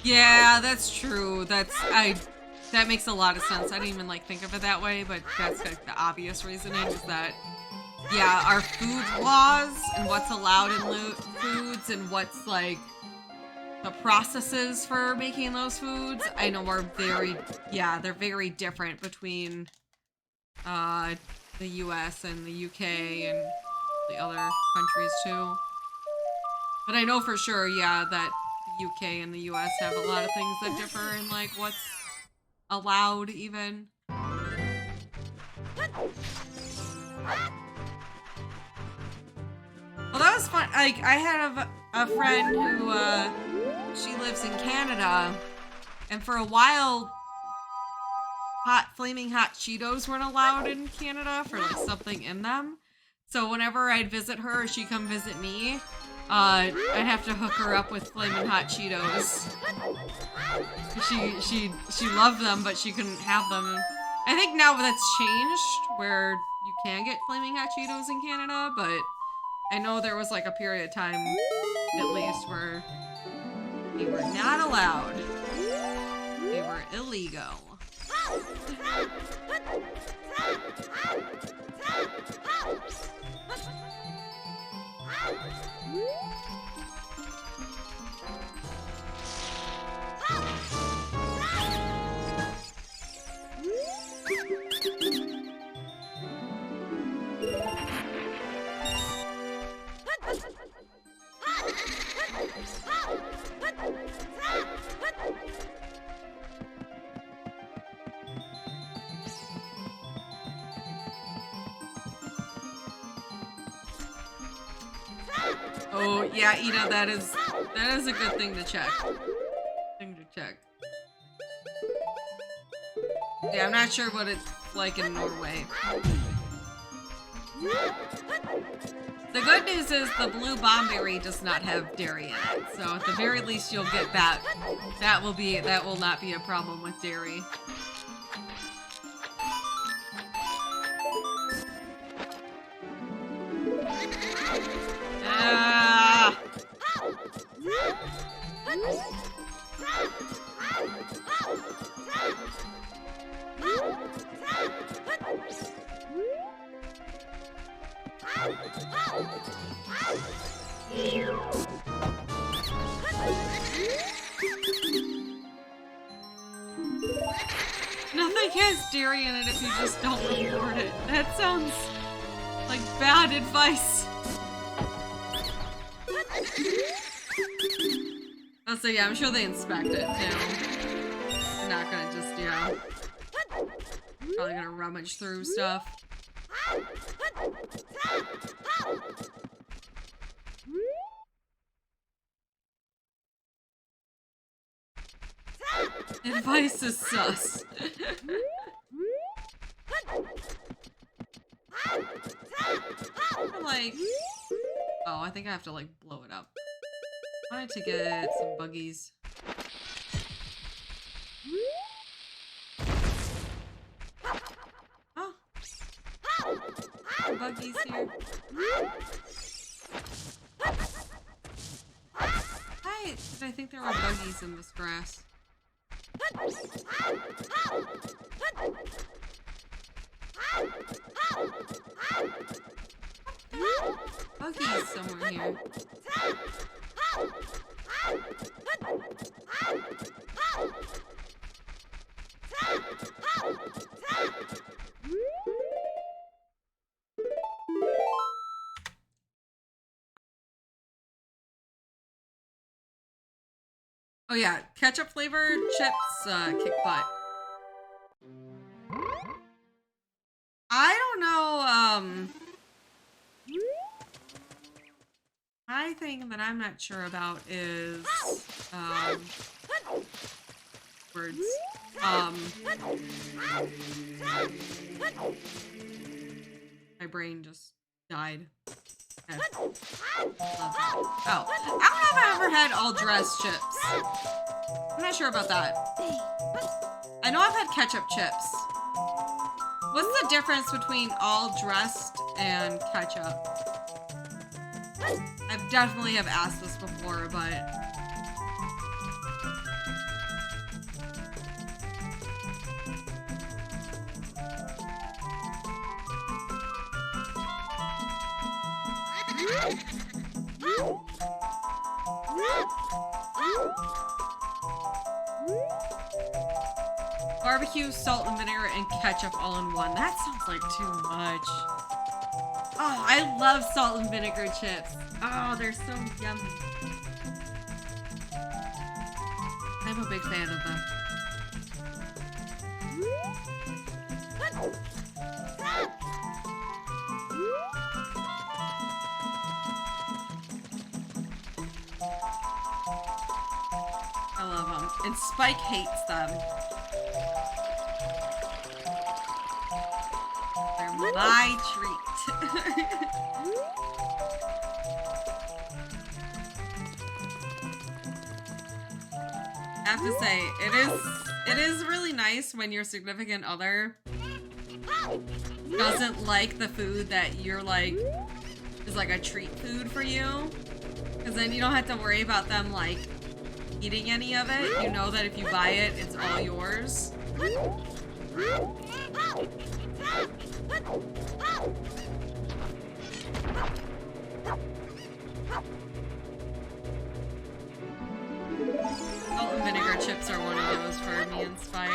Yeah, that's true. That makes a lot of sense. I didn't even like think of it that way, but that's like the obvious reasoning is that, yeah, our food laws and what's allowed in foods and what's like the processes for making those foods, I know are very, yeah, they're very different between the US and the UK and the other countries too. But I know for sure, yeah, that the UK and the US have a lot of things that differ in like what's allowed even. Well, that was fun. Like, I had a friend who, she lives in Canada, and for a while, flaming hot Cheetos weren't allowed in Canada for like something in them. So whenever I'd visit her or she'd come visit me, I'd have to hook her up with flaming hot Cheetos. She loved them, but she couldn't have them. I think now that's changed, where you can get flaming hot Cheetos in Canada, but I know there was like a period of time, at least, where they were not allowed. They were illegal. Oh, yeah, Ina, that is a good thing to check. Yeah, I'm not sure what it's like in Norway. The good news is the blue bomberry does not have dairy in it, so at the very least you'll get that. That will not be a problem with dairy. Nothing has dairy in it if you just don't report it. That sounds like bad advice. Oh, so yeah, I'm sure they inspect it too. They're not gonna just, yeah. Probably gonna rummage through stuff. Advice is sus. Like, oh, I think I have to like blow it up. I wanted to get some buggies. Oh, buggies here. I think there were buggies in this grass. Buggies somewhere here. Oh yeah, ketchup flavored chips kick butt. I don't know, my thing that I'm not sure about is, words. My brain just died. Okay. Oh, I don't know if I ever had all dressed chips. I'm not sure about that. I know I've had ketchup chips. What's the difference between all dressed and ketchup? I definitely have asked this before, but... Barbecue, salt and vinegar, and ketchup all in one. That sounds like too much. Oh, I love salt and vinegar chips. Oh, they're so yummy. I'm a big fan of them. I love them. And Spike hates them. They're my treat. I have to say, it is really nice when your significant other doesn't like the food that you're like is like a treat food for you, because then you don't have to worry about them like eating any of it. You know that if you buy it, it's all yours. Salt and vinegar chips are one of those for me and Spike.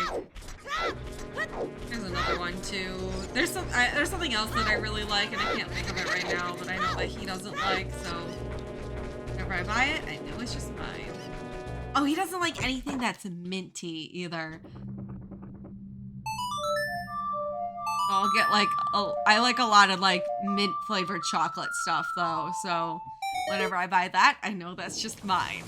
There's another one too. There's something else that I really like, and I can't think of it right now, but I know that he doesn't like, so whenever I buy it, I know it's just mine. Oh, he doesn't like anything that's minty either. I'll get like, I like a lot of like mint flavored chocolate stuff though, so whenever I buy that, I know that's just mine.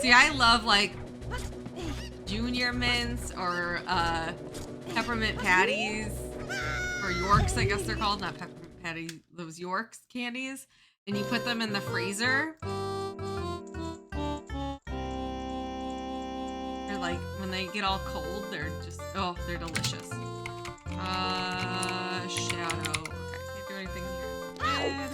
See, I love like Junior Mints or peppermint patties, or Yorks, I guess they're called, not peppermint patties, those Yorks candies, and you put them in the freezer. They're like, when they get all cold, they're just, oh, they're delicious. Shadow. Okay, can't do anything here. Red.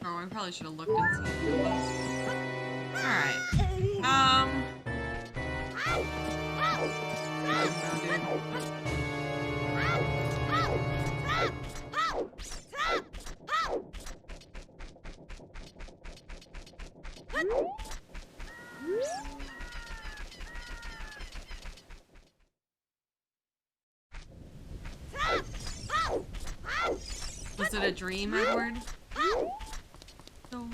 Oh, I probably should have looked and seen those. Alright. Was it a dream, Edward? So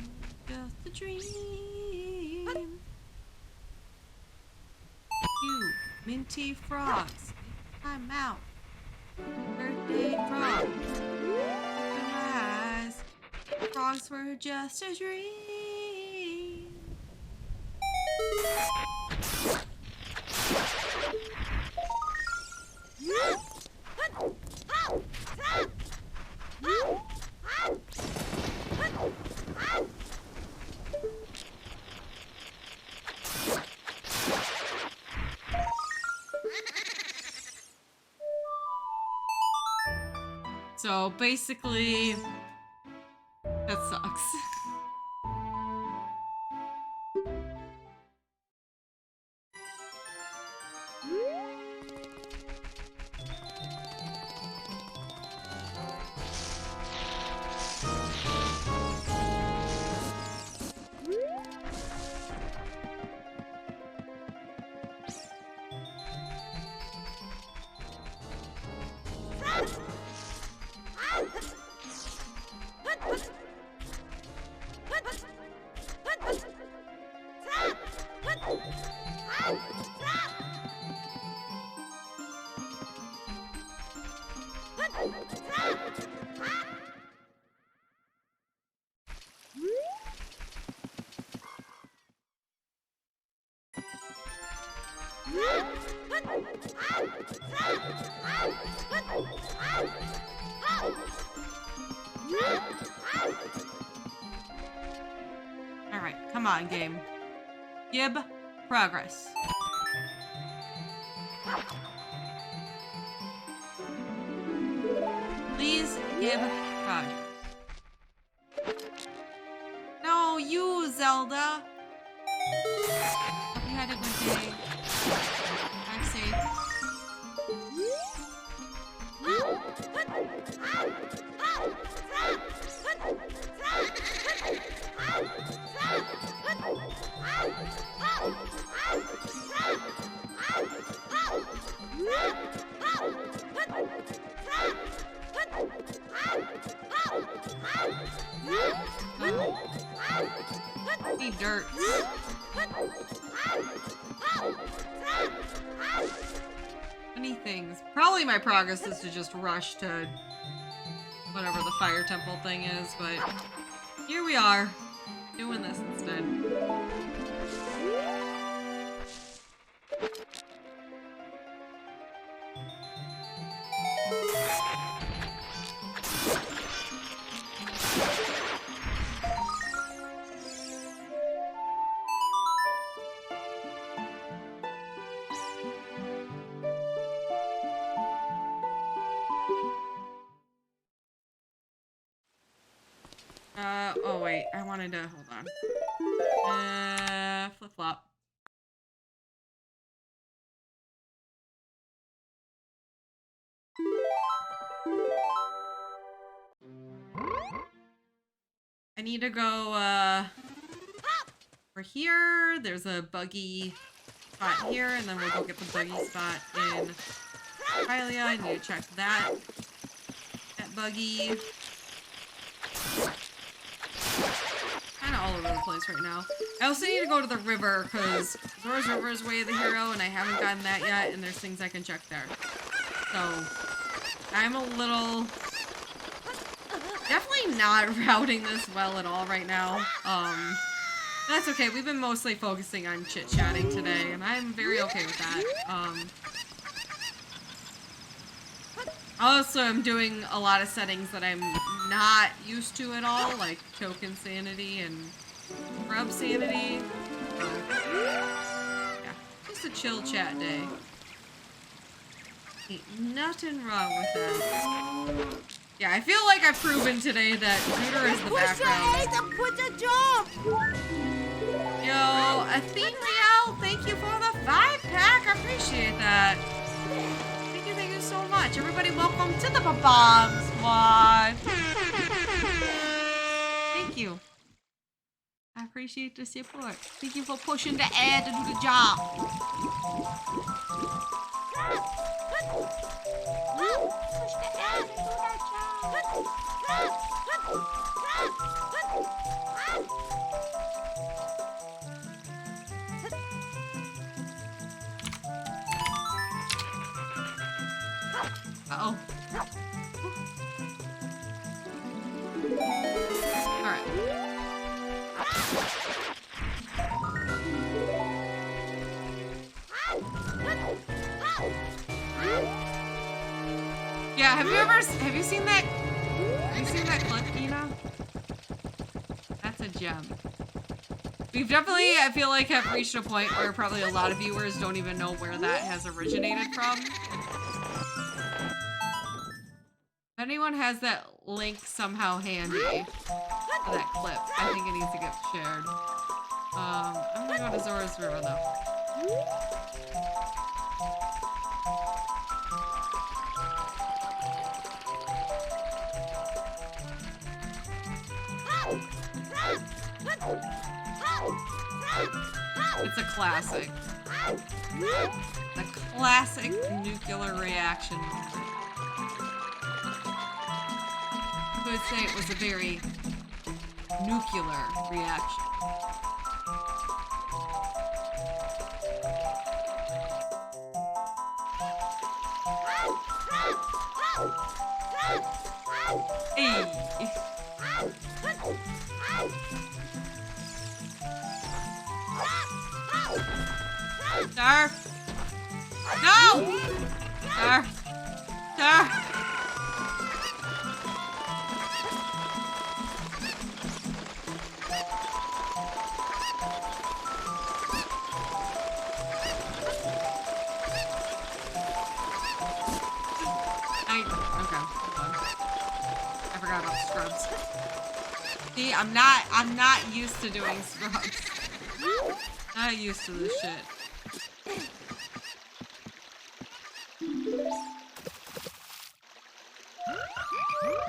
just a dream. You minty frogs, I'm out. Birthday frogs, open eyes. Frogs were just a dream. So basically, that sucks. Alright, come on, game. Gib progress. Please give progress. No, you, Zelda. Hope you had a good day. Drive safe. Need dirt. Normally my progress is to just rush to whatever the fire temple thing is, but here we are, doing this instead. Oh wait, I wanted to, hold on. Flip-flop. I need to go, over here. There's a buggy spot here, and then we'll go get the buggy spot in Hylia. I need to check that buggy. Kind of all over the place right now. I also need to go to the river because Zora's River is Way of the Hero and I haven't gotten that yet, and there's things I can check there. So I'm a little definitely not routing this well at all right now. That's okay. We've been mostly focusing on chit-chatting today, and I'm very okay with that. Also, I'm doing a lot of settings that I'm not used to at all, like token sanity and grub sanity. So, yeah, just a chill chat day. Ain't nothing wrong with that. Yeah, I feel like I've proven today that Zooter is the background. Yo, Atheniel, thank you for the 5-pack. I appreciate that. Thank you so much. Everybody, welcome to the Bob Squad. Thank you. I appreciate the support. Thank you for pushing the ad to do the job. Push the ad to do that Uh-oh. Alright. Yeah, have you seen that? Have you seen that clip, Ina? That's a gem. We've definitely, I feel like, have reached a point where probably a lot of viewers don't even know where that has originated from. If anyone has that link somehow handy for that clip, I think it needs to get shared. I'm gonna go to Zora's River though. It's a classic. A classic nuclear reaction. I would say it was a very nuclear reaction. Hey. Sir! No! Sir! Sir! See, I'm not used to doing scrubs. Not used to this shit.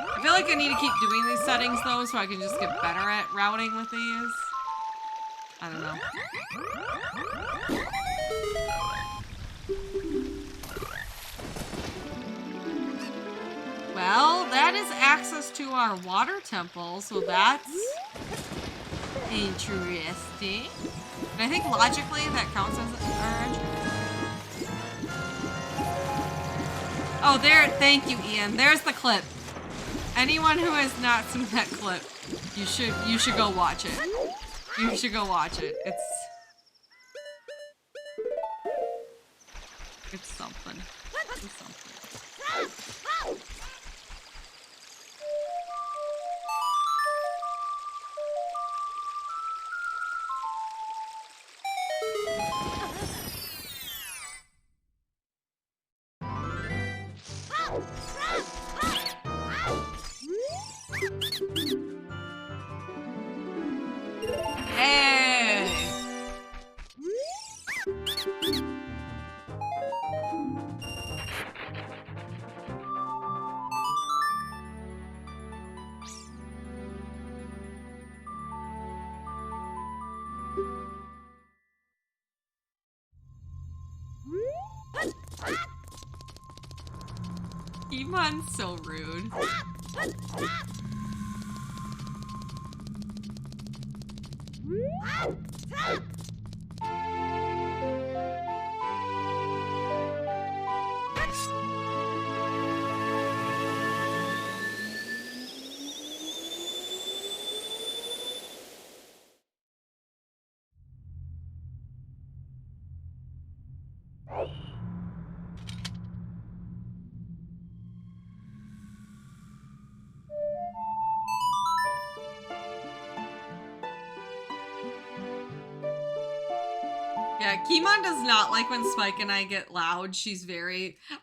I feel like I need to keep doing these settings though, so I can just get better at routing with these. I don't know. Well, that is access to our water temple, so that's interesting. And I think logically that counts as our entrance. Oh, there. Thank you, Ian. There's the clip. Anyone who has not seen that clip, you should go watch it. You should go watch it. It's something. It's something. Hey! Iman's so rude. Yeah, Kimon does not like when Spike and I get loud.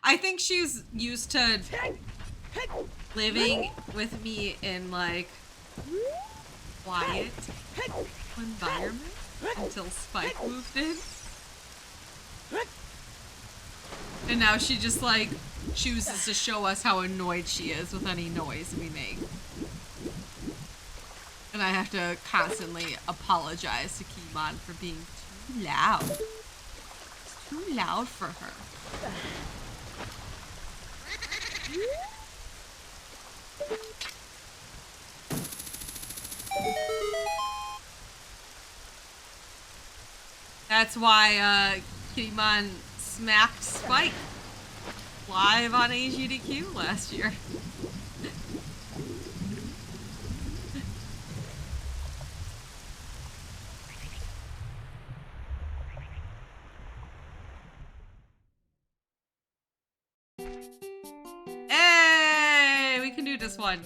I think she's used to living with me in, like, quiet environment until Spike moved in. And now she just, like, chooses to show us how annoyed she is with any noise we make. And I have to constantly apologize to Kimon for being too loud. It's too loud for her. That's why Kimon smacked Spike live on AGDQ last year. Hey, we can do this one.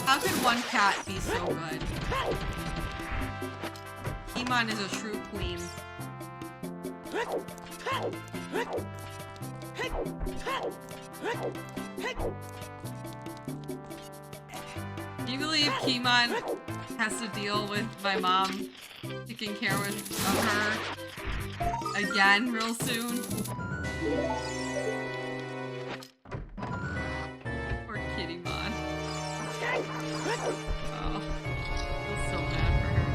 How could one cat be so good? Kimon is a true queen. Do you believe Kimon has to deal with my mom taking care of her again real soon? Poor Kittymon. Oh, I feel so bad for her.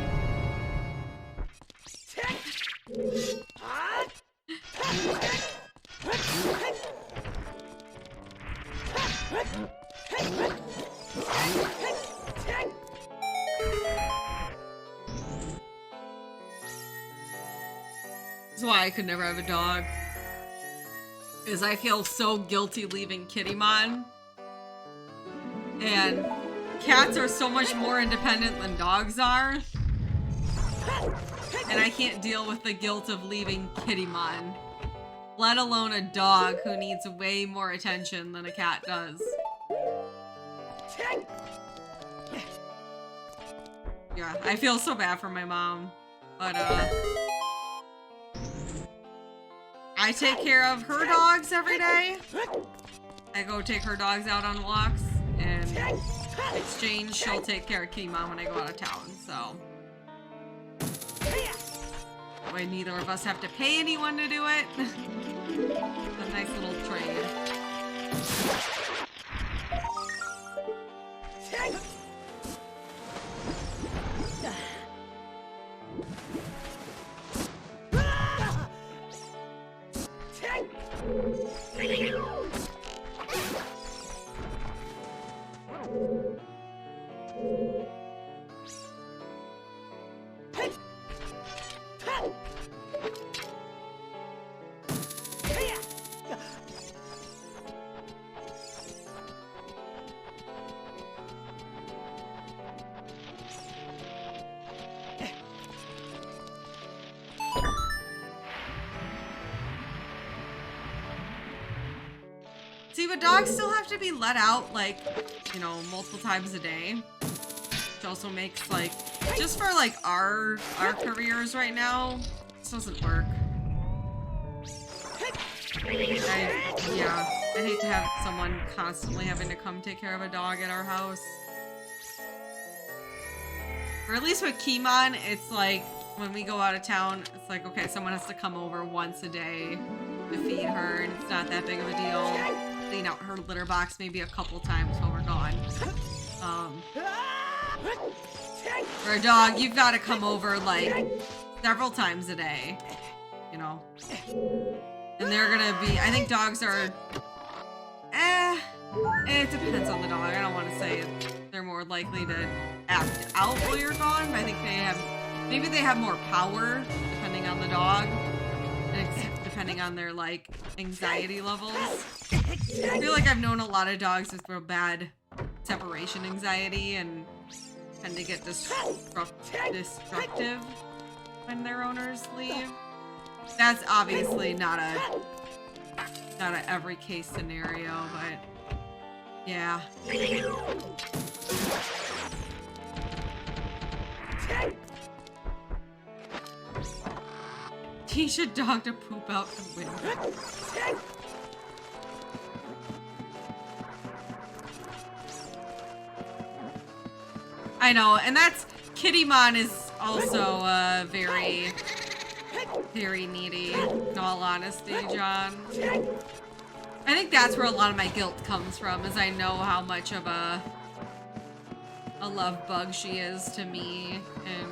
This is why I could never have a dog. Is I feel so guilty leaving Kittymon. And cats are so much more independent than dogs are. And I can't deal with the guilt of leaving Kittymon. Let alone a dog who needs way more attention than a cat does. Yeah, I feel so bad for my mom. But, I take care of her dogs every day. I go take her dogs out on walks. And in exchange, she'll take care of Kittymon when I go out of town, so. Why neither of us have to pay anyone to do it. A nice little trade. See, but dogs still have to be let out, like, you know, multiple times a day. Which also makes, like, just for, like, our careers right now, this doesn't work. I hate to have someone constantly having to come take care of a dog at our house. Or at least with Kimon, it's like, when we go out of town, it's like, okay, someone has to come over once a day to feed her, and it's not that big of a deal. Clean out her litter box maybe a couple times while we're gone. For a dog, you've got to come over, like, several times a day, you know. And they're gonna be, I think dogs are, it depends on the dog. I don't want to say they're more likely to act out while you're gone, but I think maybe they have more power, depending on the dog, and depending on their, like, anxiety levels. I feel like I've known a lot of dogs with real bad separation anxiety and tend to get destructive when their owners leave. That's obviously not a every case scenario, but yeah. Teach a dog to poop out the window. I know, and that's Kittymon is also very needy, in all honesty, John. I think that's where a lot of my guilt comes from, is I know how much of a love bug she is to me, and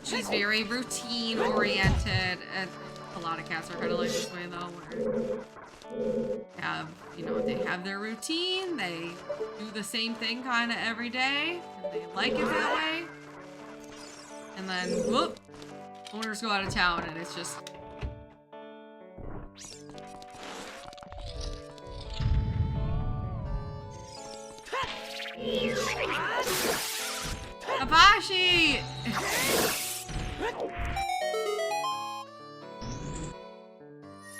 she's very routine oriented, and a lot of cats are kind of like this way though, where they have their routine, they do the same thing kind of every day, and they like it that way, and then whoop, owners go out of town and it's just Kabashi!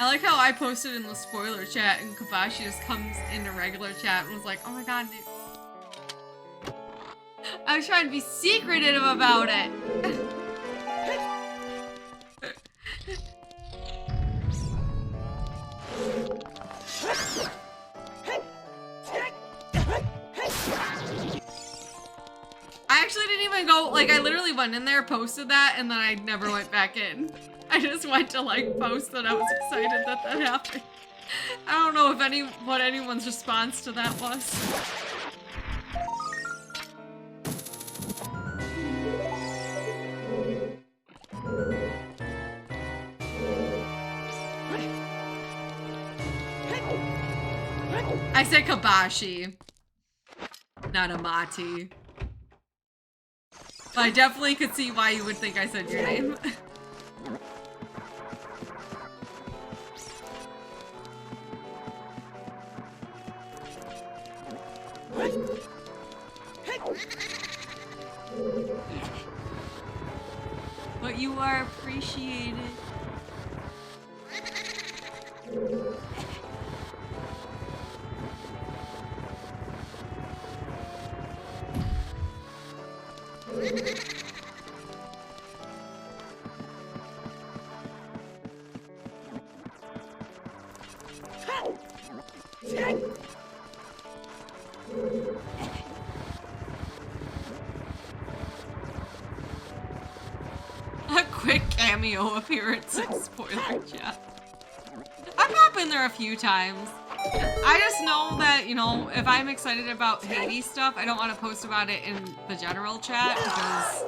I like how I posted in the spoiler chat and Kabashi just comes into regular chat and was like, oh my god, dude. I was trying to be secretive about it. I actually didn't even go, like, I literally went in there, posted that, and then I never went back in. I just went to, like, post that I was excited that that happened. I don't know if what anyone's response to that was. I said Kabashi, not Amati. But I definitely could see why you would think I said your name. But you are appreciated. cameo appearance in spoiler chat. I pop in there a few times. I just know that, you know, if I'm excited about Hades stuff, I don't want to post about it in the general chat because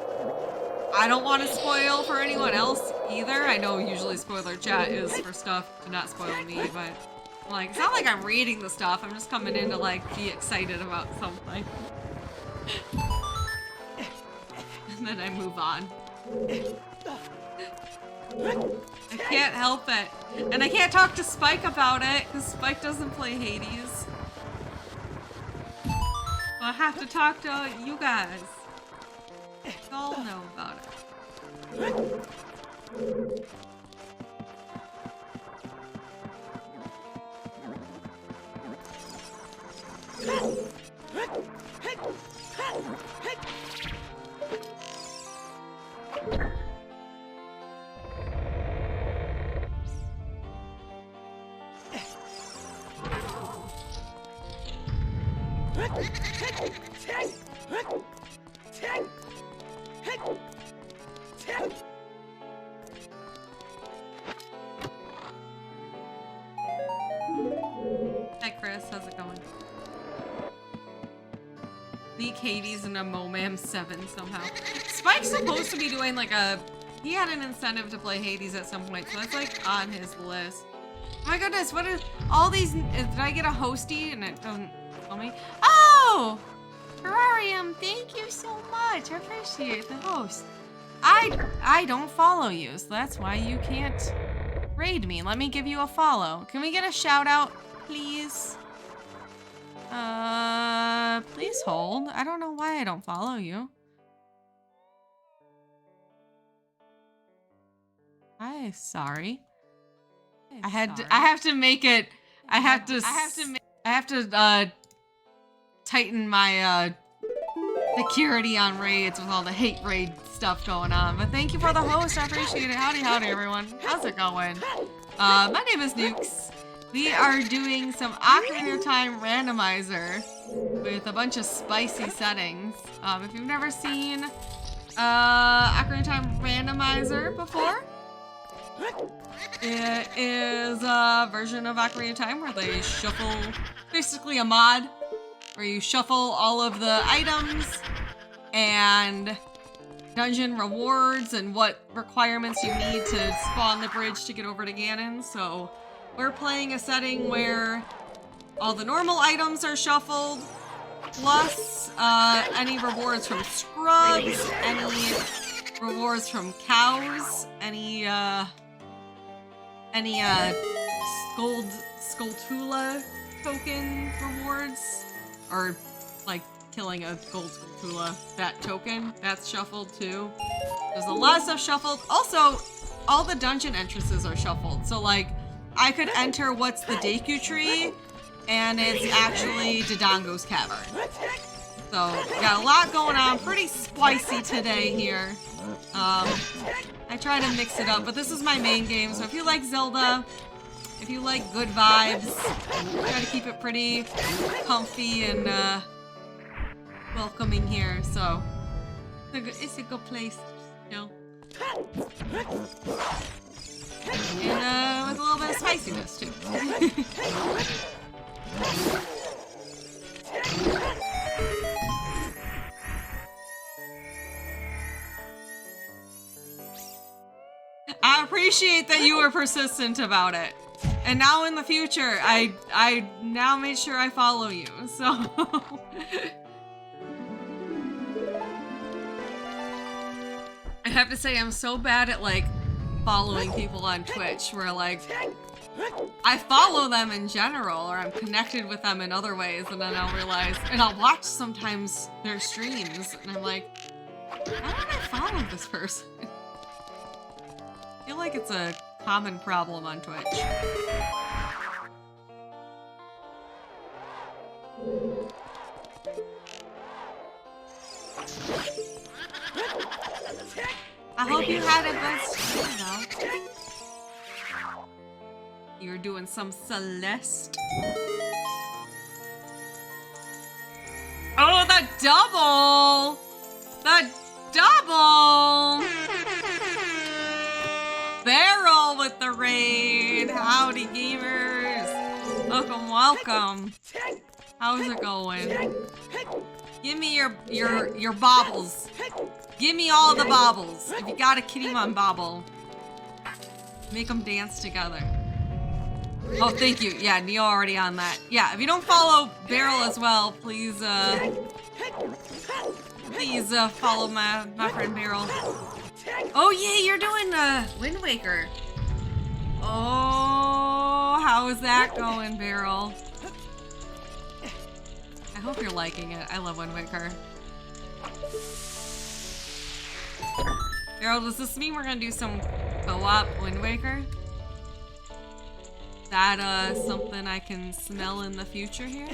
I don't want to spoil for anyone else either. I know usually spoiler chat is for stuff to not spoil me, but like, it's not like I'm reading the stuff. I'm just coming in to like be excited about something. And then I move on. I can't help it. And I can't talk to Spike about it, because Spike doesn't play Hades. So I have to talk to you guys. You all know about it. Hi Chris, how's it going? Leak Hades and a Momam 7 somehow. Spike's supposed to be doing like a... He had an incentive to play Hades at some point, so that's like on his list. Oh my goodness, what is all these? Did I get a hostie and it doesn't tell me? Oh! Terrarium, thank you so much. I appreciate the host. I don't follow you, so that's why you can't raid me. Let me give you a follow. Can we get a shout out, please? Please hold. I don't know why I don't follow you. Hi, sorry. I have to make it. I have to tighten my security on raids with all the hate raid stuff going on. But thank you for the host. I appreciate it. Howdy, howdy, everyone. How's it going? My name is Nukes. We are doing some Ocarina of Time randomizer with a bunch of spicy settings. If you've never seen Ocarina of Time randomizer before, it is a version of Ocarina of Time where they shuffle, basically a mod, where you shuffle all of the items and dungeon rewards and what requirements you need to spawn the bridge to get over to Ganon. So we're playing a setting where all the normal items are shuffled, plus any rewards from scrubs, any rewards from cows, any Skulltula token rewards, or like killing a gold Skulltula, that token, that's shuffled too. There's a lot of stuff shuffled. Also, all the dungeon entrances are shuffled. So like, I could enter what's the Deku tree, and it's actually Dodongo's cavern. So, got a lot going on, pretty spicy today here. I try to mix it up, but this is my main game, so if you like Zelda, if you like good vibes, try to keep it pretty comfy and welcoming here, so it's a good place, you know. And with a little bit of spiciness too. I appreciate that you were persistent about it. And now in the future, I now made sure I follow you, so. I have to say, I'm so bad at like following people on Twitch where like, I follow them in general or I'm connected with them in other ways and then I'll realize, and I'll watch sometimes their streams and I'm like, why don't I follow this person? I feel like it's a common problem on Twitch. I hope you had a good stream though. You were doing some Celeste. Oh, the double! The double! Barrel with the raid. Howdy, gamers. Welcome, welcome. How's it going? Give me your baubles. Give me all the baubles. If you got a Kittymon bauble, make them dance together. Oh, thank you. Yeah, Neil already on that. Yeah, if you don't follow Barrel as well, please follow my friend Barrel. Oh yeah, you're doing Wind Waker. Oh, how is that going, Barrel? I hope you're liking it. I love Wind Waker. Barrel, does this mean we're gonna do some co-op Wind Waker? That something I can smell in the future here?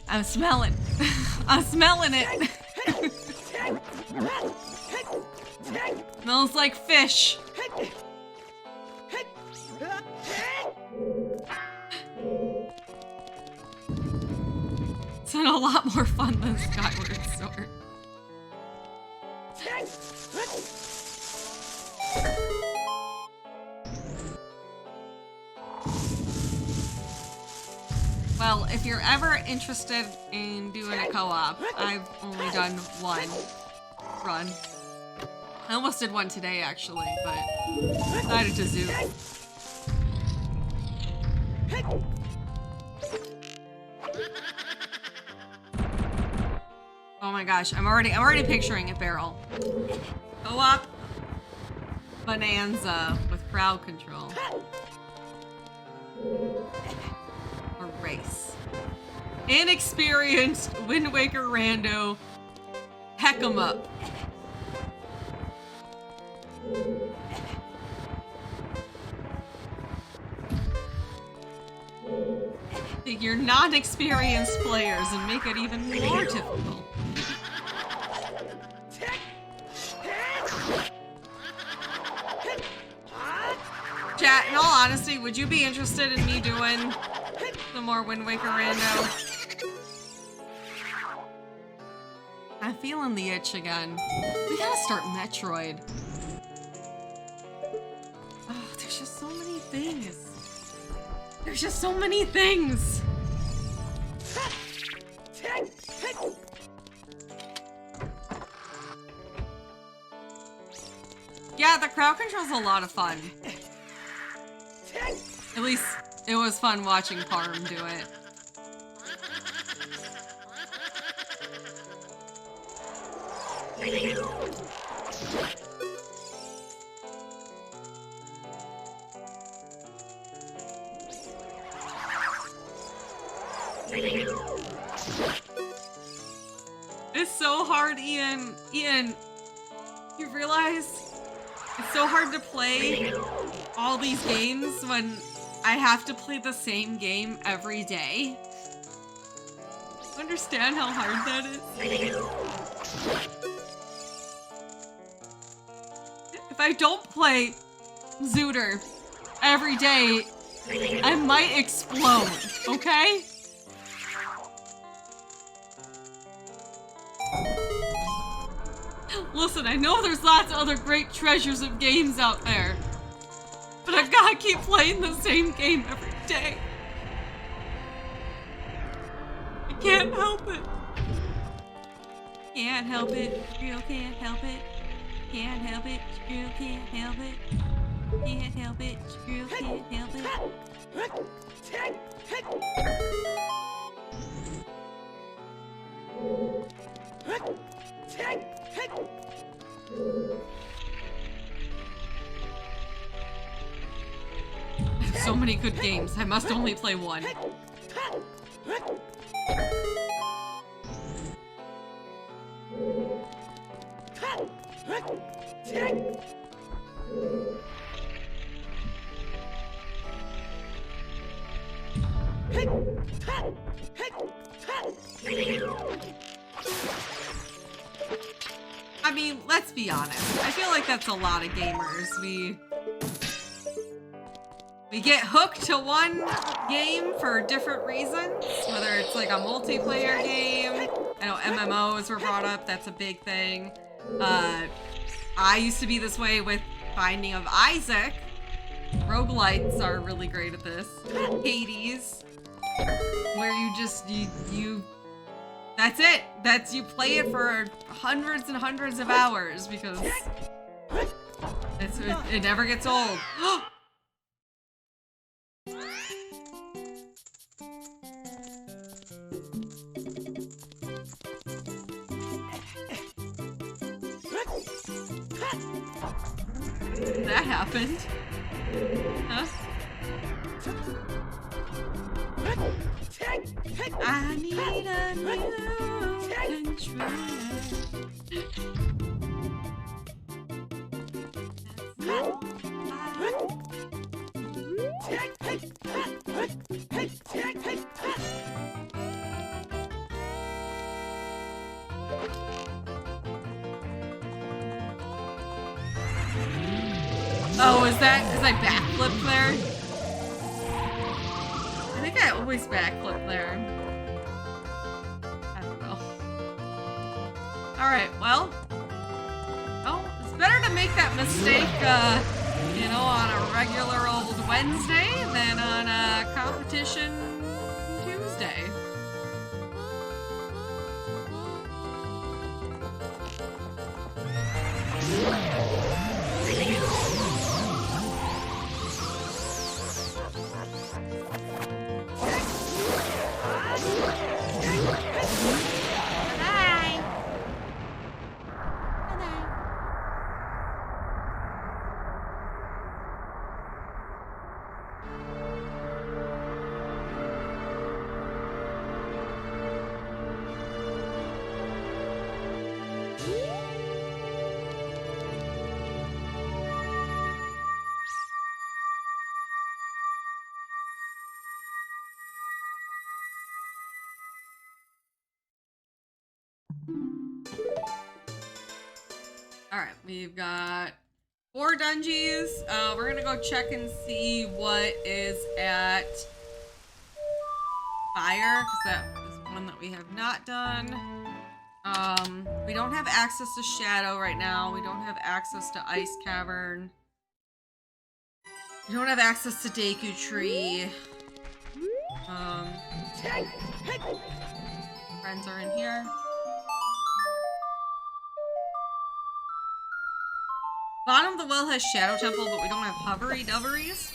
I'm smelling. I'm smelling it. Smells like fish. It's been a lot more fun than Skyward Sword. Well, if you're ever interested in doing a co-op, I've only done one run. I almost did one today, actually, but decided to zoom. Oh my gosh, I'm already picturing it, Barrel. Co-op bonanza with crowd control. Or race. Inexperienced Wind Waker rando. Heck 'em up. Take your non-experienced players and make it even more difficult. Chat, in all honesty, would you be interested in me doing some more Wind Waker rando? I'm feeling the itch again. We gotta start Metroid. Oh, there's just so many things. There's just so many things. Yeah, the crowd control's a lot of fun. At least it was fun watching Parm do it. It's so hard, Ian. Ian, you realize it's so hard to play all these games when I have to play the same game every day. Understand how hard that is? If I don't play Zooter every day, I might explode, okay? Listen, I know there's lots of other great treasures of games out there, but I gotta keep playing the same game every day. I can't help it. Can't help it, girl can't help it. Can't help it, girl can't help it. Can't help it, girl can't help it. So many good games, I must only play one. I mean, let's be honest. I feel like that's a lot of gamers. We get hooked to one game for different reasons, whether it's like a multiplayer game. I know MMOs were brought up, that's a big thing. I used to be this way with Binding of Isaac. Roguelites are really great at this. Hades, where you just, that's it. You play it for hundreds and hundreds of hours because it never gets old. That happened. Huh? I need a new Oh, is that because I backflipped there? I think I always backflip there. I don't know. Alright, well. Oh, it's better to make that mistake, you know, on a regular old Wednesday than on a competition Tuesday. Alright, we've got 4 dungeons. We're gonna go check and see what is at Fire, because that is one that we have not done. We don't have access to Shadow right now. We don't have access to Ice Cavern. We don't have access to Deku Tree. Friends are in here. Bottom of the well has Shadow Temple, but we don't have Hovery Doveries.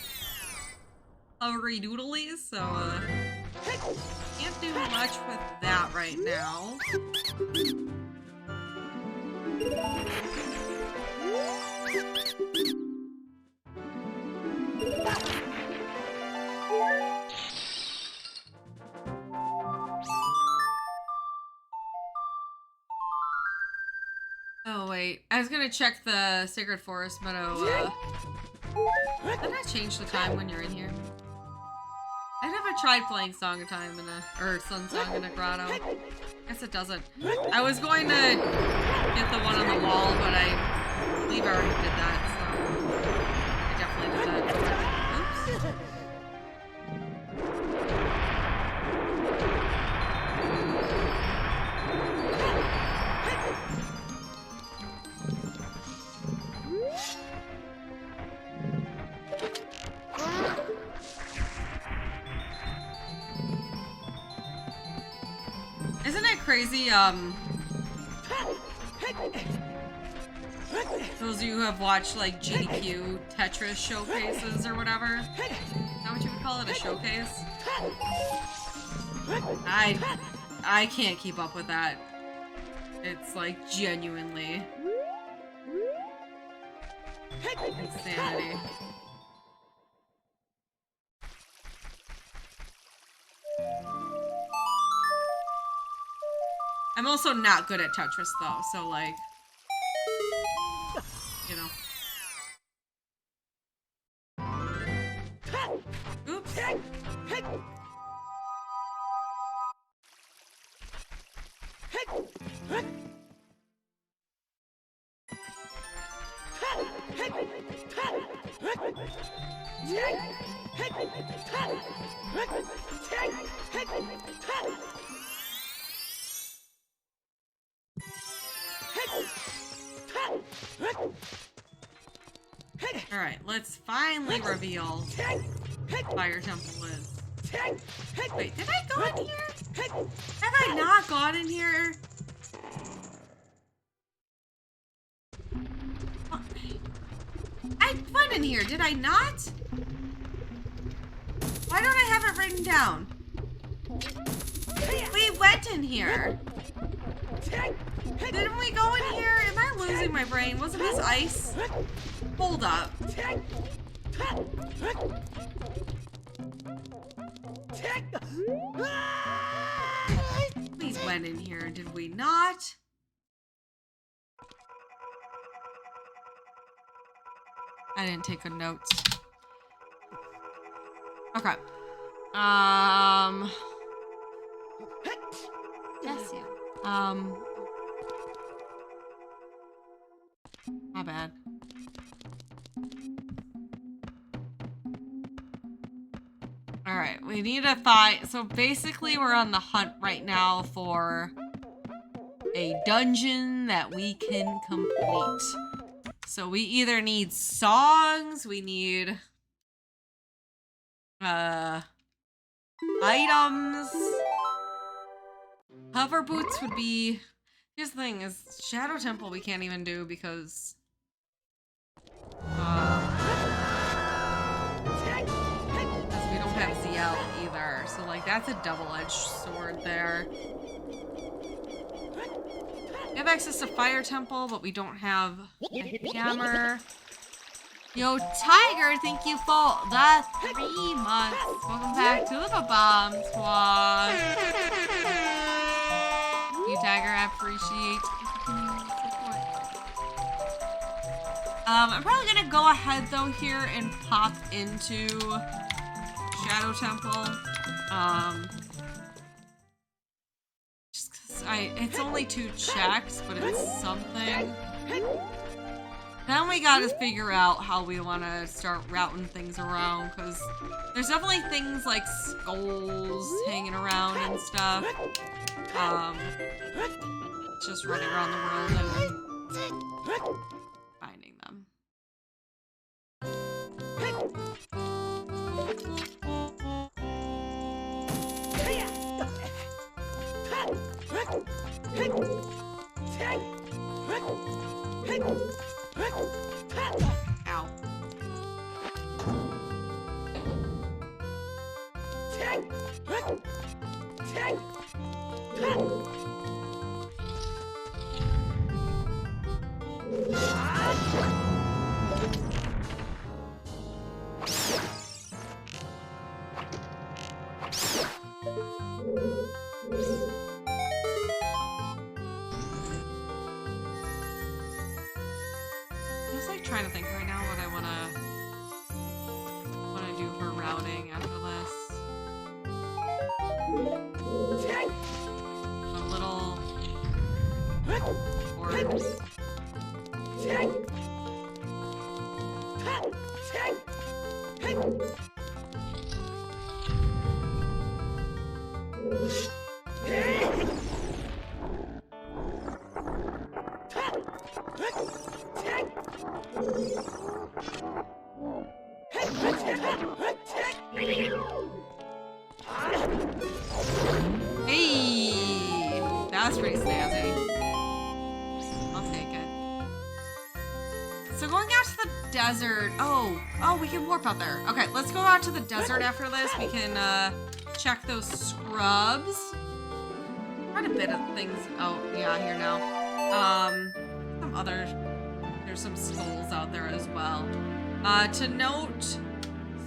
Hovery Doodlies, so, can't do much with that right now. Oh wait, I was gonna check the Sacred Forest Meadow, did I change the time when you're in here? I never tried playing Song of Time in or Sun Song in a grotto. Guess it doesn't. I was going to get the one on the wall, but I believe I already did that, so I definitely did that. Oops. Isn't it crazy, those of you who have watched, like, GDQ Tetris showcases or whatever? Is that what you would call it, a showcase? I can't keep up with that. It's, like, genuinely insanity. I'm also not good at Tetris though, so like, you know. Oops. Alright, let's finally reveal Fire Temple is. Wait, did I go in here? Have I not gone in here? I went in here, did I not? Why don't I have it written down? We went in here. Didn't we go in here? Am I losing my brain? Wasn't this ice? Hold up. We went in here, did we not? I didn't take good notes. Okay. Bless you. My bad. Alright, we need to find... So basically we're on the hunt right now for a dungeon that we can complete. So we either need songs, we need... items. Hover boots would be... Here's the thing, is Shadow Temple we can't even do because... we don't have ZL either. So like that's a double-edged sword there. We have access to Fire Temple, but we don't have a hammer. Yo, Tiger, thank you for the 3 months. Welcome back to the Bomb Squad. You, Tiger, I appreciate your support. I'm probably gonna go ahead though here and pop into Shadow Temple. Just cause it's only 2 checks, but it's something. Then we gotta figure out how we wanna start routing things around, because there's definitely things like skulls hanging around and stuff. Just running around the world and finding them. Ow. I'm just like trying to think right now what I wanna do for routing after this. A little orbs. Hey, that's pretty snazzy. I'll take it. So going out to the desert. Oh, we can warp out there. Okay, let's go out to the desert after this. We can check those scrubs. Quite a bit of things. Oh, yeah, here now. There's some skulls out there as well. To note,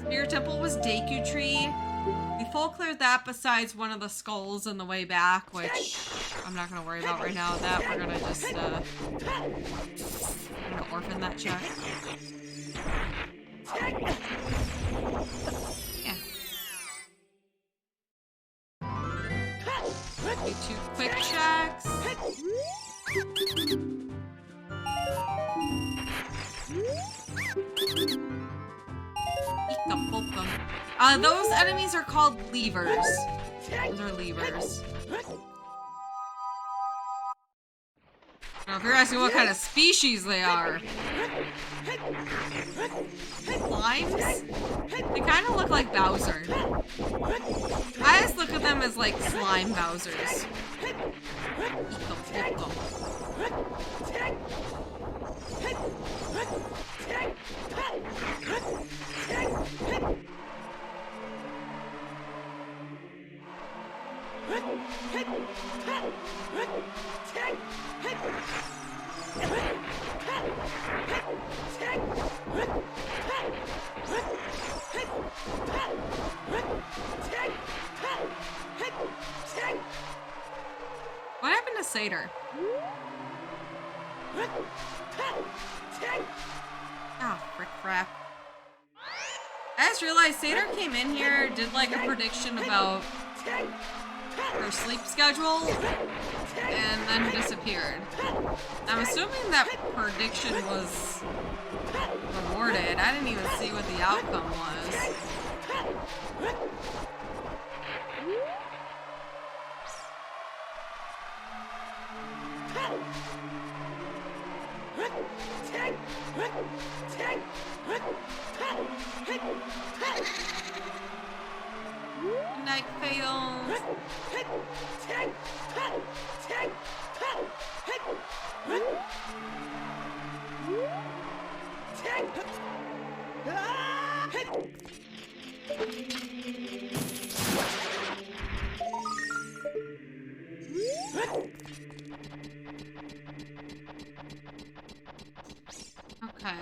Spirit Temple was Deku Tree. We full cleared that besides one of the skulls on the way back, which I'm not gonna worry about right now. That we're gonna just I'm gonna orphan that check. Yeah. Do 2 quick checks. Those enemies are called levers. Those are levers. Now, if you're asking what kind of species they are. Slimes? They kind of look like Bowser. I just look at them as like slime Bowsers. Eat them. What happened to Satyr? Ah, frick crap. I just realized Satyr came in here, did like a prediction about her sleep schedule, and then disappeared. I'm assuming that prediction was rewarded. I didn't even see what the outcome was. Night fails. Okay,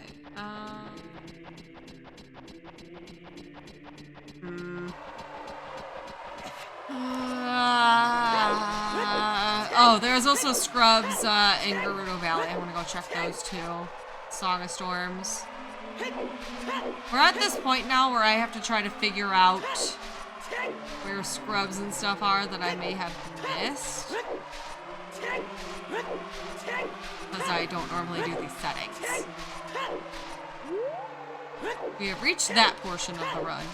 oh, there's also Scrubs in Gerudo Valley. I want to go check those too. Song of Storms. We're at this point now where I have to try to figure out where Scrubs and stuff are that I may have missed. Because I don't normally do these settings. We have reached that portion of the run.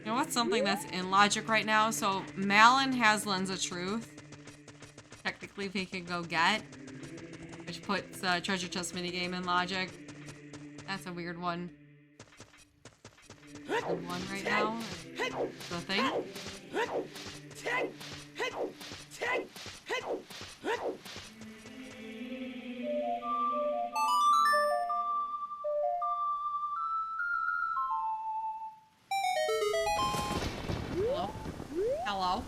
You know what's something that's in logic right now? So Malin has Lens of Truth. Technically they can go get. Which puts treasure chest minigame in logic. That's a weird one. One right now. The thing. Hello? Hello?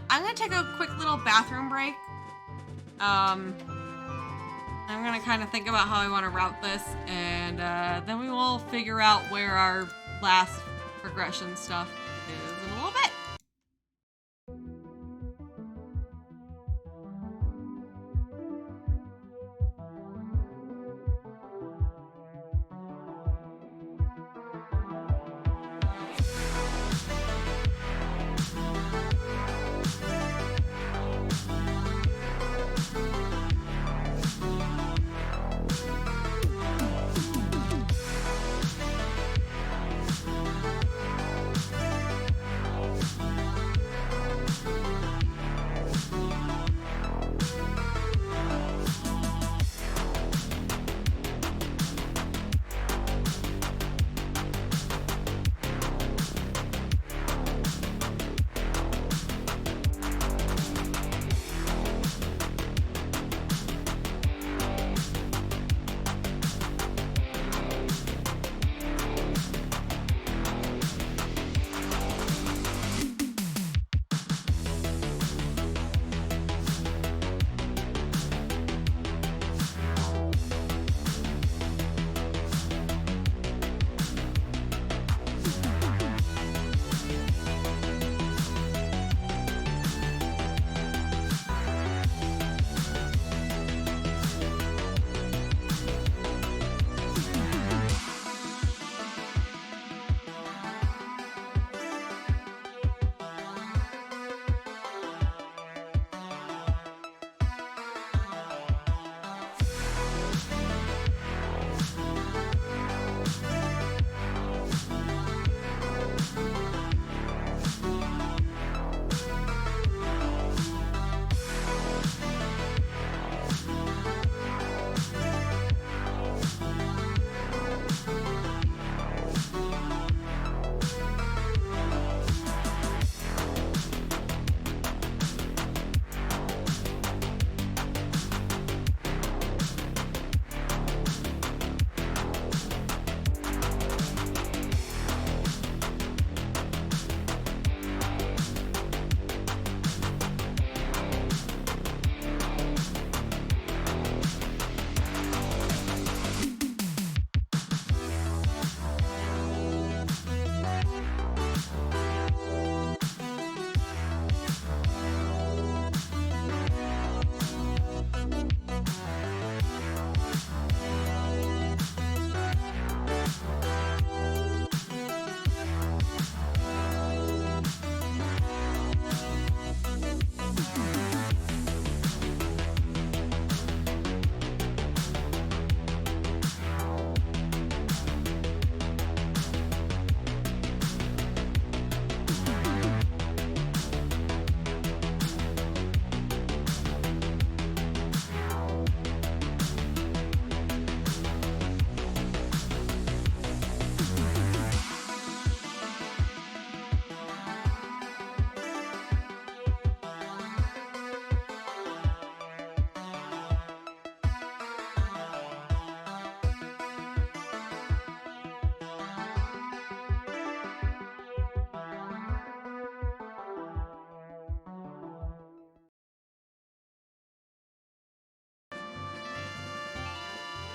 I'm gonna take a quick little bathroom break. I'm gonna kind of think about how I want to route this, and then we will figure out where our last progression stuff is in a little bit.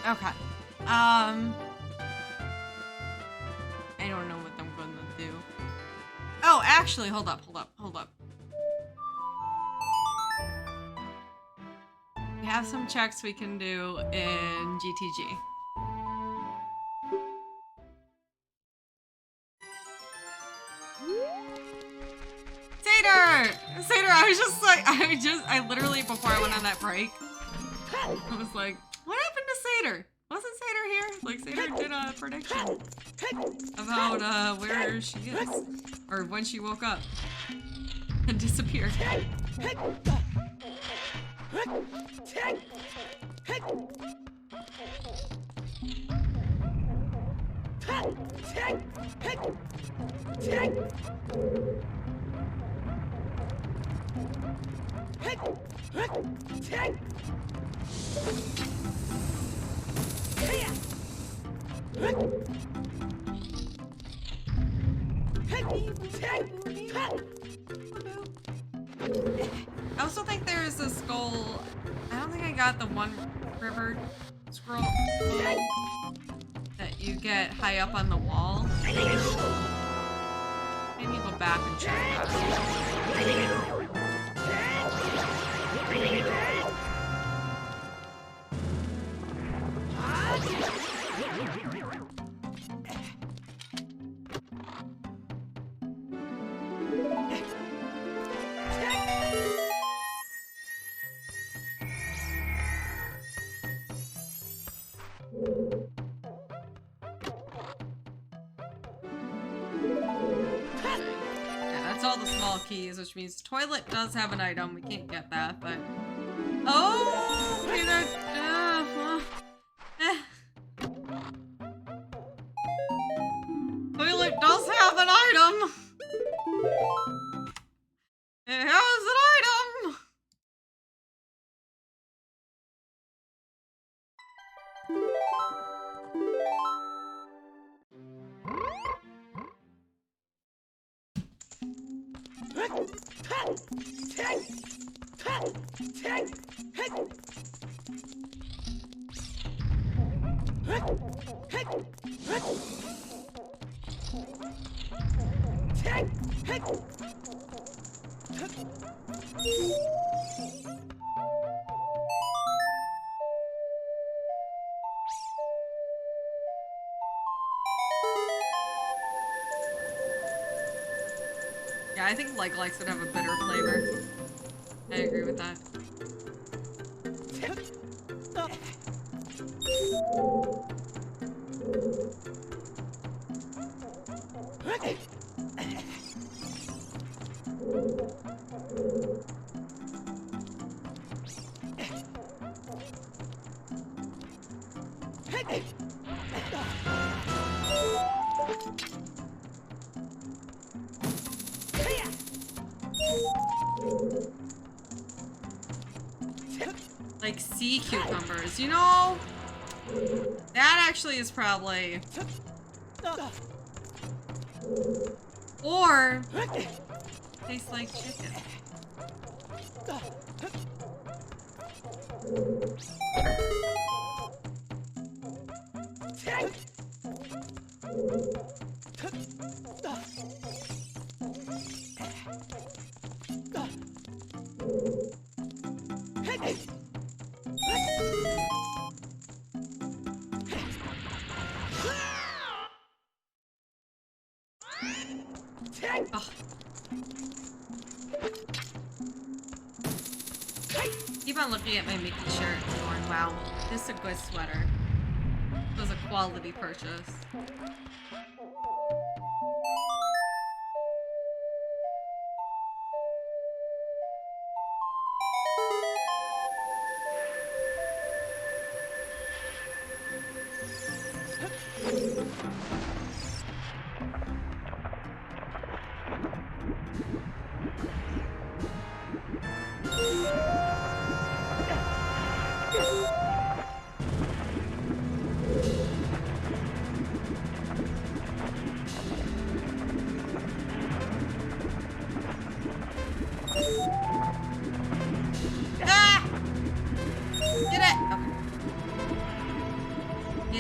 Okay. I don't know what I'm gonna do. Oh, actually, hold up. We have some checks we can do in GTG. Seder, I literally, before I went on that break, I was like, what happened to Seder? Wasn't Seder here? Like, Seder did a prediction about, where she is. Or when she woke up. And disappeared. I also think there's a skull. I don't think I got the one river scroll that you get high up on the wall. Maybe go back and check that. Keys, which means toilet does have an item. We can't get that, but oh, okay, toilet does have an item. It has an item. Yeah, I think like likes would have a better flavor. I agree with that. Like sea cucumbers, you know? That actually is probably... Or... tastes like chicken. Oh. Keep on looking at my Mickey shirt and going, wow, this is a good sweater. It was a quality purchase.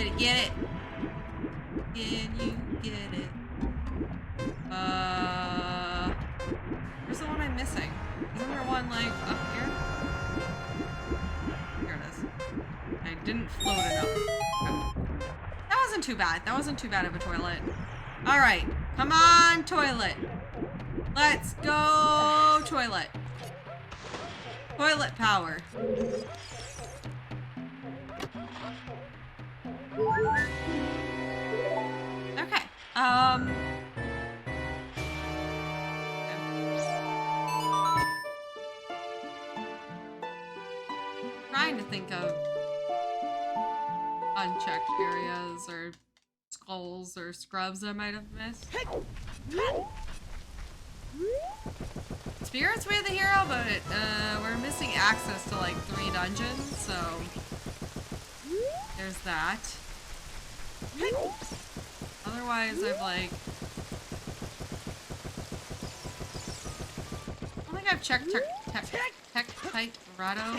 Get it, get it. Can you get it? Where's the one I'm missing? Isn't there one like up here? Here it is. I didn't float enough. Oh. That wasn't too bad. That wasn't too bad of a toilet. Alright. Come on, toilet. Let's go, toilet. Toilet power. Okay. Trying to think of unchecked areas or skulls or scrubs I might have missed. Spirit's Way of the Hero, but we're missing access to like 3 dungeons, so there's that. Otherwise, I've like... I don't think I've checked Tech Type Dorado.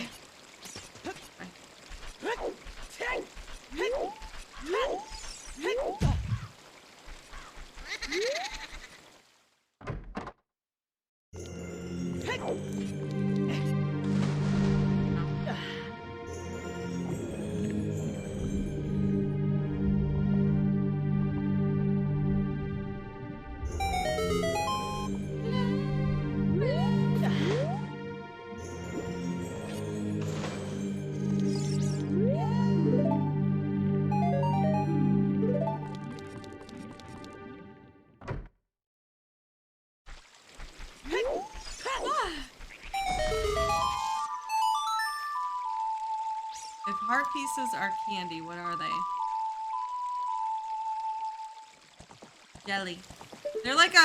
If heart pieces are candy, what are they? Jelly. They're like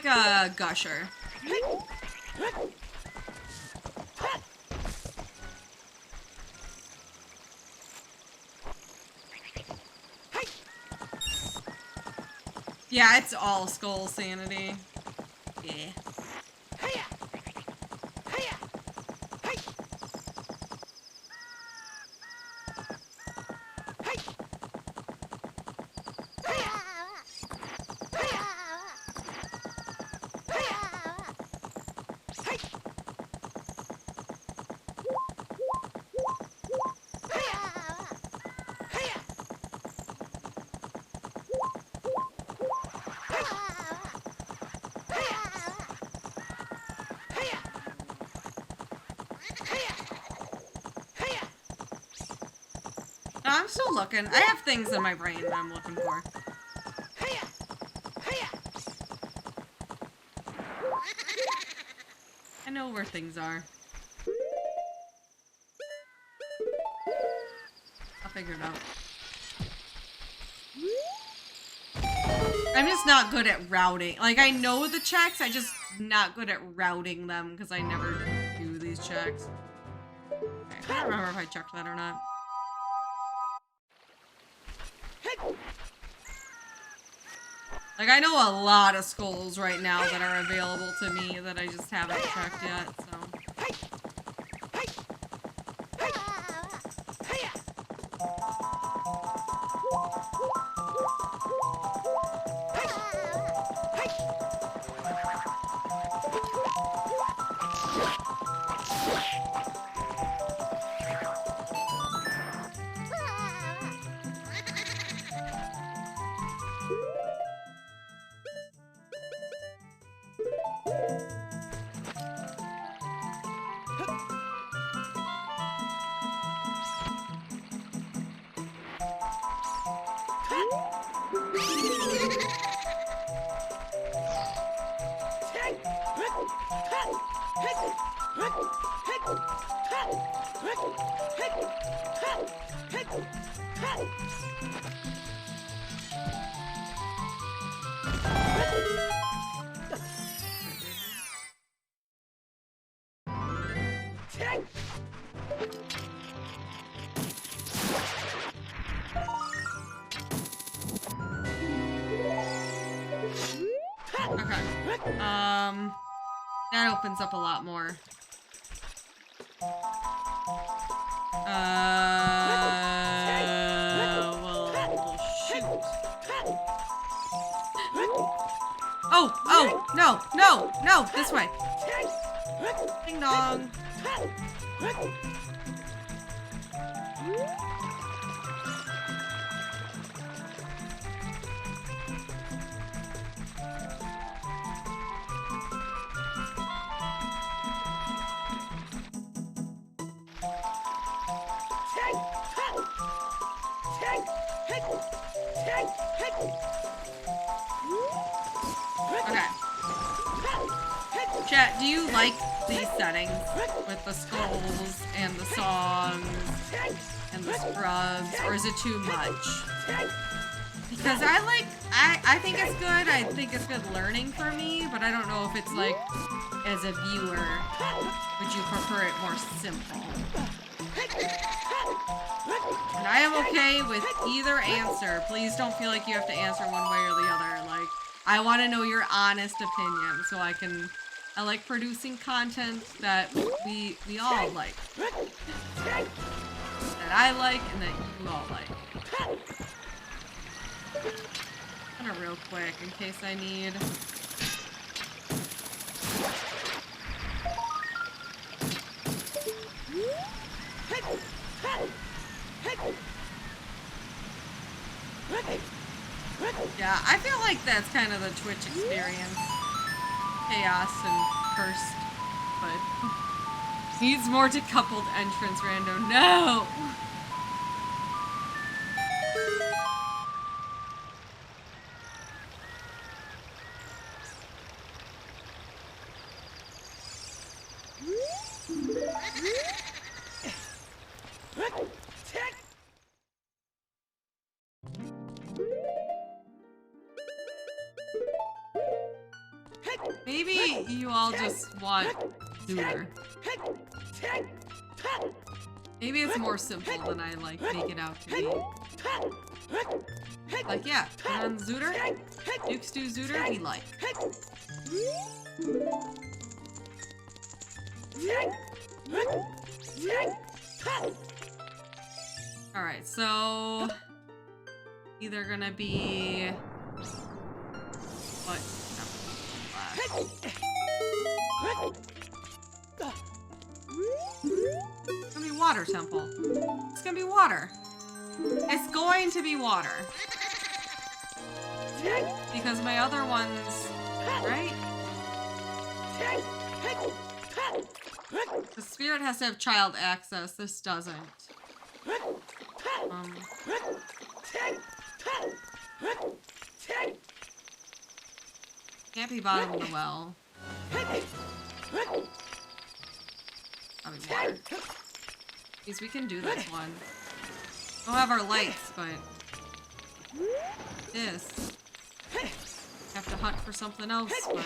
a gusher. Yeah, it's all skull sanity. Yeah. I'm still looking. I have things in my brain that I'm looking for. I know where things are. I'll figure it out. I'm just not good at routing. Like, I know the checks, I just not good at routing them because I never do these checks. Okay, I don't remember if I checked that or not. Like, I know a lot of skulls right now that are available to me that I just haven't checked yet, so. That opens up a lot more. Well, No, this way. Ding dong. Okay. Chat, do you like these settings with the skulls and the songs and the scrubs, or is it too much? Because I think it's good. I think it's good learning for me, but I don't know if it's like, as a viewer, would you prefer it more simple? And I am okay with either answer. Please don't feel like you have to answer one way or the other. Like, I want to know your honest opinion so I like producing content that we all like. That I like and that you all like. Kind of real quick in case I need. Yeah, I feel like that's kind of the Twitch experience. Chaos and cursed, but needs more decoupled entrance, Rando. No! Maybe you all just want Zooter. Maybe it's more simple than I like make it out to be. Like, yeah, put on Zooter. Duke's do Zooter, we like. Alright, so either gonna be what? It's gonna be water temple. It's gonna be water. It's going to be water. Because my other ones, right? The spirit has to have child access. This doesn't. Can't be bottom of the well. Probably water. Because we can do this one. We'll have our lights, but this. Have to hunt for something else, but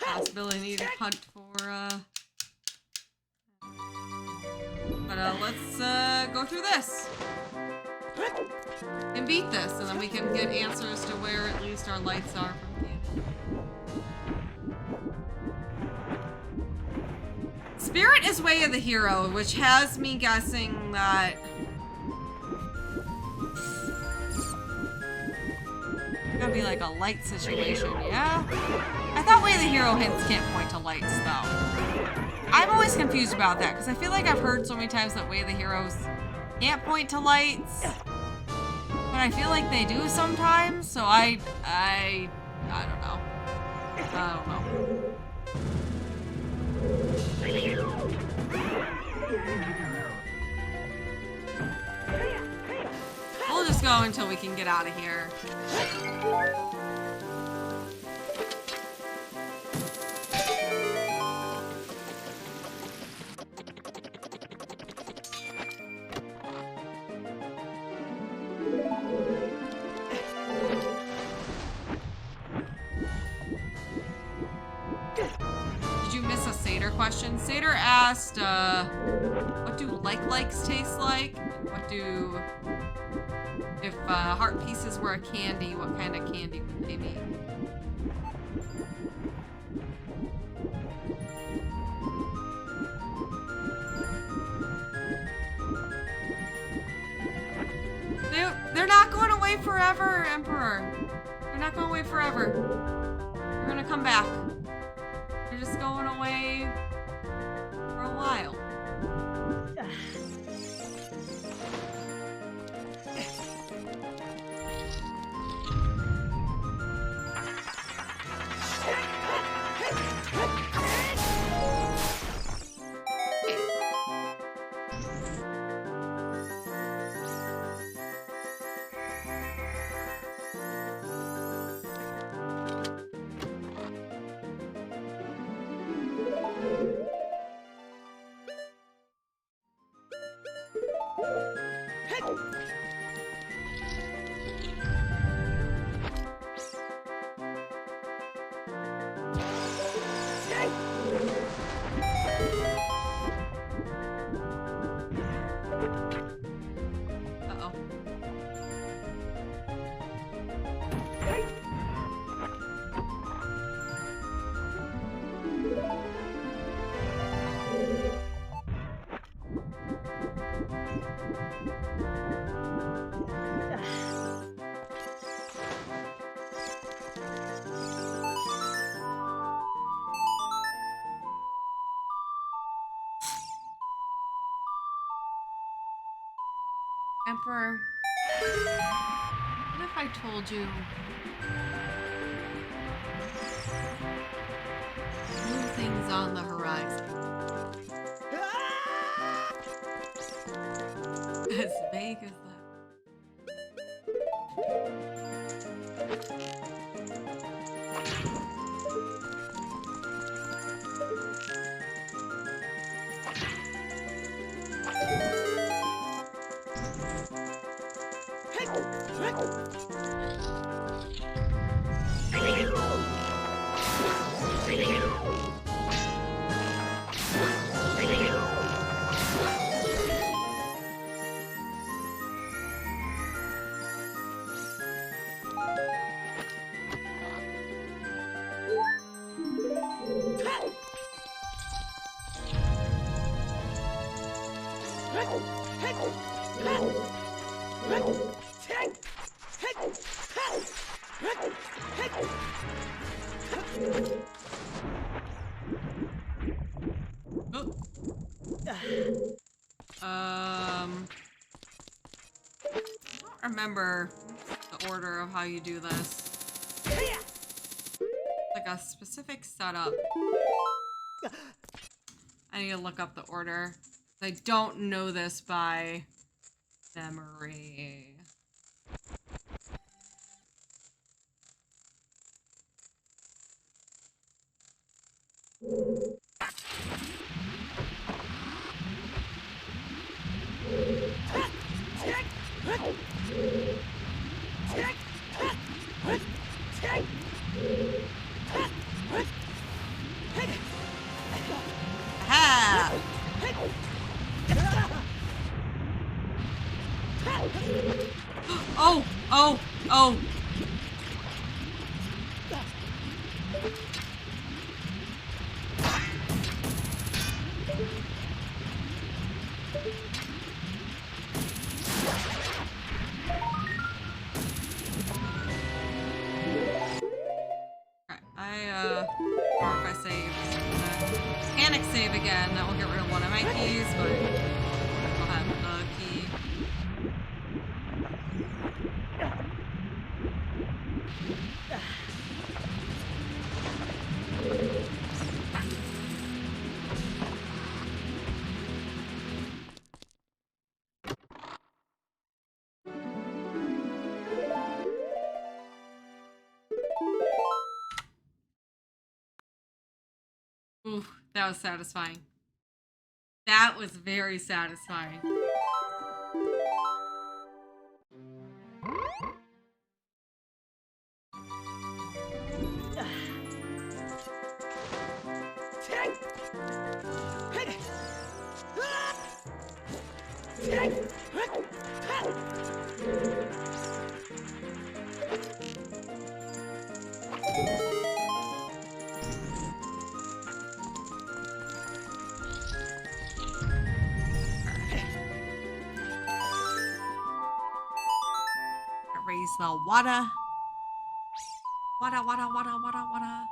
possibility need to hunt for but let's go through this. And beat this, and then we can get answers to where at least our lights are from here. Spirit is way of the hero, which has me guessing that it's gonna be like a light situation, yeah? I thought way of the hero hints can't point to lights, though. I'm always confused about that, because I feel like I've heard so many times that way of the heroes can't point to lights. But I feel like they do sometimes, so I don't know. I don't know. We'll just go until we can get out of here. Question. Sater asked, what do likes taste like? What do, if heart pieces were a candy, what kind of candy would they be? They're not going away forever, Emperor. You're not going away forever. You're gonna come back. You're just going away for a while. Emperor, what if I told you new things on the horizon? As vague as that. I don't remember the order of how you do this. Like a specific setup. I need to look up the order. I don't know this by memory. Oh! Or if I save, panic save again, that will get rid of one of my keys, but I'll have the key. Ooh, that was satisfying. That was very satisfying. Raise the water. Wada, wada, wada, wada, wada.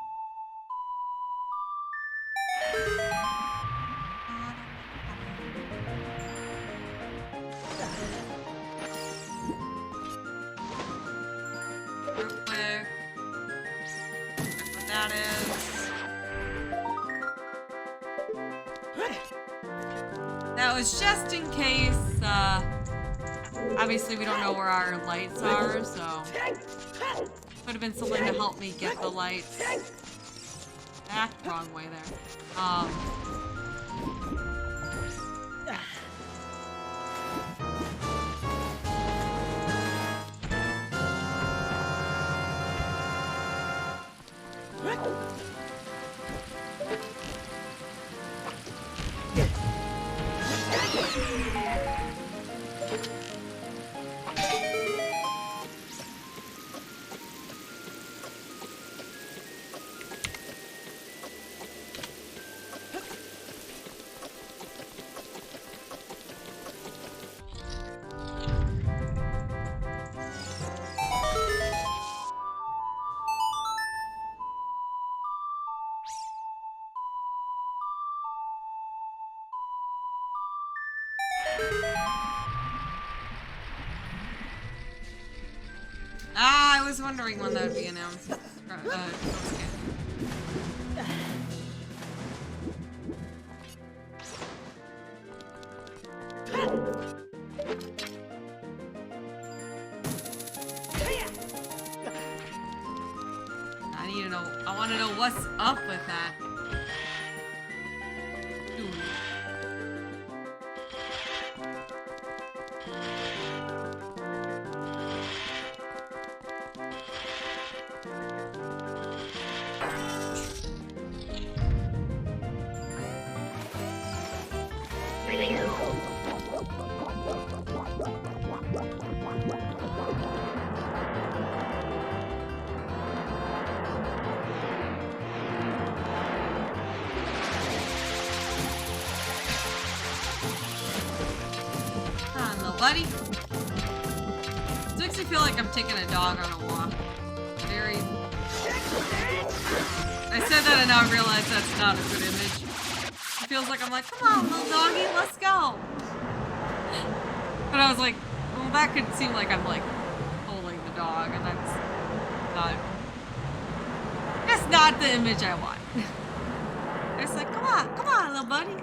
Real quick. Check what that is. That was just in case, obviously we don't know where our lights are, so could have been something to help me get the lights. Wrong way there. I was wondering when that would be announced. I need to know. I want to know what's up with that. Buddy. This makes me feel like I'm taking a dog on a walk. Very... I said that and now I realize that's not a good image. It feels like I'm like, come on, little doggy, let's go. But I was like, well, that could seem like I'm like holding the dog, and that's not the image I want. It's like, come on, little buddy.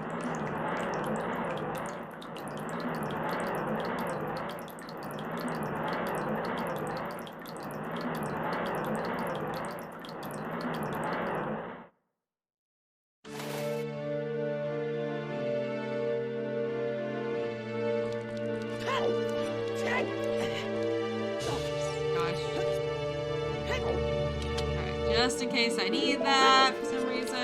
Just in case I need that for some reason.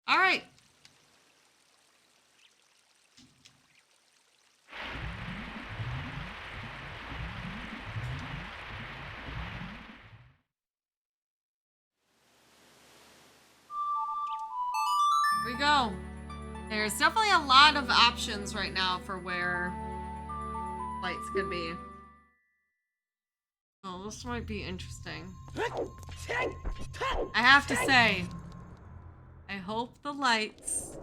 All right. Here we go. There's definitely a lot of options right now for where lights could be. Oh, this might be interesting. I have to say, I hope the lights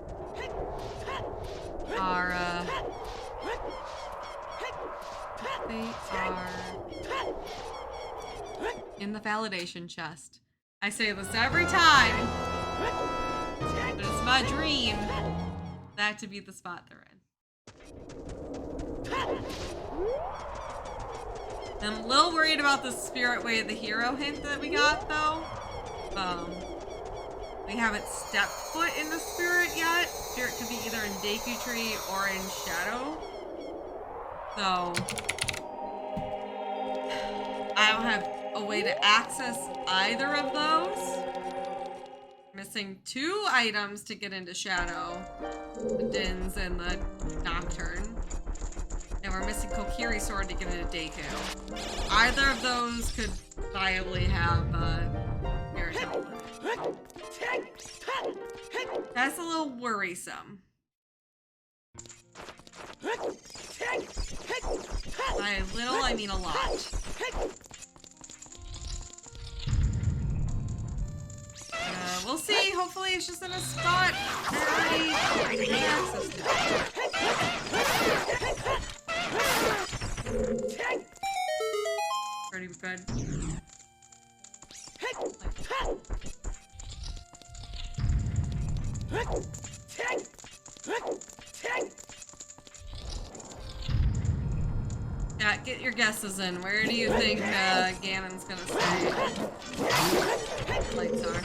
are, they are in the validation chest. I say this every time. But it's my dream that to be the spot they're in. I'm a little worried about the Spirit Way of the Hero hint that we got, though. We haven't stepped foot in the Spirit yet. Spirit could be either in Deku Tree or in Shadow. So I don't have a way to access either of those. Missing 2 items to get into Shadow. The Dins and the Nocturne. And we're missing Kokiri Sword to get into Deku. Either of those could, justifiably have Airtel in it. That's a little worrisome. By little, I mean a lot. We'll see. Hopefully it's just in a spot that I already gain access to. Pretty good. Yeah, get your guesses in. Where do you think Ganon's gonna stay? Lights are.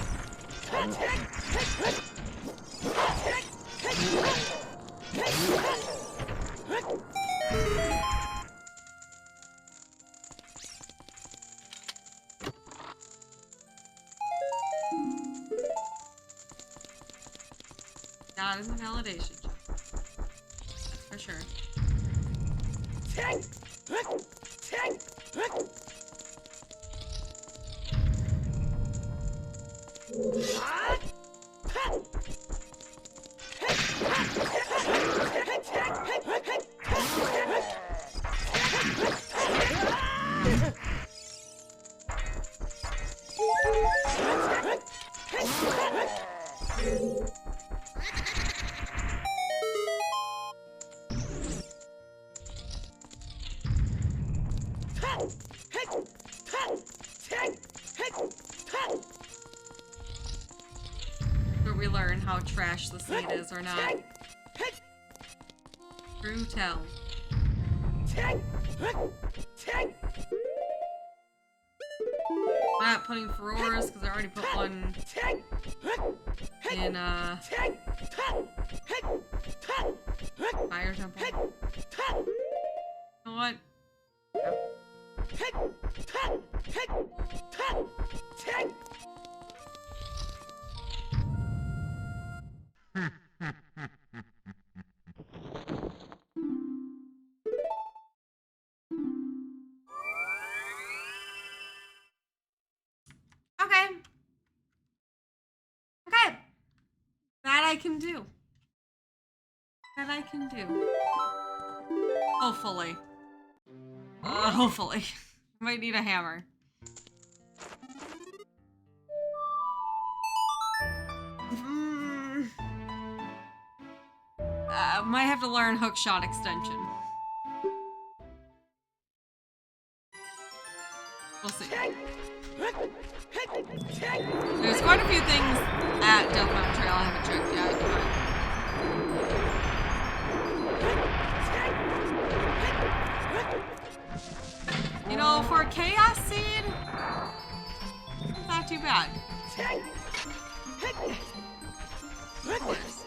That is a validation check. That's for sure. Where we learn how trash the seed is or not. True tell. I'm not putting Feroras because I already put one in Fire Temple. You know what? Okay. Okay. That I can do. That I can do. Hopefully. Hopefully. Might need a hammer. Might have to learn hookshot extension. We'll see. There's quite a few things at Death Mountain Trail I haven't checked yet, but... You know, for a Chaos Seed, it's not too bad. Of course.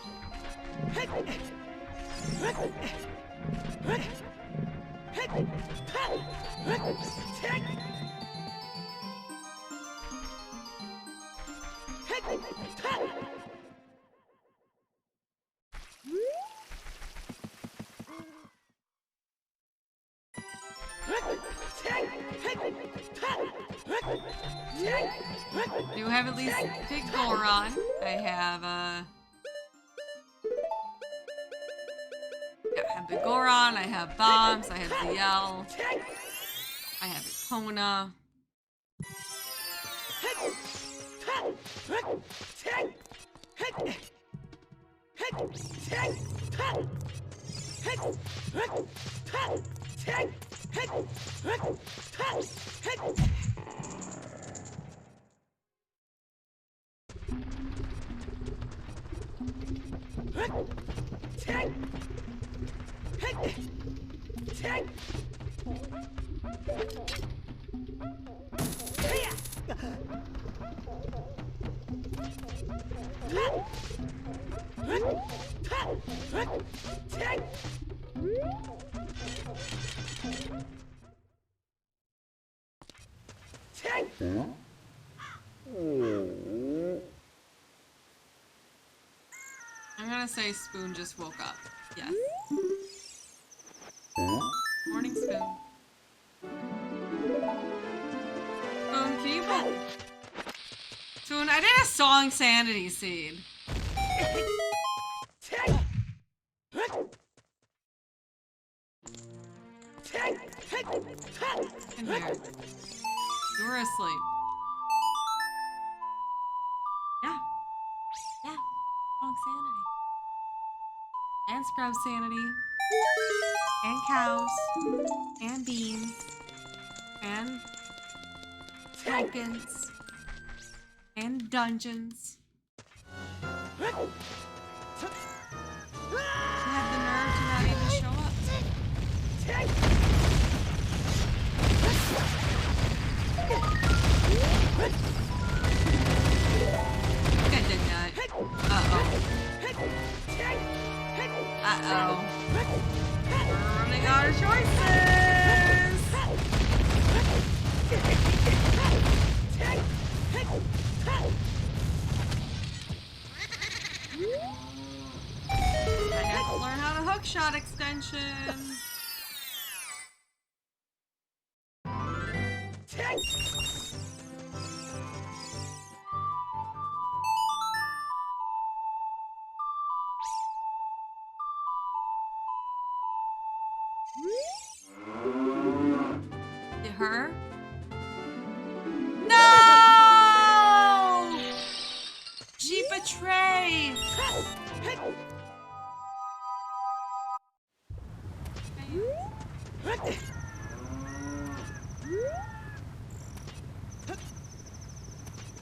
Do have at least Big Goron. I have yeah, I have Big Goron, I have Bombs, I have ZL, I have Epona. I'm gonna say Spoon just woke up. Yes. Morning, Spoon. Spoon, Soon, I did a song sanity seed. In here. You were asleep. Yeah. Yeah. Song sanity. And scrub sanity. And cows. And beans. And tokens. And dungeons. You had the nerve to not even show up. I did not. Uh-oh. Uh-oh. We're running out of choices! I have to learn how to hookshot extension. Her? No! She betrayed!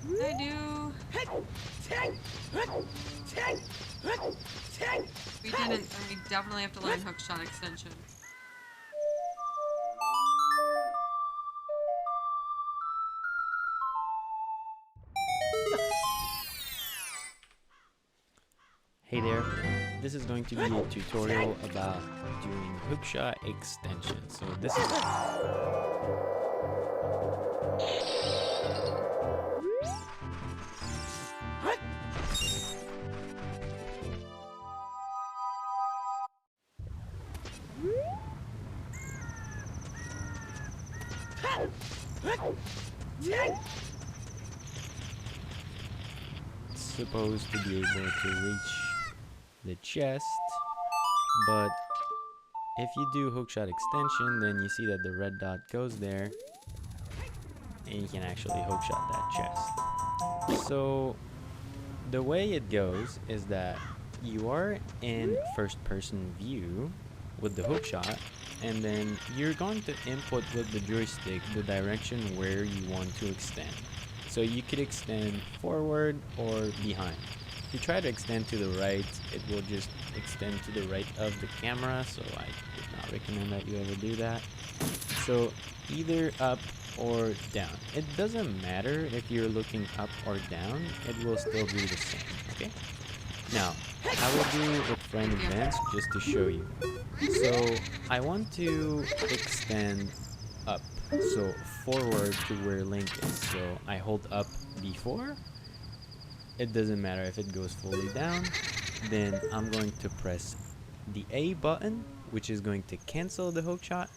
I do. We didn't, and we definitely have to learn hookshot extension. Hey there, this is going to be a tutorial about doing hookshot extension. So this is supposed to be able to reach the chest, but if you do hookshot extension, then you see that the red dot goes there and you can actually hookshot that chest. So the way it goes is that you are in first person view with the hookshot, and then you're going to input with the joystick the direction where you want to extend. So you could extend forward or behind. If you try to extend to the right, it will just extend to the right of the camera, so I would not recommend that you ever do that. So either up or down. It doesn't matter if you're looking up or down, it will still be the same, okay? Now, I will do it frame advance just to show you. So I want to extend up, so forward to where Link is. So I hold up before. It doesn't matter if it goes fully down. Then I'm going to press the A button, which is going to cancel the hookshot.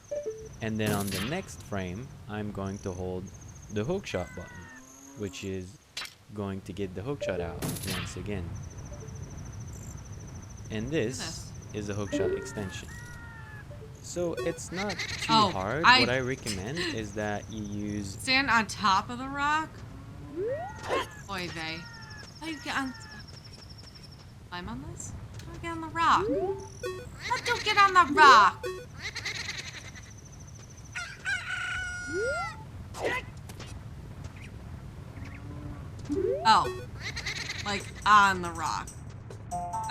And then on the next frame, I'm going to hold the hookshot button, which is going to get the hookshot out once again. And this is a hookshot extension. So it's not too hard. What I recommend is that you use... Stand on top of the rock? Oy vey. How do you get on... Climb on this? How do I get on the rock? How do you get on the rock? Oh. Like on the rock.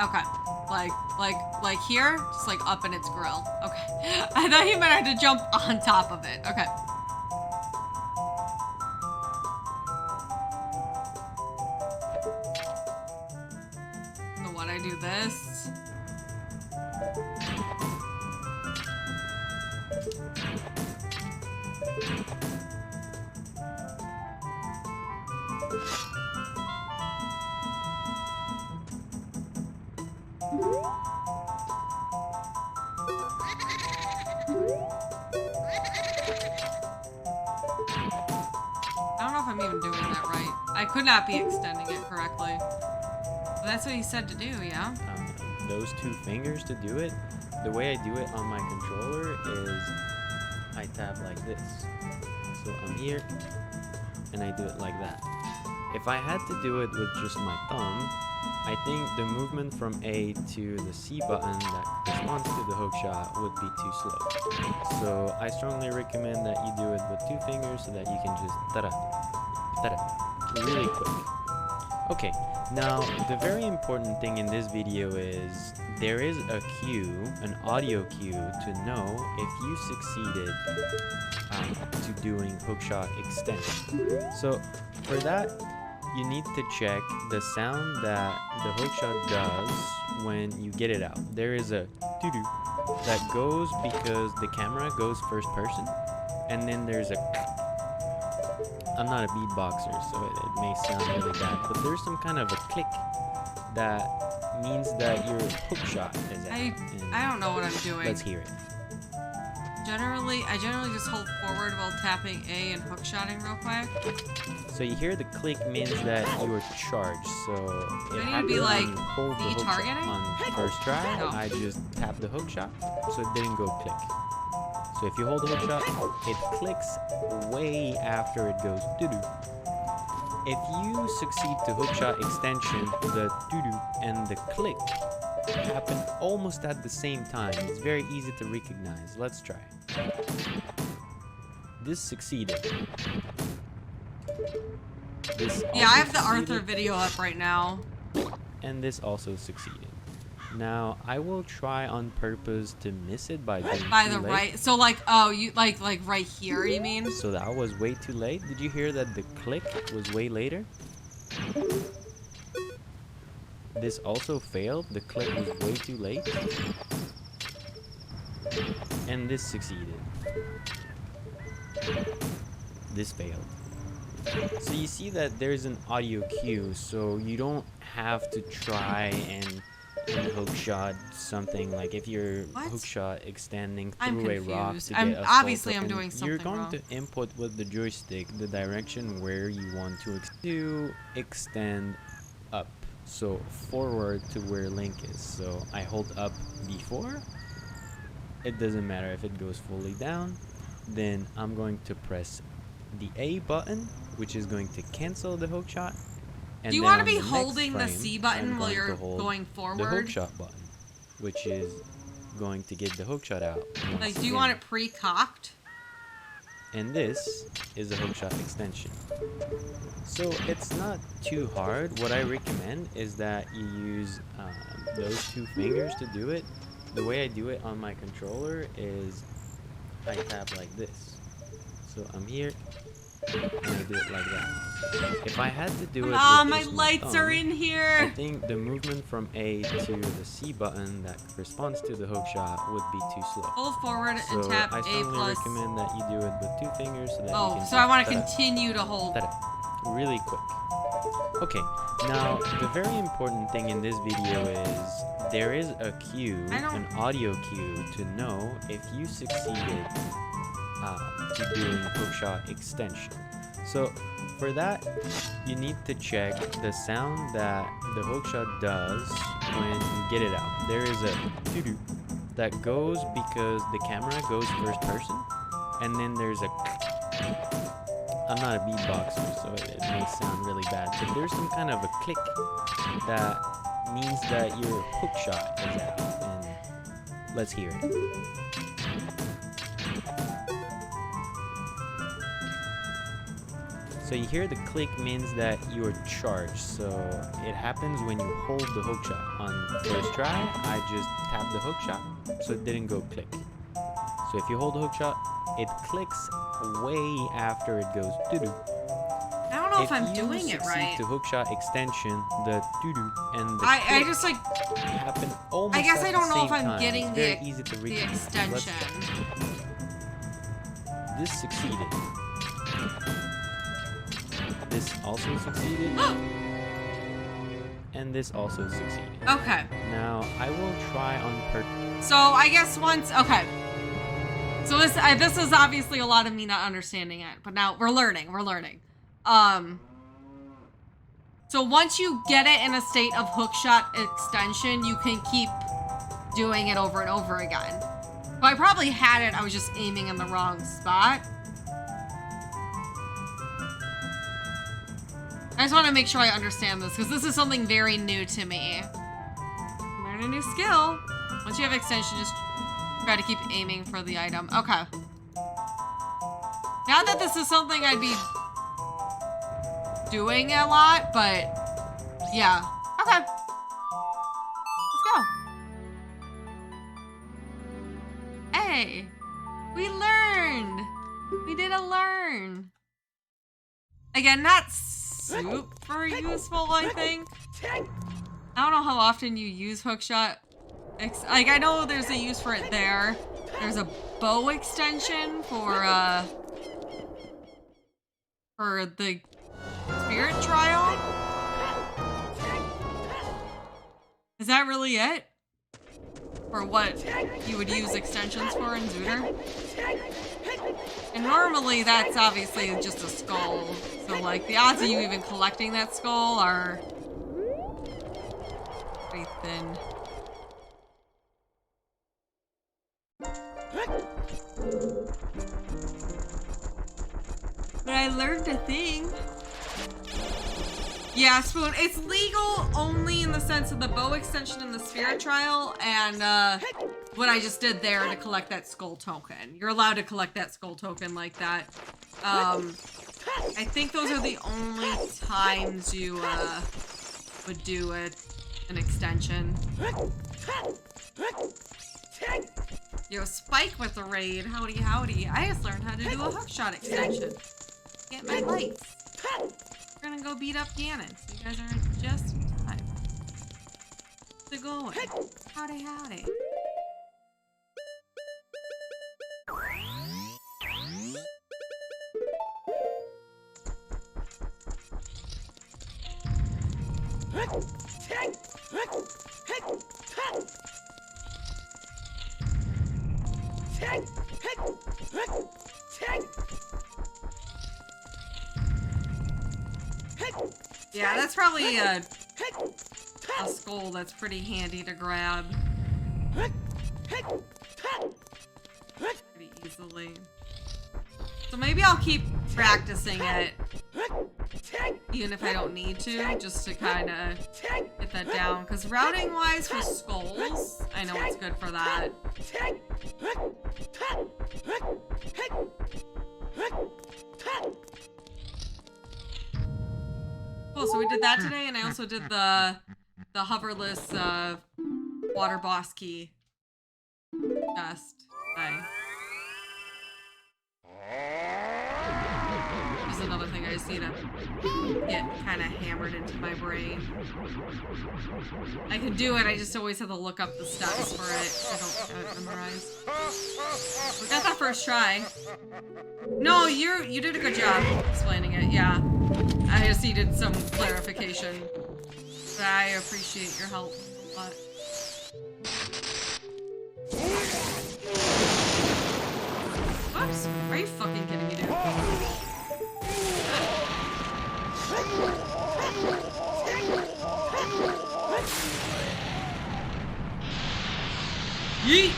Okay. Like here? Just like up in its grill. Okay. I thought you meant I had to jump on top of it. Okay. So what, I do this? could not be extending it correctly. But that's what he said to do, yeah? Those 2 fingers to do it, the way I do it on my controller is I tap like this. So I'm here, and I do it like that. If I had to do it with just my thumb, I think the movement from A to the C button that responds to the hookshot would be too slow. So I strongly recommend that you do it with 2 fingers so that you can just ta-da, ta-da, really quick. Okay, now the very important thing in this video is there is a cue, an audio cue, to know if you succeeded to doing hookshot extension. So for that, you need to check the sound that the hookshot does when you get it out. There is a doo-doo that goes because the camera goes first person, and then there's a. I'm not a beatboxer, so it may sound really bad, but there's some kind of a click that means that your hookshot is out. I don't know what I'm doing. Let's hear it. I generally just hold forward while tapping A and hookshotting real quick. So you hear the click means that you are charged. So it I need to happens be when like you hold the hookshot targeting? on first try. No. I just tapped the hookshot, so it didn't go click. So if you hold the hookshot, it clicks way after it goes doo-doo. If you succeed to hookshot extension, the doo-doo and the click happen almost at the same time. It's very easy to recognize. Let's try. This succeeded. This Yeah, I have the succeeded, Arthur video up right now. and this also succeeded. Now I will try on purpose to miss it by being By too the late. right. So like, oh, you like right here, you mean? So that was way too late. Did you hear that the click was way later? This also failed. The click was way too late. And this succeeded. This failed. So you see that there's an audio cue, so you don't have to try and hookshot something. Like if you're What? hookshot extending I'm through a rock confused. to get a Obviously photo, I'm and doing something you're going wrong. to input with the joystick the direction where you want to extend up, so forward to where Link is. So I hold up before. It doesn't matter if it goes fully down. Then I'm going to press the A button, which is going to cancel the hookshot. And Do you then want to on be the next holding the frame, C button I'm while going to you're hold going the forward? hookshot button, which is going to get the hookshot out. Like, once do you again. want it pre-cocked? And this is a hookshot extension. So it's not too hard. What I recommend is that you use those 2 fingers to do it. The way I do it on my controller is I tap like this. So I'm here, and I do it like that. If I had to do it Ah, with my just lights thumb, are in I here. think the movement from A to the C button that responds to the hookshot would be too slow. Hold forward So and tap I A strongly plus. recommend that you do it with 2 fingers so that you Oh, can so I want to ta-da, continue to hold. ta-da, really quick. Okay, now the very important thing in this video is there is a cue, an audio cue, to know if you succeeded to doing hookshot extension. So for that, you need to check the sound that the hookshot does when you get it out. There is a doo-doo that goes because the camera goes first person, and then there's a. I'm not a beatboxer, so it may sound really bad, but there's some kind of a click that means that your hookshot is out. And let's hear it. So you hear the click means that you are charged. So it happens when you hold the hookshot. On first try, I just tapped the hookshot, so it didn't go click. So if you hold the hookshot, it clicks way after it goes doo-doo. I don't know if I'm doing it right. To hookshot extension, the doo-doo and the I click just like. happen almost I guess at I don't the know if same I'm time. getting It's the very easy to recognize. Let's extension. try. This succeeded. This also succeeded. And this also succeeded. Okay. Now, I will try on purpose. So I guess once. Okay. So this is obviously a lot of me not understanding it, but now we're learning. We're learning. So once you get it in a state of hookshot extension, you can keep doing it over and over again. So I probably had it, I was just aiming in the wrong spot. I just want to make sure I understand this, because this is something very new to me. Learn a new skill. Once you have extension, just try to keep aiming for the item. Okay. Not that this is something I'd be doing a lot, but yeah. Okay. Let's go. Hey, we learned. We did a learn. Again, not super useful, I think. I don't know how often you use hookshot. Like, I know there's a use for it there. There's a bow extension for the spirit trial. Is that really it? For what you would use extensions for in Zooter? And normally that's obviously just a skull. So like the odds of you even collecting that skull are pretty thin. But I learned a thing. Yeah, Spoon, it's legal only in the sense of the bow extension and the spirit trial, and what I just did there to collect that skull token. You're allowed to collect that skull token like that. I think those are the only times you would do an extension. Yo, Spike with the raid. Howdy, howdy. I just learned how to do a hookshot extension. Get my lights. We're gonna go beat up Ganon, so you guys are just in time to go in. Howdy, howdy. Yeah, that's probably a skull that's pretty handy to grab. Pretty easily. So maybe I'll keep practicing it, even if I don't need to, just to kind of get that down. Because routing-wise for skulls, I know it's good for that. Cool, so we did that today, and I also did the hoverless water boss key chest. There's another thing I just need to get kind of hammered into my brain. I can do it, I just always have to look up the steps for it. I don't have it memorized. We got that first try. No, you did a good job explaining it, yeah. I just needed some clarification. But I appreciate your help a lot. Whoops. Are you fucking kidding me, dude? Yeet!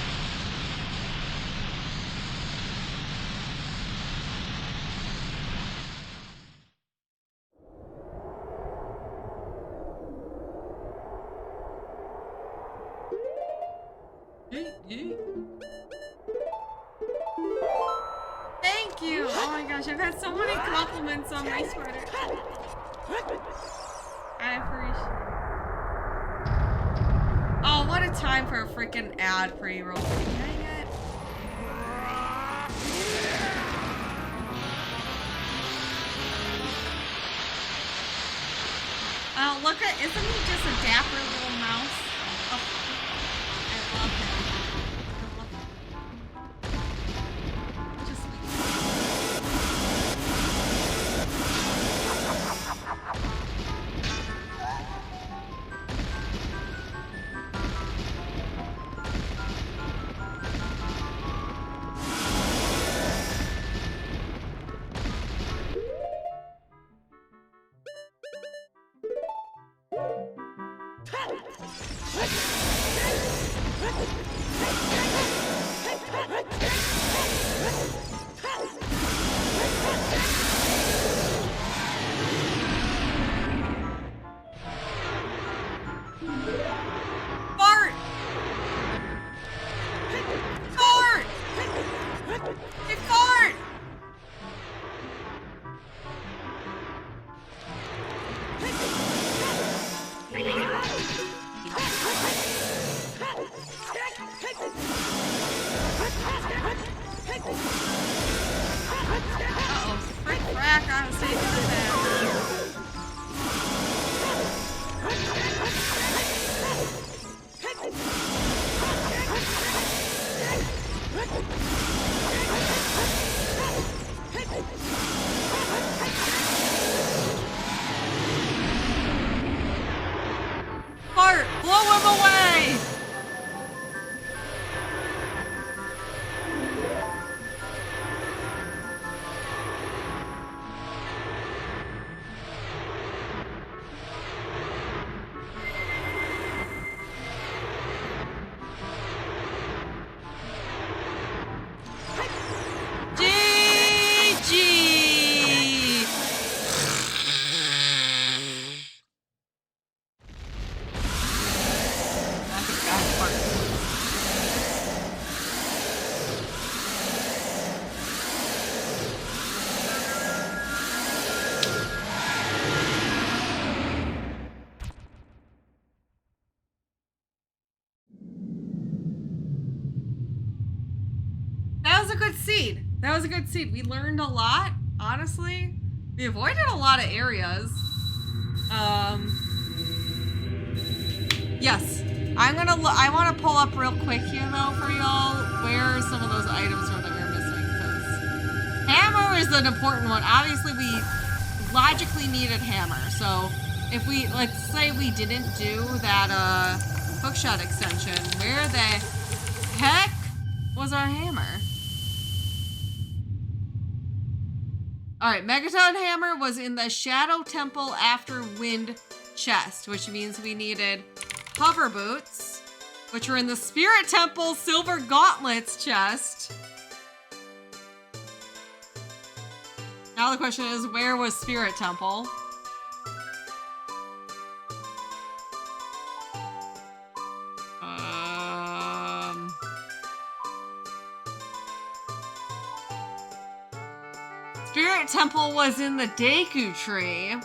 Thank you! Oh my gosh, I've had so many compliments on my sweater. I appreciate it. Oh, what a time for a freaking ad pre-roll. Dang it. Oh, look at, isn't he just a dapper little mouse? Oh, I love him. Uh-oh, frick frack, I was taking the bathroom. Fart! Blow him away! That was a good seed. We learned a lot, honestly. We avoided a lot of areas. Yes. I want to pull up real quick here, though, for y'all, where some of those items were that we were missing, because hammer is an important one. Obviously, we logically needed hammer, so if we, let's say we didn't do that, hookshot extension, where the heck was our hammer? Alright, Megaton Hammer was in the Shadow Temple After Wind chest, which means we needed hover boots, which were in the Spirit Temple Silver Gauntlets chest. Now the question is, where was Spirit Temple? Spirit Temple was in the Deku tree.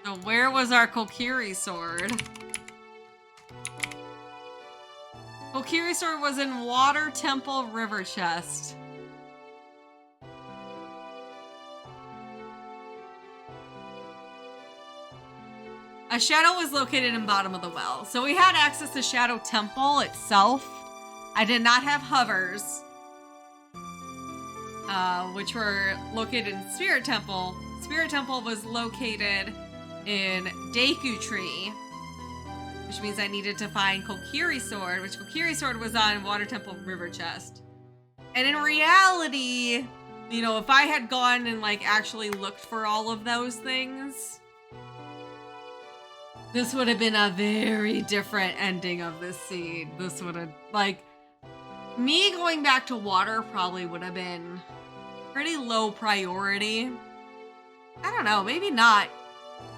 So where was our Kokiri sword? Kokiri sword was in Water Temple River chest. A shadow was located in bottom of the well. So we had access to Shadow Temple itself. I did not have hovers, which were located in Spirit Temple. Spirit Temple was located in Deku Tree, which means I needed to find Kokiri Sword, which Kokiri Sword was on Water Temple River chest. And in reality, you know, if I had gone and like actually looked for all of those things, this would have been a very different ending of this scene. This would have, like, me going back to water probably would have been pretty low priority. I don't know, maybe not.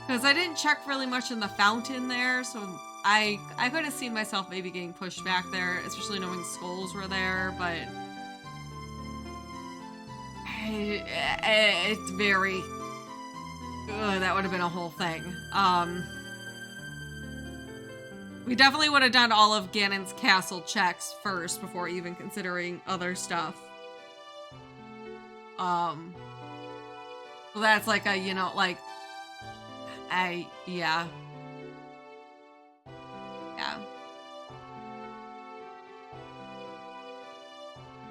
Because I didn't check really much in the fountain there, so I could have seen myself maybe getting pushed back there, especially knowing skulls were there, but it's very, that would have been a whole thing. We definitely would have done all of Ganon's castle checks first before even considering other stuff. So that's like a, you know, like, yeah.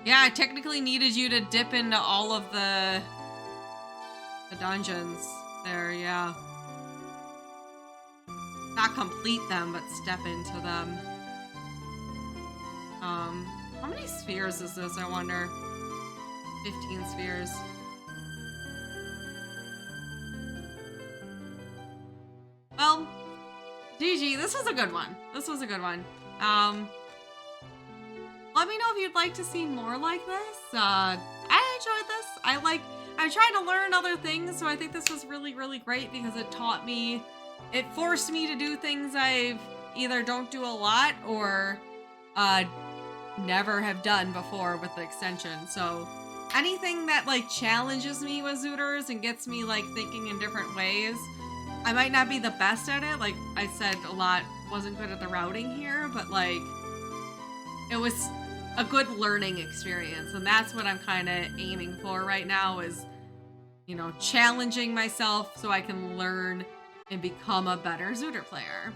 Yeah, I technically needed you to dip into all of the dungeons there, yeah. Not complete them, but step into them. How many spheres is this, I wonder? 15 spheres. Well, GG, this was a good one. This was a good one. Let me know if you'd like to see more like this. I enjoyed this. I'm trying to learn other things, so I think this was really, really great because it taught me, it forced me to do things I've either don't do a lot or never have done before with the extension. So anything that like challenges me with Zooters and gets me like thinking in different ways. I might not be the best at it. Like I said, a lot wasn't good at the routing here, but like it was a good learning experience. And that's what I'm kind of aiming for right now is, you know, challenging myself so I can learn and become a better Zooter player.